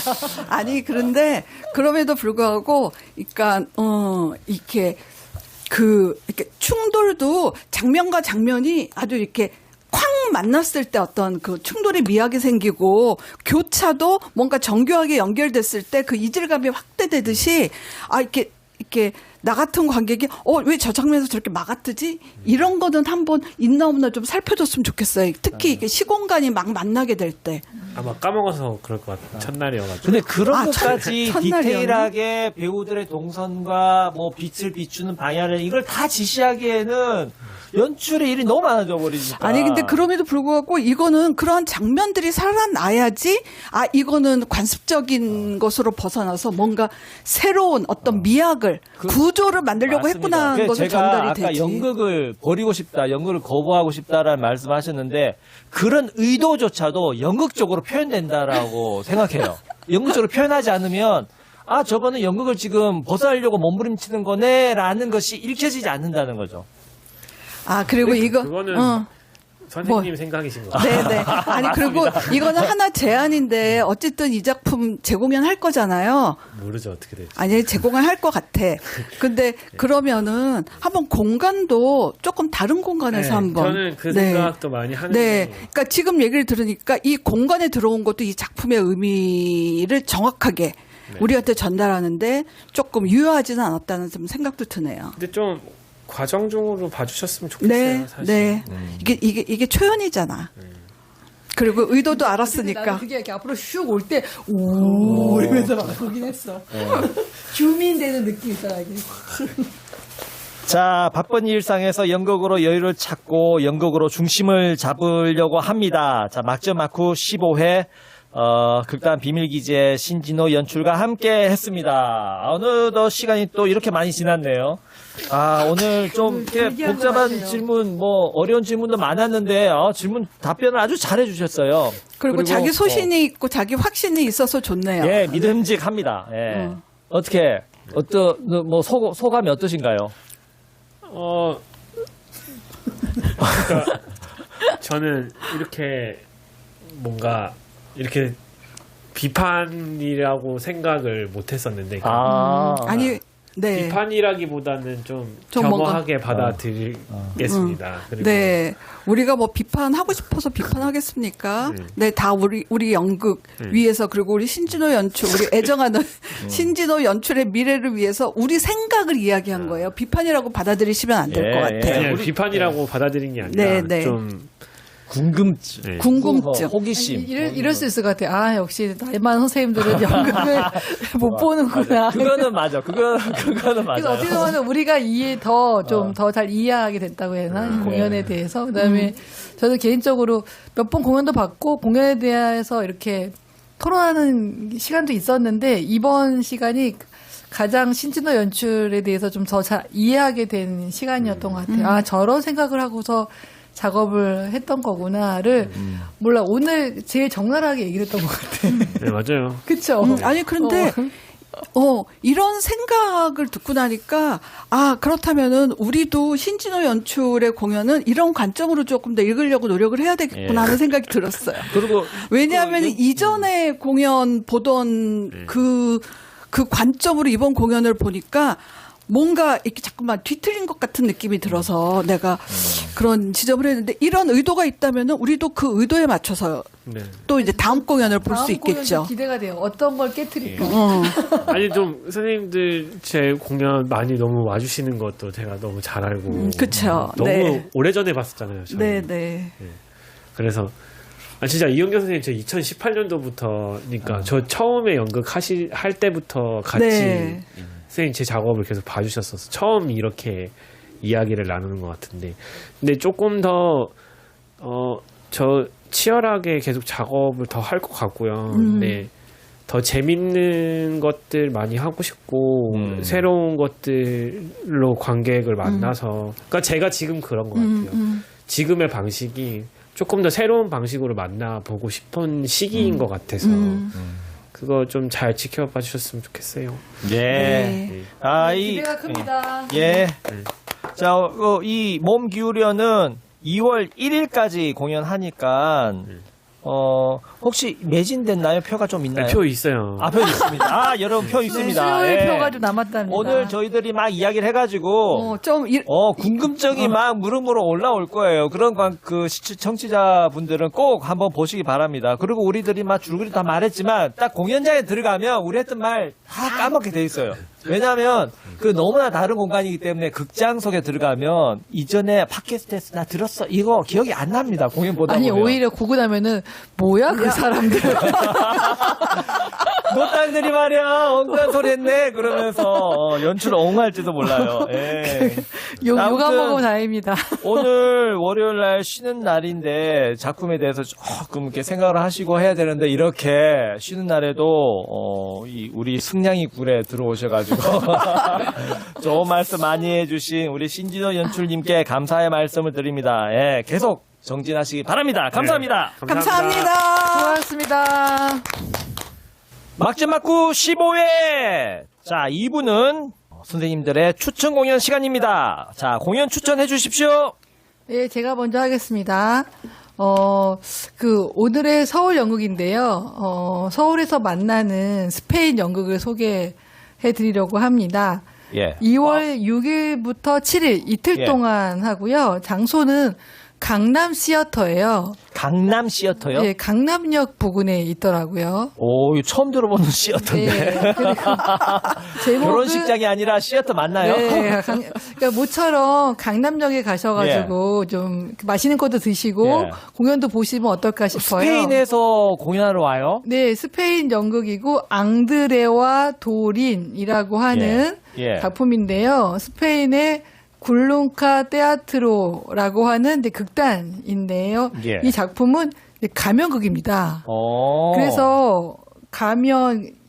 [SPEAKER 2] 아니 그런데 그럼에도 불구하고 그러니까 이렇게 이렇게 충돌도 장면과 장면이 아주 이렇게 쾅 만났을 때 어떤 그 충돌이 미하게 생기고 교차도 뭔가 정교하게 연결됐을 때 그 이질감이 확대되듯이 이렇게 나 같은 관객이 왜 저 장면에서 저렇게 막아뜨지? 이런 거는 한번 있나 없나 좀 살펴줬으면 좋겠어요. 특히 이게 시공간이 막 만나게 될 때.
[SPEAKER 4] 아마 까먹어서 그럴 것 같아요. 첫날이어가지고.
[SPEAKER 1] 근데 그런 것까지
[SPEAKER 2] 첫날이었나?
[SPEAKER 1] 디테일하게 배우들의 동선과 뭐 빛을 비추는 방향을 이걸 다 지시하기에는 연출의 일이 너무 많아져 버리니까.
[SPEAKER 2] 아니 근데 그럼에도 불구하고 이거는 그런 장면들이 살아나야지 이거는 관습적인 것으로 벗어나서 뭔가 새로운 어떤 미학을 구조를 만들려고
[SPEAKER 1] 맞습니다.
[SPEAKER 2] 했구나 하는 것을
[SPEAKER 1] 제가
[SPEAKER 2] 전달이
[SPEAKER 1] 아까
[SPEAKER 2] 되지.
[SPEAKER 1] 연극을 버리고 싶다, 연극을 거부하고 싶다라는 말씀하셨는데 그런 의도조차도 연극적으로 표현된다라고 생각해요. 연극적으로 표현하지 않으면 저거는 연극을 지금 벗어나려고 몸부림치는 거네라는 것이 읽혀지지 않는다는 거죠.
[SPEAKER 2] 그리고 이거
[SPEAKER 4] 그거는 선생님 생각이신 것 같아요.
[SPEAKER 2] 네네. 아니 그리고 이거는 하나 제안인데 어쨌든 이 작품 재공연 할 거잖아요.
[SPEAKER 4] 모르죠 어떻게 될지.
[SPEAKER 2] 아니 재공연 할 것 같아. 근데 그러면은 한번 공간도 조금 다른 공간에서 한번.
[SPEAKER 4] 저는 그 생각도 많이 하는데.
[SPEAKER 2] 네. 그러니까 지금 얘기를 들으니까 이 공간에 들어온 것도 이 작품의 의미를 정확하게 우리한테 전달하는데 조금 유효하지는 않았다는 좀 생각도 드네요.
[SPEAKER 4] 근데 좀 과정 중으로 봐주셨으면 좋겠어요.
[SPEAKER 2] 네,
[SPEAKER 4] 사실.
[SPEAKER 2] 네. 이게 초연이잖아. 그리고 의도도
[SPEAKER 3] 나는
[SPEAKER 2] 알았으니까.
[SPEAKER 3] 그게 이렇게 앞으로 슉 올 때, 오, 이러면서 막 보긴 했어. 줌인 되는 느낌이 있더라고.
[SPEAKER 1] 자, 바쁜 일상에서 연극으로 여유를 찾고 연극으로 중심을 잡으려고 합니다. 자, 막전 막후 15회 극단 비밀기지의 신진호 연출과 함께 했습니다. 어느덧 시간이 또 이렇게 많이 지났네요. 오늘 좀 이렇게 복잡한 질문, 어려운 질문도 많았는데, 질문 답변을 아주 잘 해주셨어요.
[SPEAKER 2] 그리고 자기 소신이 있고 자기 확신이 있어서 좋네요.
[SPEAKER 1] 예, 믿음직합니다. 예. 어떻게, 소감이 어떠신가요?
[SPEAKER 4] 그러니까 저는 이렇게 뭔가 이렇게 비판이라고 생각을 못 했었는데
[SPEAKER 2] 아니, 네.
[SPEAKER 4] 비판이라기보다는 좀
[SPEAKER 2] 좀
[SPEAKER 4] 겸허하게 받아들이겠습니다. 그리고
[SPEAKER 2] 네. 우리가 뭐 비판하고 싶어서 비판하겠습니까? 네, 다 우리 연극 위해서, 그리고 우리 신진호 연출, 우리 애정하는 신진호 연출의 미래를 위해서 우리 생각을 이야기한 거예요. 비판이라고 받아들이시면 안 될 것 같아요.
[SPEAKER 4] 그냥 비판이라고 받아들인 게 아니라
[SPEAKER 2] 네, 네.
[SPEAKER 4] 좀
[SPEAKER 1] 궁금증.
[SPEAKER 2] 궁금증.
[SPEAKER 1] 호기심.
[SPEAKER 3] 이럴 수 있을 것 같아요. 역시 나이 많은 선생님들은 연극을 못 보는구나.
[SPEAKER 1] 그거는 맞아. 그거는 맞아.
[SPEAKER 3] 그래서 어떻게 보면 우리가 더 잘 이해하게 됐다고 해야 하나? 공연에 대해서. 그다음에 저는 개인적으로 몇 번 공연도 봤고 공연에 대해서 이렇게 토론하는 시간도 있었는데 이번 시간이 가장 신진호 연출에 대해서 좀 더 잘 이해하게 된 시간이었던 것 같아요. 저런 생각을 하고서 작업을 했던 거구나를 몰라 오늘 제일 적나라하게 얘기를 했던 것 같아요.
[SPEAKER 4] 네, 맞아요.
[SPEAKER 3] 그렇죠.
[SPEAKER 2] 아니 그런데 이런 생각을 듣고 나니까 그렇다면은 우리도 신진호 연출의 공연은 이런 관점으로 조금 더 읽으려고 노력을 해야 되겠구나 하는 생각이 들었어요.
[SPEAKER 1] 그리고
[SPEAKER 2] 왜냐하면 이전에 공연 보던 그 관점으로 이번 공연을 보니까 뭔가 이렇게 자꾸만 뒤틀린 것 같은 느낌이 들어서 내가 그런 지적을 했는데, 이런 의도가 있다면 우리도 그 의도에 맞춰서 또 이제 다음 공연을 볼 수 있겠죠.
[SPEAKER 3] 다음 공연 기대가 돼요. 어떤 걸 깨트릴까.
[SPEAKER 4] 아니 좀 선생님들 제 공연 많이 너무 와주시는 것도 제가 너무 잘 알고
[SPEAKER 2] 그쵸.
[SPEAKER 4] 너무
[SPEAKER 2] 네.
[SPEAKER 4] 오래전에 봤었잖아요. 저는.
[SPEAKER 2] 네.
[SPEAKER 4] 그래서 진짜 이영경 선생님 저 2018년도부터니까 저 처음에 연극 할 때부터 같이
[SPEAKER 2] 네.
[SPEAKER 4] 선생님 제 작업을 계속 봐주셨어서 처음 이렇게 이야기를 나누는 것 같은데, 근데 조금 더 저 치열하게 계속 작업을 더 할 것 같고요. 근데 더 재밌는 것들 많이 하고 싶고 새로운 것들로 관객을 만나서, 그러니까 제가 지금 그런 것 같아요. 지금의 방식이 조금 더 새로운 방식으로 만나보고 싶은 시기인 것 같아서 그거 좀 잘 지켜봐 주셨으면 좋겠어요.
[SPEAKER 1] 예.
[SPEAKER 3] 기대가 큽니다.
[SPEAKER 1] 예. 자, 이 몸 기울여는 2월 1일까지 공연하니까, 혹시 매진됐나요? 표가 좀 있나요?
[SPEAKER 4] 네, 표 있어요.
[SPEAKER 1] 표 있습니다. 여러분 표 있습니다.
[SPEAKER 3] 수요일
[SPEAKER 1] 예.
[SPEAKER 3] 표가 좀 남았답니다.
[SPEAKER 1] 오늘 저희들이 막 이야기를 해가지고, 궁금증이 막 무릎으로 올라올 거예요. 그런 청취자분들은 꼭 한번 보시기 바랍니다. 그리고 우리들이 막 줄거리 다 말했지만, 딱 공연장에 들어가면 우리 했던 말 다 까먹게 돼 있어요. 왜냐하면 너무나 다른 공간이기 때문에 극장 속에 들어가면 이전에 팟캐스트에서 나 들었어 이거 기억이 안 납니다. 공연 보다 보면.
[SPEAKER 3] 오히려 보고 나면은 뭐야 그 사람들.
[SPEAKER 1] 노땅들이 말이야 엉뚱한 소리 했네 그러면서 연출 엉할지도 몰라요. 예.
[SPEAKER 3] 욕 안
[SPEAKER 1] 아무튼
[SPEAKER 3] 먹으면 다행입니다.
[SPEAKER 1] 오늘 월요일 날 쉬는 날인데 작품에 대해서 조금 이렇게 생각을 하시고 해야 되는데, 이렇게 쉬는 날에도 우리 승냥이 굴에 들어오셔가지고 좋은 말씀 많이 해주신 우리 신진호 연출님께 감사의 말씀을 드립니다. 예, 계속 정진하시기 바랍니다. 감사합니다.
[SPEAKER 4] 네,
[SPEAKER 2] 감사합니다.
[SPEAKER 3] 고맙습니다.
[SPEAKER 1] 막지막구 15회. 자, 2부는 선생님들의 추천 공연 시간입니다. 자, 공연 추천해 주십시오.
[SPEAKER 3] 예, 제가 먼저 하겠습니다. 오늘의 서울 연극인데요. 서울에서 만나는 스페인 연극을 소개해 드리려고 합니다.
[SPEAKER 1] 예.
[SPEAKER 3] 2월 6일부터 7일 이틀
[SPEAKER 1] 예.
[SPEAKER 3] 동안 하고요. 장소는 강남 시어터예요.
[SPEAKER 1] 강남 시어터요?
[SPEAKER 3] 예, 강남역 부근에 있더라고요.
[SPEAKER 1] 오, 이거 처음 들어보는 시어터인데.
[SPEAKER 3] 네, 제목은
[SPEAKER 1] 결혼식장이 아니라 시어터 맞나요?
[SPEAKER 3] 네, 그러니까 모처럼 강남역에 가셔가지고 좀 맛있는 것도 드시고
[SPEAKER 1] 예.
[SPEAKER 3] 공연도 보시면 어떨까 싶어요.
[SPEAKER 1] 스페인에서 공연하러 와요?
[SPEAKER 3] 네, 스페인 연극이고 앙드레와 도린이라고 하는
[SPEAKER 1] 예.
[SPEAKER 3] 작품인데요. 스페인의 굴룬카 테아트로라고 하는 극단인데요.
[SPEAKER 1] 예.
[SPEAKER 3] 이 작품은 가면극입니다.
[SPEAKER 1] 어.
[SPEAKER 3] 그래서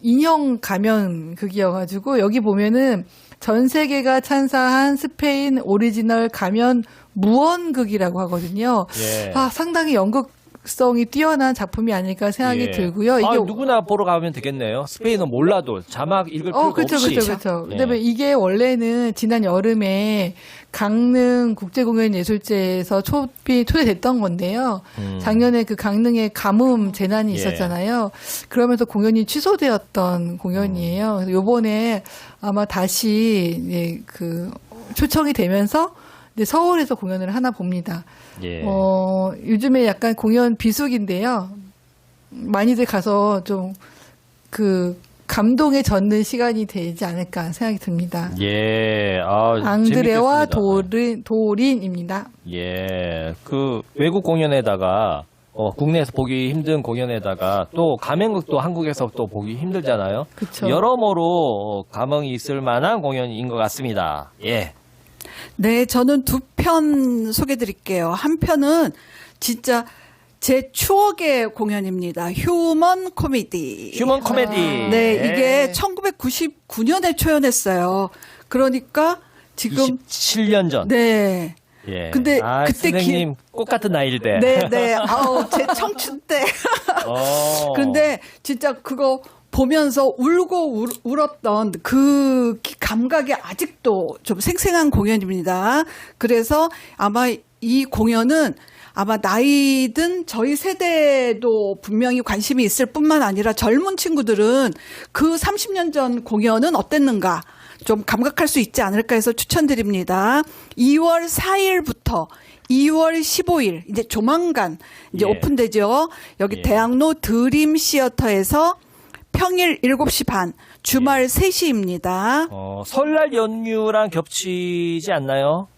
[SPEAKER 3] 인형 가면극이어가지고 여기 보면은 전 세계가 찬사한 스페인 오리지널 가면 무언극이라고 하거든요.
[SPEAKER 1] 예.
[SPEAKER 3] 상당히 연극성이 뛰어난 작품이 아닐까 생각이
[SPEAKER 1] 예.
[SPEAKER 3] 들고요. 이게
[SPEAKER 1] 누구나 보러 가면 되겠네요. 스페인어 몰라도 자막 읽을 필요가
[SPEAKER 3] 그렇죠,
[SPEAKER 1] 없이.
[SPEAKER 3] 그렇죠.
[SPEAKER 1] 예.
[SPEAKER 3] 그다음에 이게 원래는 지난 여름에 강릉 국제공연예술제에서 초대됐던 건데요. 작년에 그 강릉에 가뭄 재난이
[SPEAKER 1] 예.
[SPEAKER 3] 있었잖아요. 그러면서 공연이 취소되었던 공연이에요. 그래서 요번에 아마 다시 그 초청이 되면서 이제 서울에서 공연을 하나 봅니다.
[SPEAKER 1] 예.
[SPEAKER 3] 요즘에 약간 공연 비수기인데요. 많이들 가서 좀 감동에 젖는 시간이 되지 않을까 생각이 듭니다.
[SPEAKER 1] 예.
[SPEAKER 3] 앙드레와
[SPEAKER 1] 재밌겠습니다.
[SPEAKER 3] 도린입니다.
[SPEAKER 1] 예. 그 외국 공연에다가 국내에서 보기 힘든 공연에다가 또 가면극도 한국에서 또 보기 힘들잖아요.
[SPEAKER 3] 그쵸.
[SPEAKER 1] 여러모로 감흥이 있을 만한 공연인 것 같습니다. 예.
[SPEAKER 2] 네, 저는 두 편 소개드릴게요. 한 편은 진짜 제 추억의 공연입니다. 휴먼 코미디.
[SPEAKER 1] 휴먼 코미디.
[SPEAKER 2] 네, 이게 1999년에 초연했어요. 그러니까 지금
[SPEAKER 1] 27년 전.
[SPEAKER 2] 네.
[SPEAKER 1] 예.
[SPEAKER 2] 근데 그때
[SPEAKER 1] 선생님 꽃 같은 나이일 때.
[SPEAKER 2] 네, 네. 제 청춘 때. 근데 진짜 그거 보면서 울고 울었던 그 감각이 아직도 좀 생생한 공연입니다. 그래서 아마 이 공연은 아마 나이든 저희 세대도 분명히 관심이 있을 뿐만 아니라 젊은 친구들은 그 30년 전 공연은 어땠는가 좀 감각할 수 있지 않을까 해서 추천드립니다. 2월 4일부터 2월 15일 이제 조만간 이제
[SPEAKER 1] 예.
[SPEAKER 2] 오픈되죠. 여기
[SPEAKER 1] 예.
[SPEAKER 2] 대학로 드림 시어터에서 평일 7시 반, 주말 3시입니다.
[SPEAKER 1] 설날 연휴랑 겹치지 않나요?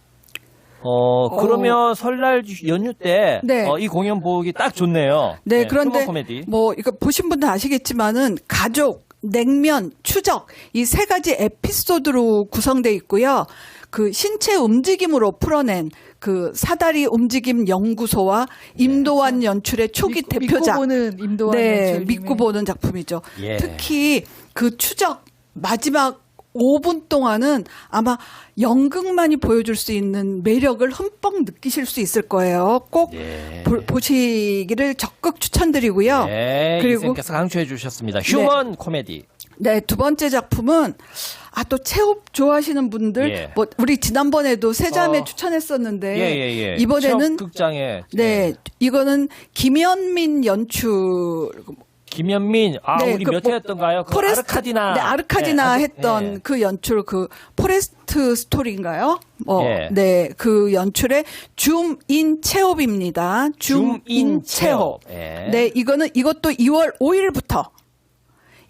[SPEAKER 1] 그러면 설날 연휴 때,
[SPEAKER 2] 네.
[SPEAKER 1] 이 공연 보기 딱 좋네요.
[SPEAKER 2] 네, 그런데
[SPEAKER 1] 휴먼 코미디.
[SPEAKER 2] 뭐 이거 보신 분들 아시겠지만은 가족, 냉면, 추적 이 세 가지 에피소드로 구성돼 있고요. 그 신체 움직임으로 풀어낸 그 사다리 움직임 연구소와 임도환 연출의 초기 대표작.
[SPEAKER 3] 믿고 보는 임도환
[SPEAKER 2] 네,
[SPEAKER 3] 연출님의.
[SPEAKER 2] 믿고 보는 작품이죠.
[SPEAKER 1] 예.
[SPEAKER 2] 특히 그 추적 마지막 5분 동안은 아마 연극만이 보여줄 수 있는 매력을 흠뻑 느끼실 수 있을 거예요. 꼭
[SPEAKER 1] 예.
[SPEAKER 2] 보시기를 적극 추천드리고요.
[SPEAKER 1] 네,
[SPEAKER 2] 그리고
[SPEAKER 1] 이선생님께서 강추해 주셨습니다. 휴먼 코미디.
[SPEAKER 2] 네, 두 번째 작품은 또 체업 좋아하시는 분들
[SPEAKER 1] 예.
[SPEAKER 2] 뭐 우리 지난번에도 세자매
[SPEAKER 1] 어.
[SPEAKER 2] 추천했었는데
[SPEAKER 1] 예.
[SPEAKER 2] 이번에는
[SPEAKER 1] 극장에
[SPEAKER 2] 네, 이거는 김현민 연출
[SPEAKER 1] 김현민,
[SPEAKER 2] 네,
[SPEAKER 1] 우리
[SPEAKER 2] 그
[SPEAKER 1] 몇
[SPEAKER 2] 뭐
[SPEAKER 1] 회였던가요? 그
[SPEAKER 2] 포레스트,
[SPEAKER 1] 아르카디나.
[SPEAKER 2] 네, 아르카디나
[SPEAKER 1] 네,
[SPEAKER 2] 했던
[SPEAKER 1] 네.
[SPEAKER 2] 그 연출, 그 포레스트 스토리인가요?
[SPEAKER 1] 예.
[SPEAKER 2] 네, 그 연출의 줌인 체업입니다.
[SPEAKER 1] 줌인 체업. 예.
[SPEAKER 2] 네, 이것도 2월 5일부터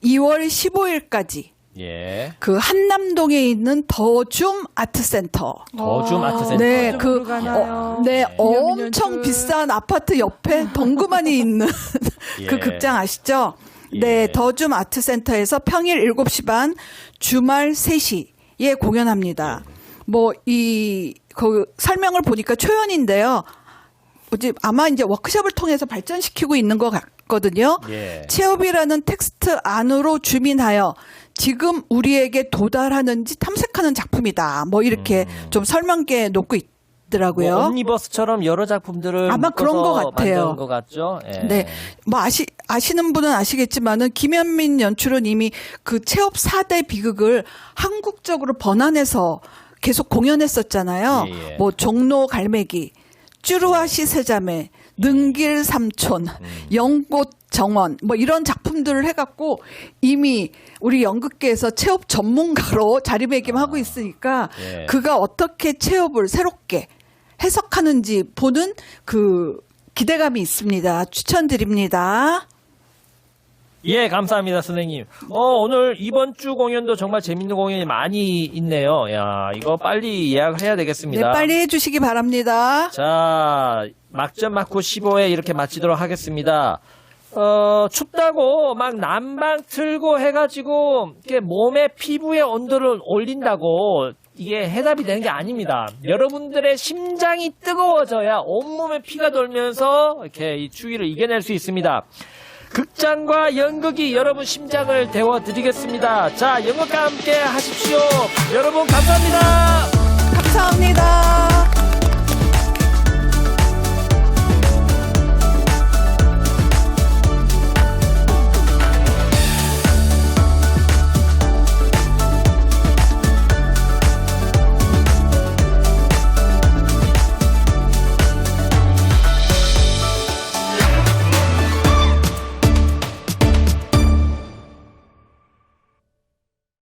[SPEAKER 2] 2월 15일까지
[SPEAKER 1] 예.
[SPEAKER 2] 그 한남동에 있는 더줌 아트센터.
[SPEAKER 1] 더줌 아트센터.
[SPEAKER 2] 네,
[SPEAKER 3] 더줌으로 가나요?
[SPEAKER 2] 네,
[SPEAKER 3] 김현민
[SPEAKER 2] 엄청
[SPEAKER 3] 연출.
[SPEAKER 2] 비싼 아파트 옆에 덩그마니 있는 그
[SPEAKER 1] 예.
[SPEAKER 2] 극장 아시죠?
[SPEAKER 1] 예.
[SPEAKER 2] 네, 더줌 아트센터에서 평일 7시 반, 주말 3시에 공연합니다. 그 설명을 보니까 초연인데요. 아마 이제 워크숍을 통해서 발전시키고 있는 것 같거든요.
[SPEAKER 1] 예.
[SPEAKER 2] 체업이라는 텍스트 안으로 주민하여 지금 우리에게 도달하는지 탐색하는 작품이다. 이렇게 좀 설명게 놓고 있더라고요.
[SPEAKER 1] 옴니버스처럼 여러 작품들을
[SPEAKER 2] 아마 그런 것
[SPEAKER 1] 묶어서
[SPEAKER 2] 같아요.
[SPEAKER 1] 만드는 것 같죠. 예.
[SPEAKER 2] 네. 아시는 분은 아시겠지만은 김현민 연출은 이미 그 체업 4대 비극을 한국적으로 번안해서 계속 공연했었잖아요.
[SPEAKER 1] 예.
[SPEAKER 2] 종로 갈매기, 쭈루아시 세자매, 능길 삼촌, 영꽃 정원 이런 작품들을 해갖고 이미 우리 연극계에서 체업 전문가로 자리매김하고 있으니까
[SPEAKER 1] 예.
[SPEAKER 2] 그가 어떻게 체업을 새롭게 해석하는지 보는 그 기대감이 있습니다. 추천드립니다.
[SPEAKER 1] 예, 감사합니다, 선생님. 오늘 이번 주 공연도 정말 재밌는 공연이 많이 있네요. 야, 이거 빨리 예약을 해야
[SPEAKER 2] 네,
[SPEAKER 1] 되겠습니다.
[SPEAKER 2] 빨리 해주시기 바랍니다.
[SPEAKER 1] 자, 막전 막고 15회 이렇게 마치도록 하겠습니다. 춥다고 막 난방 틀고 해가지고 이렇게 몸에 피부에 온도를 올린다고 이게 해답이 되는 게 아닙니다. 여러분들의 심장이 뜨거워져야 온몸에 피가 돌면서 이렇게 이 추위를 이겨낼 수 있습니다. 극장과 연극이 여러분 심장을 데워드리겠습니다. 자, 연극과 함께 하십시오. 여러분 감사합니다.
[SPEAKER 2] 감사합니다.